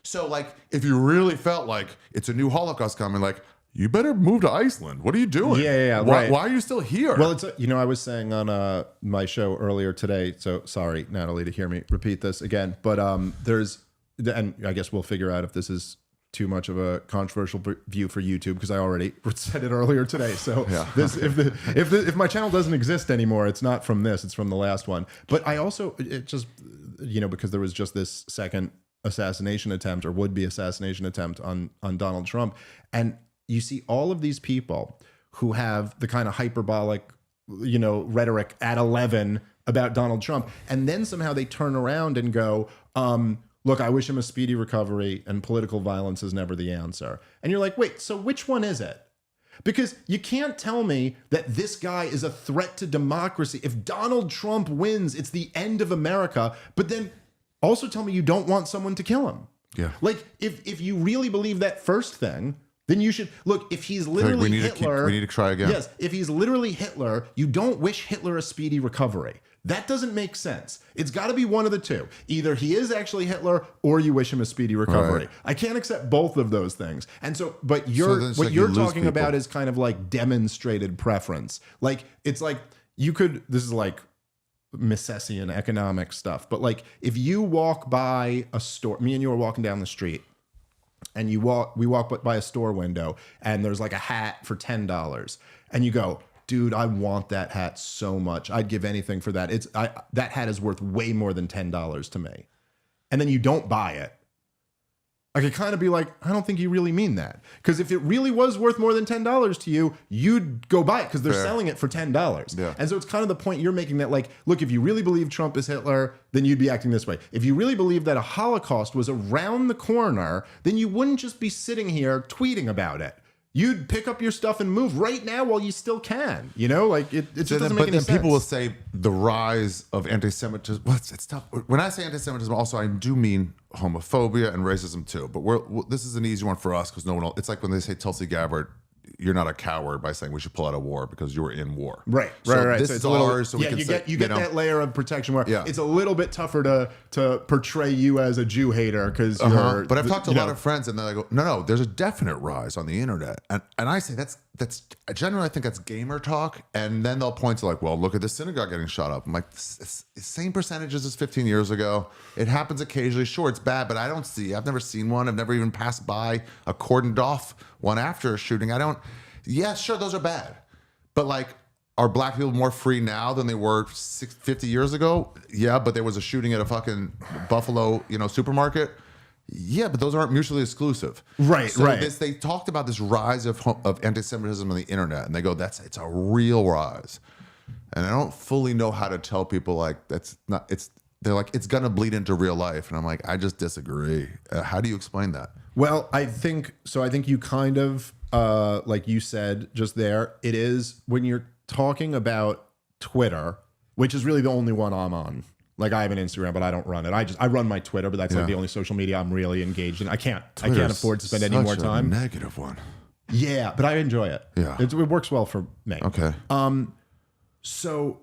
So like, if you really felt like it's a new Holocaust coming, like, you better move to Iceland. What are you doing? Yeah, why, right. Why are you still here? Well, it's I was saying on my show earlier today, so sorry, Natalie, to hear me repeat this again, but and I guess we'll figure out if this is too much of a controversial view for YouTube because I already said it earlier today. So this, if my channel doesn't exist anymore, it's not from this, it's from the last one. But I also, it just, because there was just this second assassination attempt or would-be assassination attempt on Donald Trump, and you see all of these people who have the kind of hyperbolic, rhetoric at 11 about Donald Trump. And then somehow they turn around and go, look, I wish him a speedy recovery and political violence is never the answer. And you're like, wait, so which one is it? Because you can't tell me that this guy is a threat to democracy. If Donald Trump wins, it's the end of America. But then also tell me you don't want someone to kill him. Yeah. Like if you really believe that first thing, then you should look, if he's literally Hitler. We need to try again. Yes. If he's literally Hitler, you don't wish Hitler a speedy recovery. That doesn't make sense. It's got to be one of the two. Either he is actually Hitler or you wish him a speedy recovery. Right. I can't accept both of those things. And so, but what you're talking about is kind of like demonstrated preference. Like, it's like this is like Misesian economic stuff. But like, if you walk by a store, me and you are walking down the street, and we walk by a store window and there's like a hat for $10 and you go, dude, I want that hat so much. I'd give anything for that. That hat is worth way more than $10 to me. And then you don't buy it. I could kind of be like, I don't think you really mean that. Because if it really was worth more than $10 to you, you'd go buy it because they're selling it for $10. Yeah. And so it's kind of the point you're making that, like, look, if you really believe Trump is Hitler, then you'd be acting this way. If you really believe that a Holocaust was around the corner, then you wouldn't just be sitting here tweeting about it. You'd pick up your stuff and move right now while you still can. Like it just doesn't make any sense. But then people will say the rise of anti-Semitism. Well, it's tough. When I say anti-Semitism, also I do mean homophobia and racism too. But this is an easy one for us because no one else. It's like when they say Tulsi Gabbard, you're not a coward by saying we should pull out of war because you were in war. Right. This so is ours. So we can you get that layer of protection where yeah. It's a little bit tougher to portray you as a Jew hater because you're. But I've talked to a lot of friends and they go, no, there's a definite rise on the internet, and I say that's generally I think that's gamer talk, and then they'll point to like, well, look at this synagogue getting shot up. I'm like, it's same percentages as 15 years ago. It happens occasionally. Sure, it's bad, but I've never seen one. I've never even passed by a cordoned off one after a shooting. Yeah, sure, those are bad. But like, are black people more free now than they were 50 years ago? Yeah, but there was a shooting at a fucking Buffalo, supermarket. Yeah, but those aren't mutually exclusive. Right, so right. They talked about this rise of anti-Semitism on the internet, and they go, it's a real rise. And I don't fully know how to tell people like they're like, it's gonna bleed into real life, and I'm like, I just disagree. How do you explain that? Well, I think you kind of like you said just there. It is when you're talking about Twitter, which is really the only one I'm on. Like I have an Instagram, but I don't run it. I run my Twitter, but that's like the only social media I'm really engaged in. I can't afford to spend any more time. Negative one. Yeah, but I enjoy it. Yeah, it works well for me. Okay. So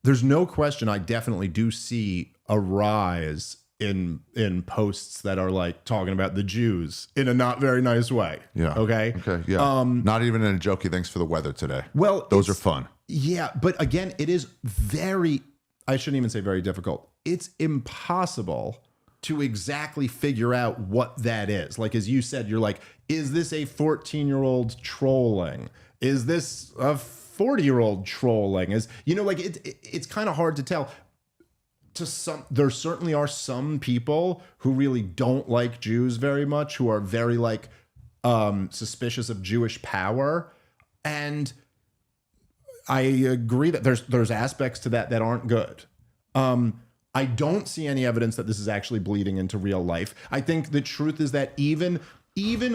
there's no question. I definitely do see a rise in posts that are like talking about the Jews in a not very nice way. Yeah. Okay. Okay. Yeah. Not even in a jokey. Thanks for the weather today. Well, those are fun. Yeah, but again, it is very. I shouldn't even say very difficult. It's impossible to exactly figure out what that is. Like, as you said, you're like, is this a 14-year-old trolling? Is this a 40-year-old trolling? Like it's kind of hard to tell. There certainly are some people who really don't like Jews very much, who are very like suspicious of Jewish power. And I agree that there's aspects to that aren't good. I don't see any evidence that this is actually bleeding into real life. I think the truth is that even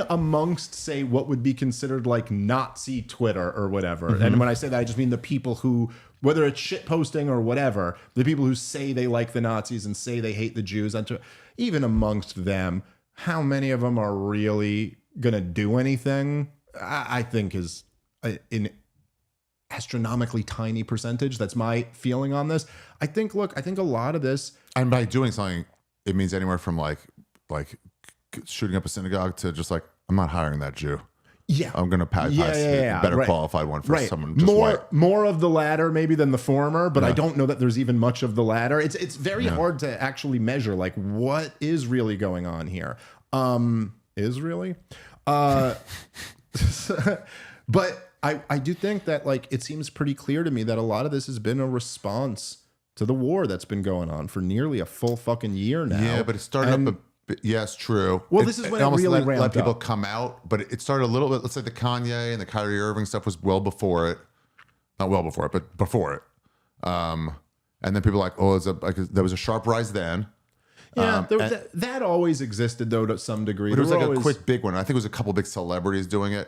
amongst, say, what would be considered like Nazi Twitter or whatever, and when I say that, I just mean the people who, whether it's shit posting or whatever, the people who say they like the Nazis and say they hate the Jews, even amongst them, how many of them are really gonna do anything? I think is in astronomically tiny percentage. That's my feeling on this. I think a lot of this, and by doing something, it means anywhere from like shooting up a synagogue to just like, I'm not hiring that Jew. Yeah, I'm gonna pass a better qualified one for someone just more of the latter maybe than the former, but I don't know that there's even much of the latter. It's very hard to actually measure like what is really going on here. Is really, but I do think that like it seems pretty clear to me that a lot of this has been a response to the war that's been going on for nearly a full fucking year now. Yeah, but it started up yes, true. Well, this is when it really ramped let people up. come out, but it started a little bit. Let's say the Kanye and the Kyrie Irving stuff was well before it, not well before it, but before it. And then people were like, oh, there was a sharp rise then. Yeah, that always existed though to some degree. But it was like a quick big one. I think it was a couple big celebrities doing it.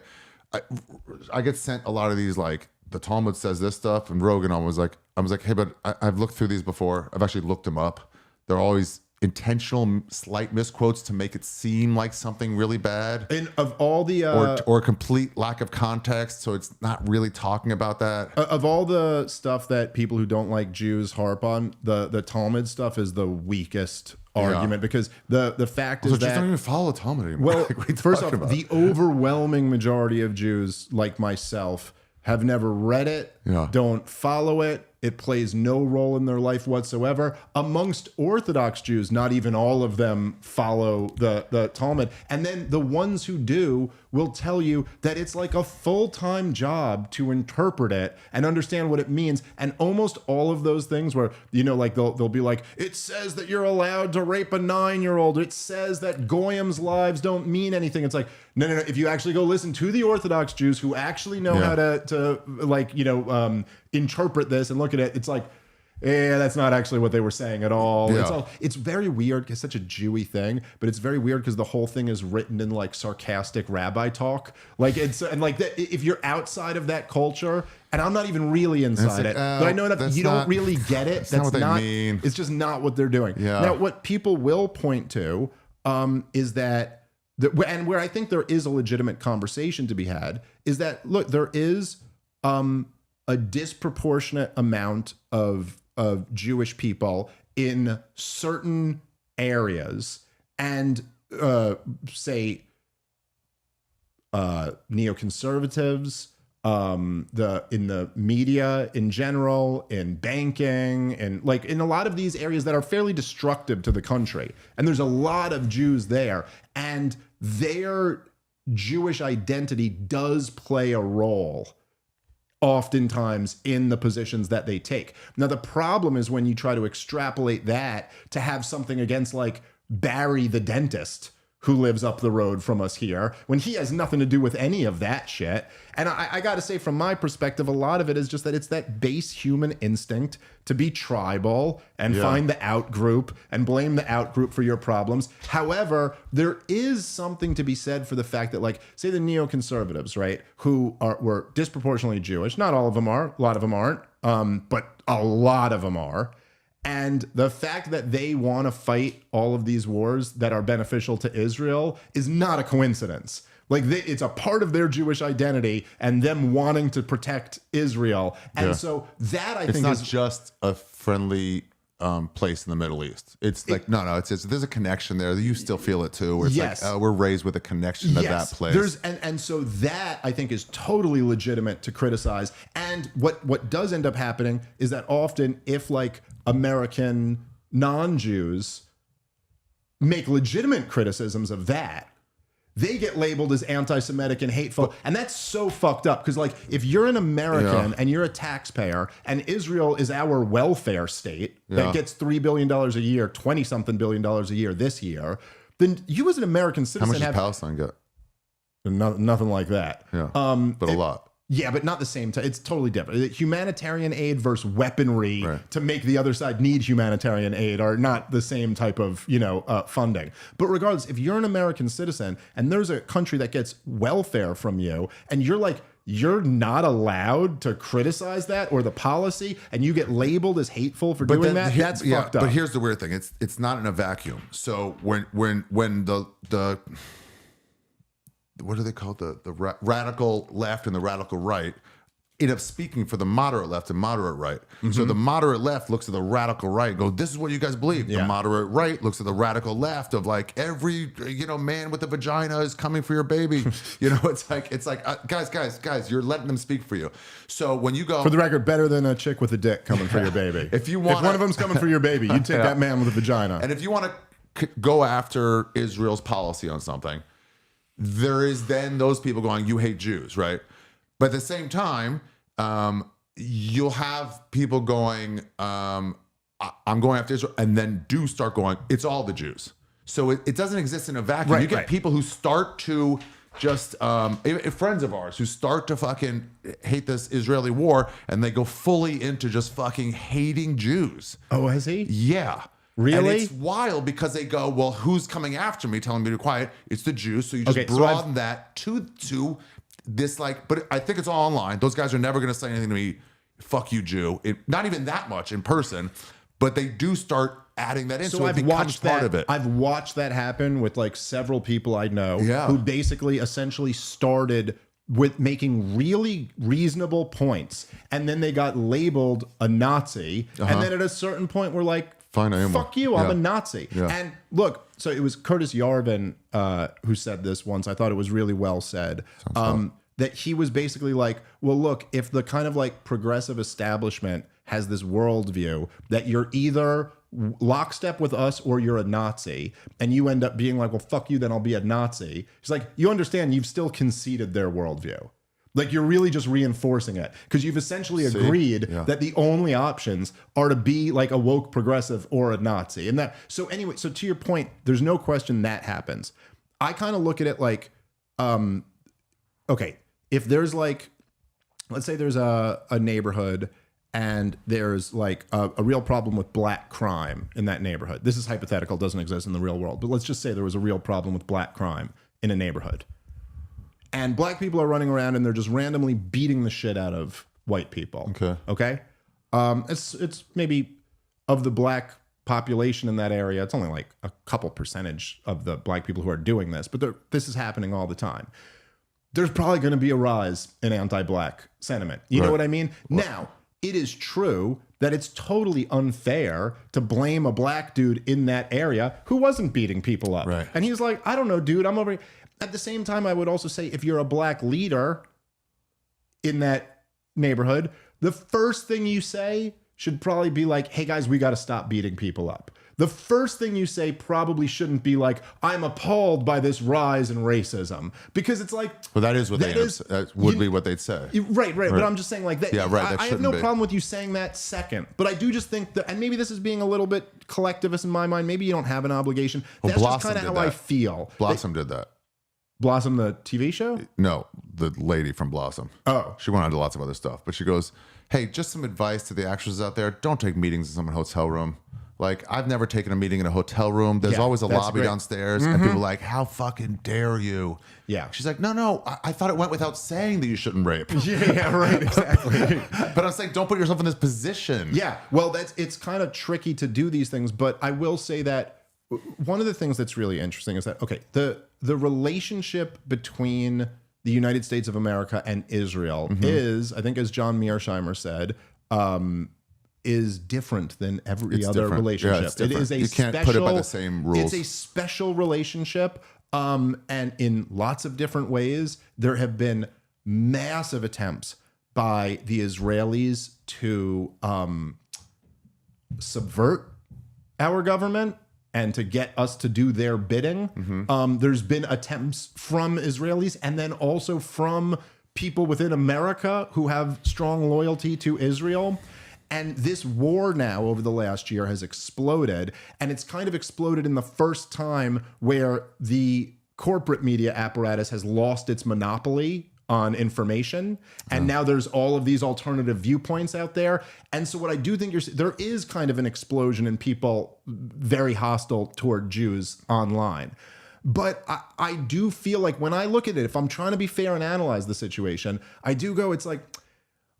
I get sent a lot of these like the Talmud says this stuff, and Rogan I was like, hey, but I've looked through these before. I've actually looked them up. They're always intentional slight misquotes to make it seem like something really bad, and of all the or complete lack of context, so it's not really talking about that. Of all the stuff that people who don't like Jews harp on, the Talmud stuff is the weakest argument, because the fact is Jews that don't even follow Talmud anymore. Well, like, first off, the overwhelming majority of Jews, like myself, have never read it, don't follow it. It plays no role in their life whatsoever. Amongst Orthodox Jews, not even all of them follow the Talmud. And then the ones who do will tell you that it's like a full-time job to interpret it and understand what it means. And almost all of those things where, like they'll be like, it says that you're allowed to rape a 9-year-old. It says that Goyim's lives don't mean anything. It's like, no. If you actually go listen to the Orthodox Jews who actually know how to interpret this and look at it, it's like, that's not actually what they were saying at all. Yeah. It's very weird. It's such a Jewy thing, but it's very weird because the whole thing is written in like sarcastic rabbi talk. Like if you're outside of that culture, and I'm not even really inside it, but I know enough, you don't really get it. That's not what they mean. It's just not what they're doing. Yeah. Now, what people will point to is that, and where I think there is a legitimate conversation to be had, is that, look, there is a disproportionate amount of Jewish people in certain areas, and say neoconservatives, in the media in general, in banking, and like in a lot of these areas that are fairly destructive to the country. And there's a lot of Jews there, and their Jewish identity does play a role oftentimes in the positions that they take. Now, the problem is when you try to extrapolate that to have something against like Barry the dentist who lives up the road from us here, when he has nothing to do with any of that shit. And I got to say, from my perspective, a lot of it is just that it's that base human instinct to be tribal and find the out group and blame the out group for your problems. However, there is something to be said for the fact that, like, say the neoconservatives, right, who were disproportionately Jewish. Not all of them are, a lot of them aren't, but a lot of them are. And the fact that they want to fight all of these wars that are beneficial to Israel is not a coincidence. Like, it's a part of their Jewish identity and them wanting to protect Israel. And so that, I think, it's not is just a friendly place in the Middle East. It's like, no, it's there's a connection there. You still feel it too. Where it's like, oh, we're raised with a connection to that place. And so that, I think, is totally legitimate to criticize. And what does end up happening is that often, if like American non-Jews make legitimate criticisms of that, they get labeled as anti-Semitic and hateful. And that's so fucked up. Because, like, if you're an American and you're a taxpayer and Israel is our welfare state that gets $3 billion a year, 20-something billion dollars a year this year, then you as an American citizen how much does Palestine get? Nothing like that. Yeah, but a lot. Yeah, but not the same time. It's totally different. Humanitarian aid versus weaponry to make the other side need humanitarian aid are not the same type of, funding. But regardless, if you're an American citizen and there's a country that gets welfare from you and you're not allowed to criticize that or the policy, and you get labeled as hateful for doing that, that's fucked up. But here's the weird thing. It's not in a vacuum. So when the what do they call the radical left and the radical right end up speaking for the moderate left and moderate right. So the moderate left looks at the radical right and goes, this is what you guys believe. The moderate right looks at the radical left of like, every man with a vagina is coming for your baby. It's like guys, you're letting them speak for you. So when you go, for the record, better than a chick with a dick coming for your baby. If one of them's coming for your baby, you take that man with a vagina. And if you want to go after Israel's policy on something, there is then those people going, you hate Jews, right? But at the same time, you'll have people going, I'm going after Israel, and then do start going, it's all the Jews. So it doesn't exist in a vacuum. Right, you get people who start to just, friends of ours who start to fucking hate this Israeli war, and they go fully into just fucking hating Jews. Oh, has he? Yeah. Really? And it's wild because they go, well, who's coming after me, telling me to be quiet? It's the Jews. So you just broaden that to this, like, but I think it's all online. Those guys are never going to say anything to me, fuck you, Jew. Not even that much in person, but they do start adding that in. So it becomes part of it. I've watched that happen with like several people I know who basically essentially started with making really reasonable points, and then they got labeled a Nazi, and then at a certain point we're like, fine, I am fuck you, I'm a Nazi. And look, so it was Curtis Yarvin who said this once. I thought it was really well said. That he was basically like, well, look, if the kind of like progressive establishment has this worldview that you're either lockstep with us or you're a Nazi, and you end up being like, well, fuck you, then I'll be a Nazi. He's like, you understand, you've still conceded their worldview. Like, you're really just reinforcing it because you've essentially agreed that the only options are to be like a woke progressive or a Nazi. And that, so anyway, so to your point, there's no question that happens. I kind of look at it like, okay, if there's like, let's say there's a neighborhood and there's like a real problem with black crime in that neighborhood. This is hypothetical, doesn't exist in the real world, but let's just say there was a real problem with black crime in a neighborhood. And black people are running around and they're just randomly beating the shit out of white people. Okay. It's maybe of the black population in that area, it's only like a couple percentage of the black people who are doing this, but this is happening all the time. There's probably going to be a rise in anti-black sentiment. You know what I mean? Now, it is true that it's totally unfair to blame a black dude in that area who wasn't beating people up. Right. And he's like, I don't know, dude, I'm over here. At the same time, I would also say if you're a black leader in that neighborhood, the first thing you say should probably be like, hey guys, we got to stop beating people up. the first thing you say probably shouldn't be like, I'm appalled by this rise in racism, because it's like, well, that is what that would be what they'd say. Right. But I'm just saying like that. Yeah, right. I have no problem with you saying that second, but I do just think that, and maybe this is being a little bit collectivist in my mind. Maybe you don't have an obligation. Well, that's Blossom just kind of how did I that. feel. Blossom did that. Blossom, the TV show? No, the lady from Blossom. Oh. She went on to lots of other stuff, but she goes, hey, just some advice to the actresses out there. Don't take meetings in some hotel room. Like, I've never taken a meeting in a hotel room. There's always a lobby downstairs, and people are like, how fucking dare you? Yeah. She's like, no, I thought it went without saying that you shouldn't rape. Yeah, right, exactly. But I'm saying, don't put yourself in this position. Yeah, well, it's kind of tricky to do these things, but I will say that one of the things that's really interesting is that, okay, the relationship between the United States of America and Israel is, I think as John Mearsheimer said, is different than every other relationship. Yeah, it is a you can't put it by the same rules. It's a special relationship, and in lots of different ways, there have been massive attempts by the Israelis to subvert our government and to get us to do their bidding. There's been attempts from Israelis and then also from people within America who have strong loyalty to Israel. And this war now over the last year has exploded, and it's kind of exploded in the first time where the corporate media apparatus has lost its monopoly on information, and now there's all of these alternative viewpoints out there. And so what I do think there is kind of an explosion in people very hostile toward Jews online. But I do feel like when I look at it, if I'm trying to be fair and analyze the situation, I do go, it's like,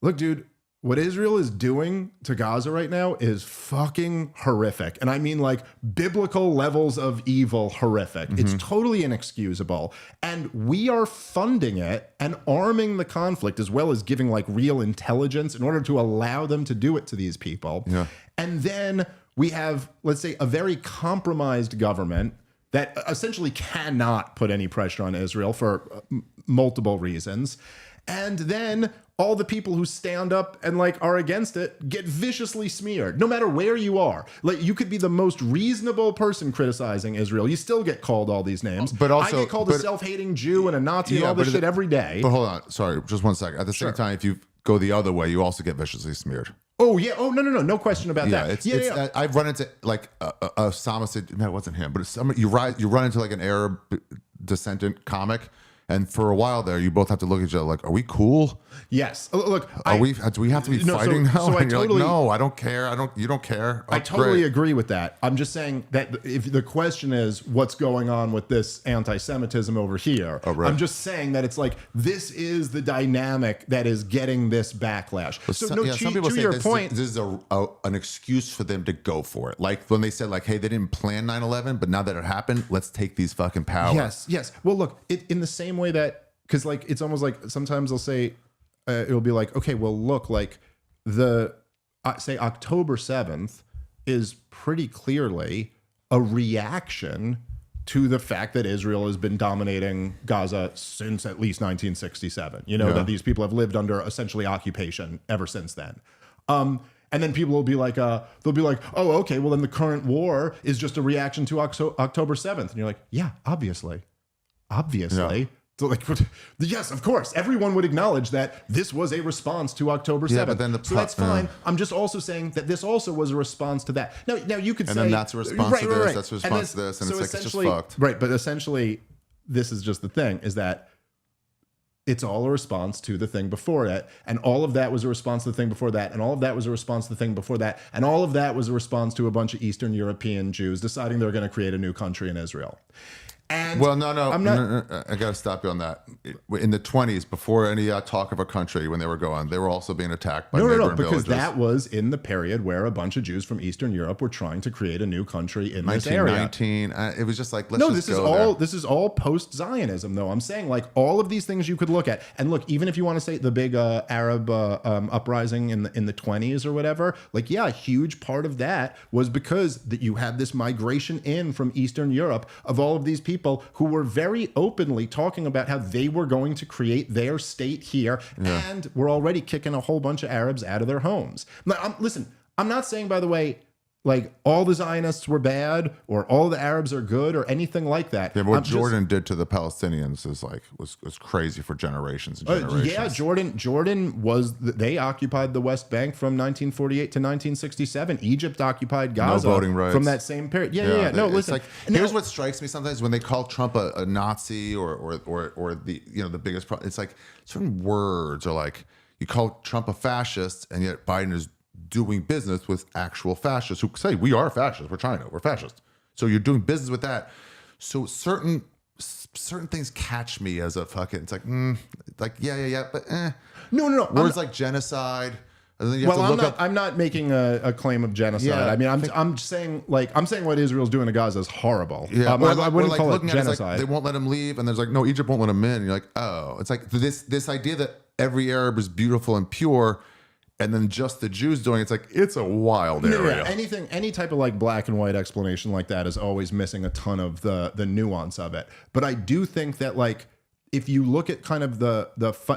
look, dude, what Israel is doing to Gaza right now is fucking horrific. And I mean like biblical levels of evil horrific. It's totally inexcusable. And we are funding it and arming the conflict as well as giving like real intelligence in order to allow them to do it to these people. Yeah. And then we have, let's say, a very compromised government that essentially cannot put any pressure on Israel for multiple reasons. And then all the people who stand up and like are against it get viciously smeared, no matter where you are. Like you could be the most reasonable person criticizing Israel, you still get called all these names. But also, I get called a self-hating Jew and a Nazi and all this shit every day. But hold on, sorry, just 1 second. At the same time, if you go the other way, you also get viciously smeared. Oh yeah. Oh no question about that. I've run into like a Osama. No, it wasn't him, but it's somebody, you run into like an Arab descendant comic. And for a while there, you both have to look at each other like, are we cool? Yes. Look, do we have to be fighting now? So and you're like, no, I don't care. You don't care. I totally agree with that. I'm just saying that if the question is what's going on with this anti-Semitism over here, I'm just saying that it's like, this is the dynamic that is getting this backlash. But some people say your point, this is an excuse for them to go for it. Like when they said like, hey, they didn't plan 9/11, but now that it happened, let's take these fucking powers. Yes. Well, look, in the same way that, because like it's almost like sometimes they'll say it'll be like, okay, well look, like the say October 7th is pretty clearly a reaction to the fact that Israel has been dominating Gaza since at least 1967. You know, that these people have lived under essentially occupation ever since then. And then people will be like, they'll be like, oh, okay, well then the current war is just a reaction to October 7th. And you're like, yeah, obviously. Yeah. So like, yes, of course, everyone would acknowledge that this was a response to October 7th. Yeah, but then so that's fine. I'm just also saying that this also was a response to that. Now you could say, and then that's a response to this, that's a response to this, and so it's like, it's just fucked. Right, but essentially, this is just the thing, is that it's all a response to the thing before it, and all of that was a response to the thing before that, and all of that was a response to the thing before that, and all of that was a response to a bunch of Eastern European Jews deciding they're going to create a new country in Israel. And well, no, I got to stop you on that. In the 1920s, before any talk of a country, when they were going, they were also being attacked by neighboring because villages. that was in the period where a bunch of Jews from Eastern Europe were trying to create a new country in this area. 1919. It was just like, this is all post-Zionism, though. I'm saying like all of these things you could look at, and look, even if you want to say the big Arab uprising in the 1920s or whatever, like a huge part of that was because that you had this migration in from Eastern Europe of all of these people who were very openly talking about how they were going to create their state here, and were already kicking a whole bunch of Arabs out of their homes. Listen, I'm not saying, by the way, like all the Zionists were bad or all the Arabs are good or anything like that. Yeah, but what Jordan did to the Palestinians is like was crazy for generations and generations. Yeah, Jordan they occupied the West Bank from 1948 to 1967. Egypt occupied Gaza no voting rights from that same period. Yeah. No, listen. Like, here's what strikes me sometimes when they call Trump a Nazi or the the biggest problem. It's like certain words are like you call Trump a fascist, and yet Biden is doing business with actual fascists who say we are fascists, we're China, we're fascist. So you're doing business with that. So certain things catch me as a fucking. It's like yeah, but No. Words like genocide. And then you have to look up. I'm not making a claim of genocide. Yeah, I mean, I'm saying what Israel's doing to Gaza is horrible. Yeah, I wouldn't call it at genocide. Like, they won't let him leave, and there's like, no, Egypt won't let him in. And you're like, oh, it's like this idea that every Arab is beautiful and pure. And then just the Jews doing it's like it's a wild area. Yeah, any type of like black and white explanation like that is always missing a ton of the nuance of it. But I do think that like if you look at kind of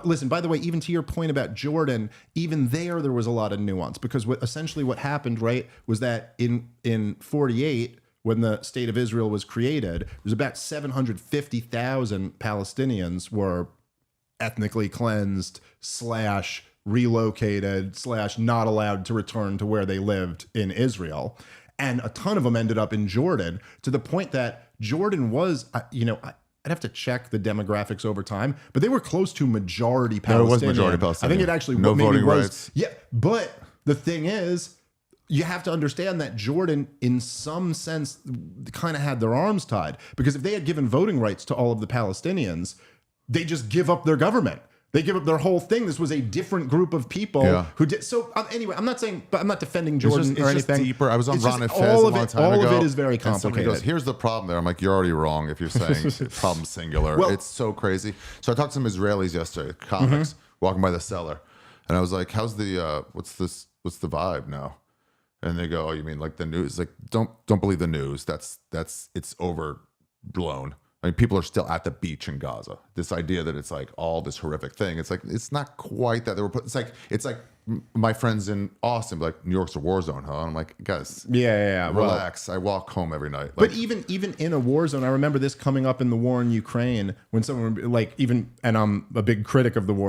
listen, by the way, even to your point about Jordan, even there was a lot of nuance because essentially what happened, right, was that in 48 when the state of Israel was created, there's about 750,000 Palestinians were ethnically cleansed / relocated / not allowed to return to where they lived in Israel. And a ton of them ended up in Jordan to the point that Jordan was, I'd have to check the demographics over time, but they were close to majority Palestinian. No, it was majority Palestinian. I think it actually no maybe voting was. rights. Yeah, but the thing is, you have to understand that Jordan, in some sense, kind of had their arms tied because if they had given voting rights to all of the Palestinians, they just give up their government. They give up their whole thing. This was a different group of people who did. So anyway, I'm not saying, but I'm not defending Jordan or anything. Just deeper. I was on Ron and Fez all a long time all ago. of it is very and somebody complicated. goes, here's the problem there. I'm like, you're already wrong if you're saying problem singular. Well, it's so crazy. So I talked to some Israelis yesterday, comics, walking by the cellar. And I was like, how's the, what's the vibe now? And they go, oh, you mean like the news? Like, don't believe the news. It's overblown. I mean, people are still at the beach in Gaza. This idea that it's like all this horrific thing. It's like it's not quite that. It's like my friends in Austin, like New York's a war zone, huh? And I'm like, guys, relax. Well, I walk home every night. But even in a war zone, I remember this coming up in the war in Ukraine when someone like and I'm a big critic of the war in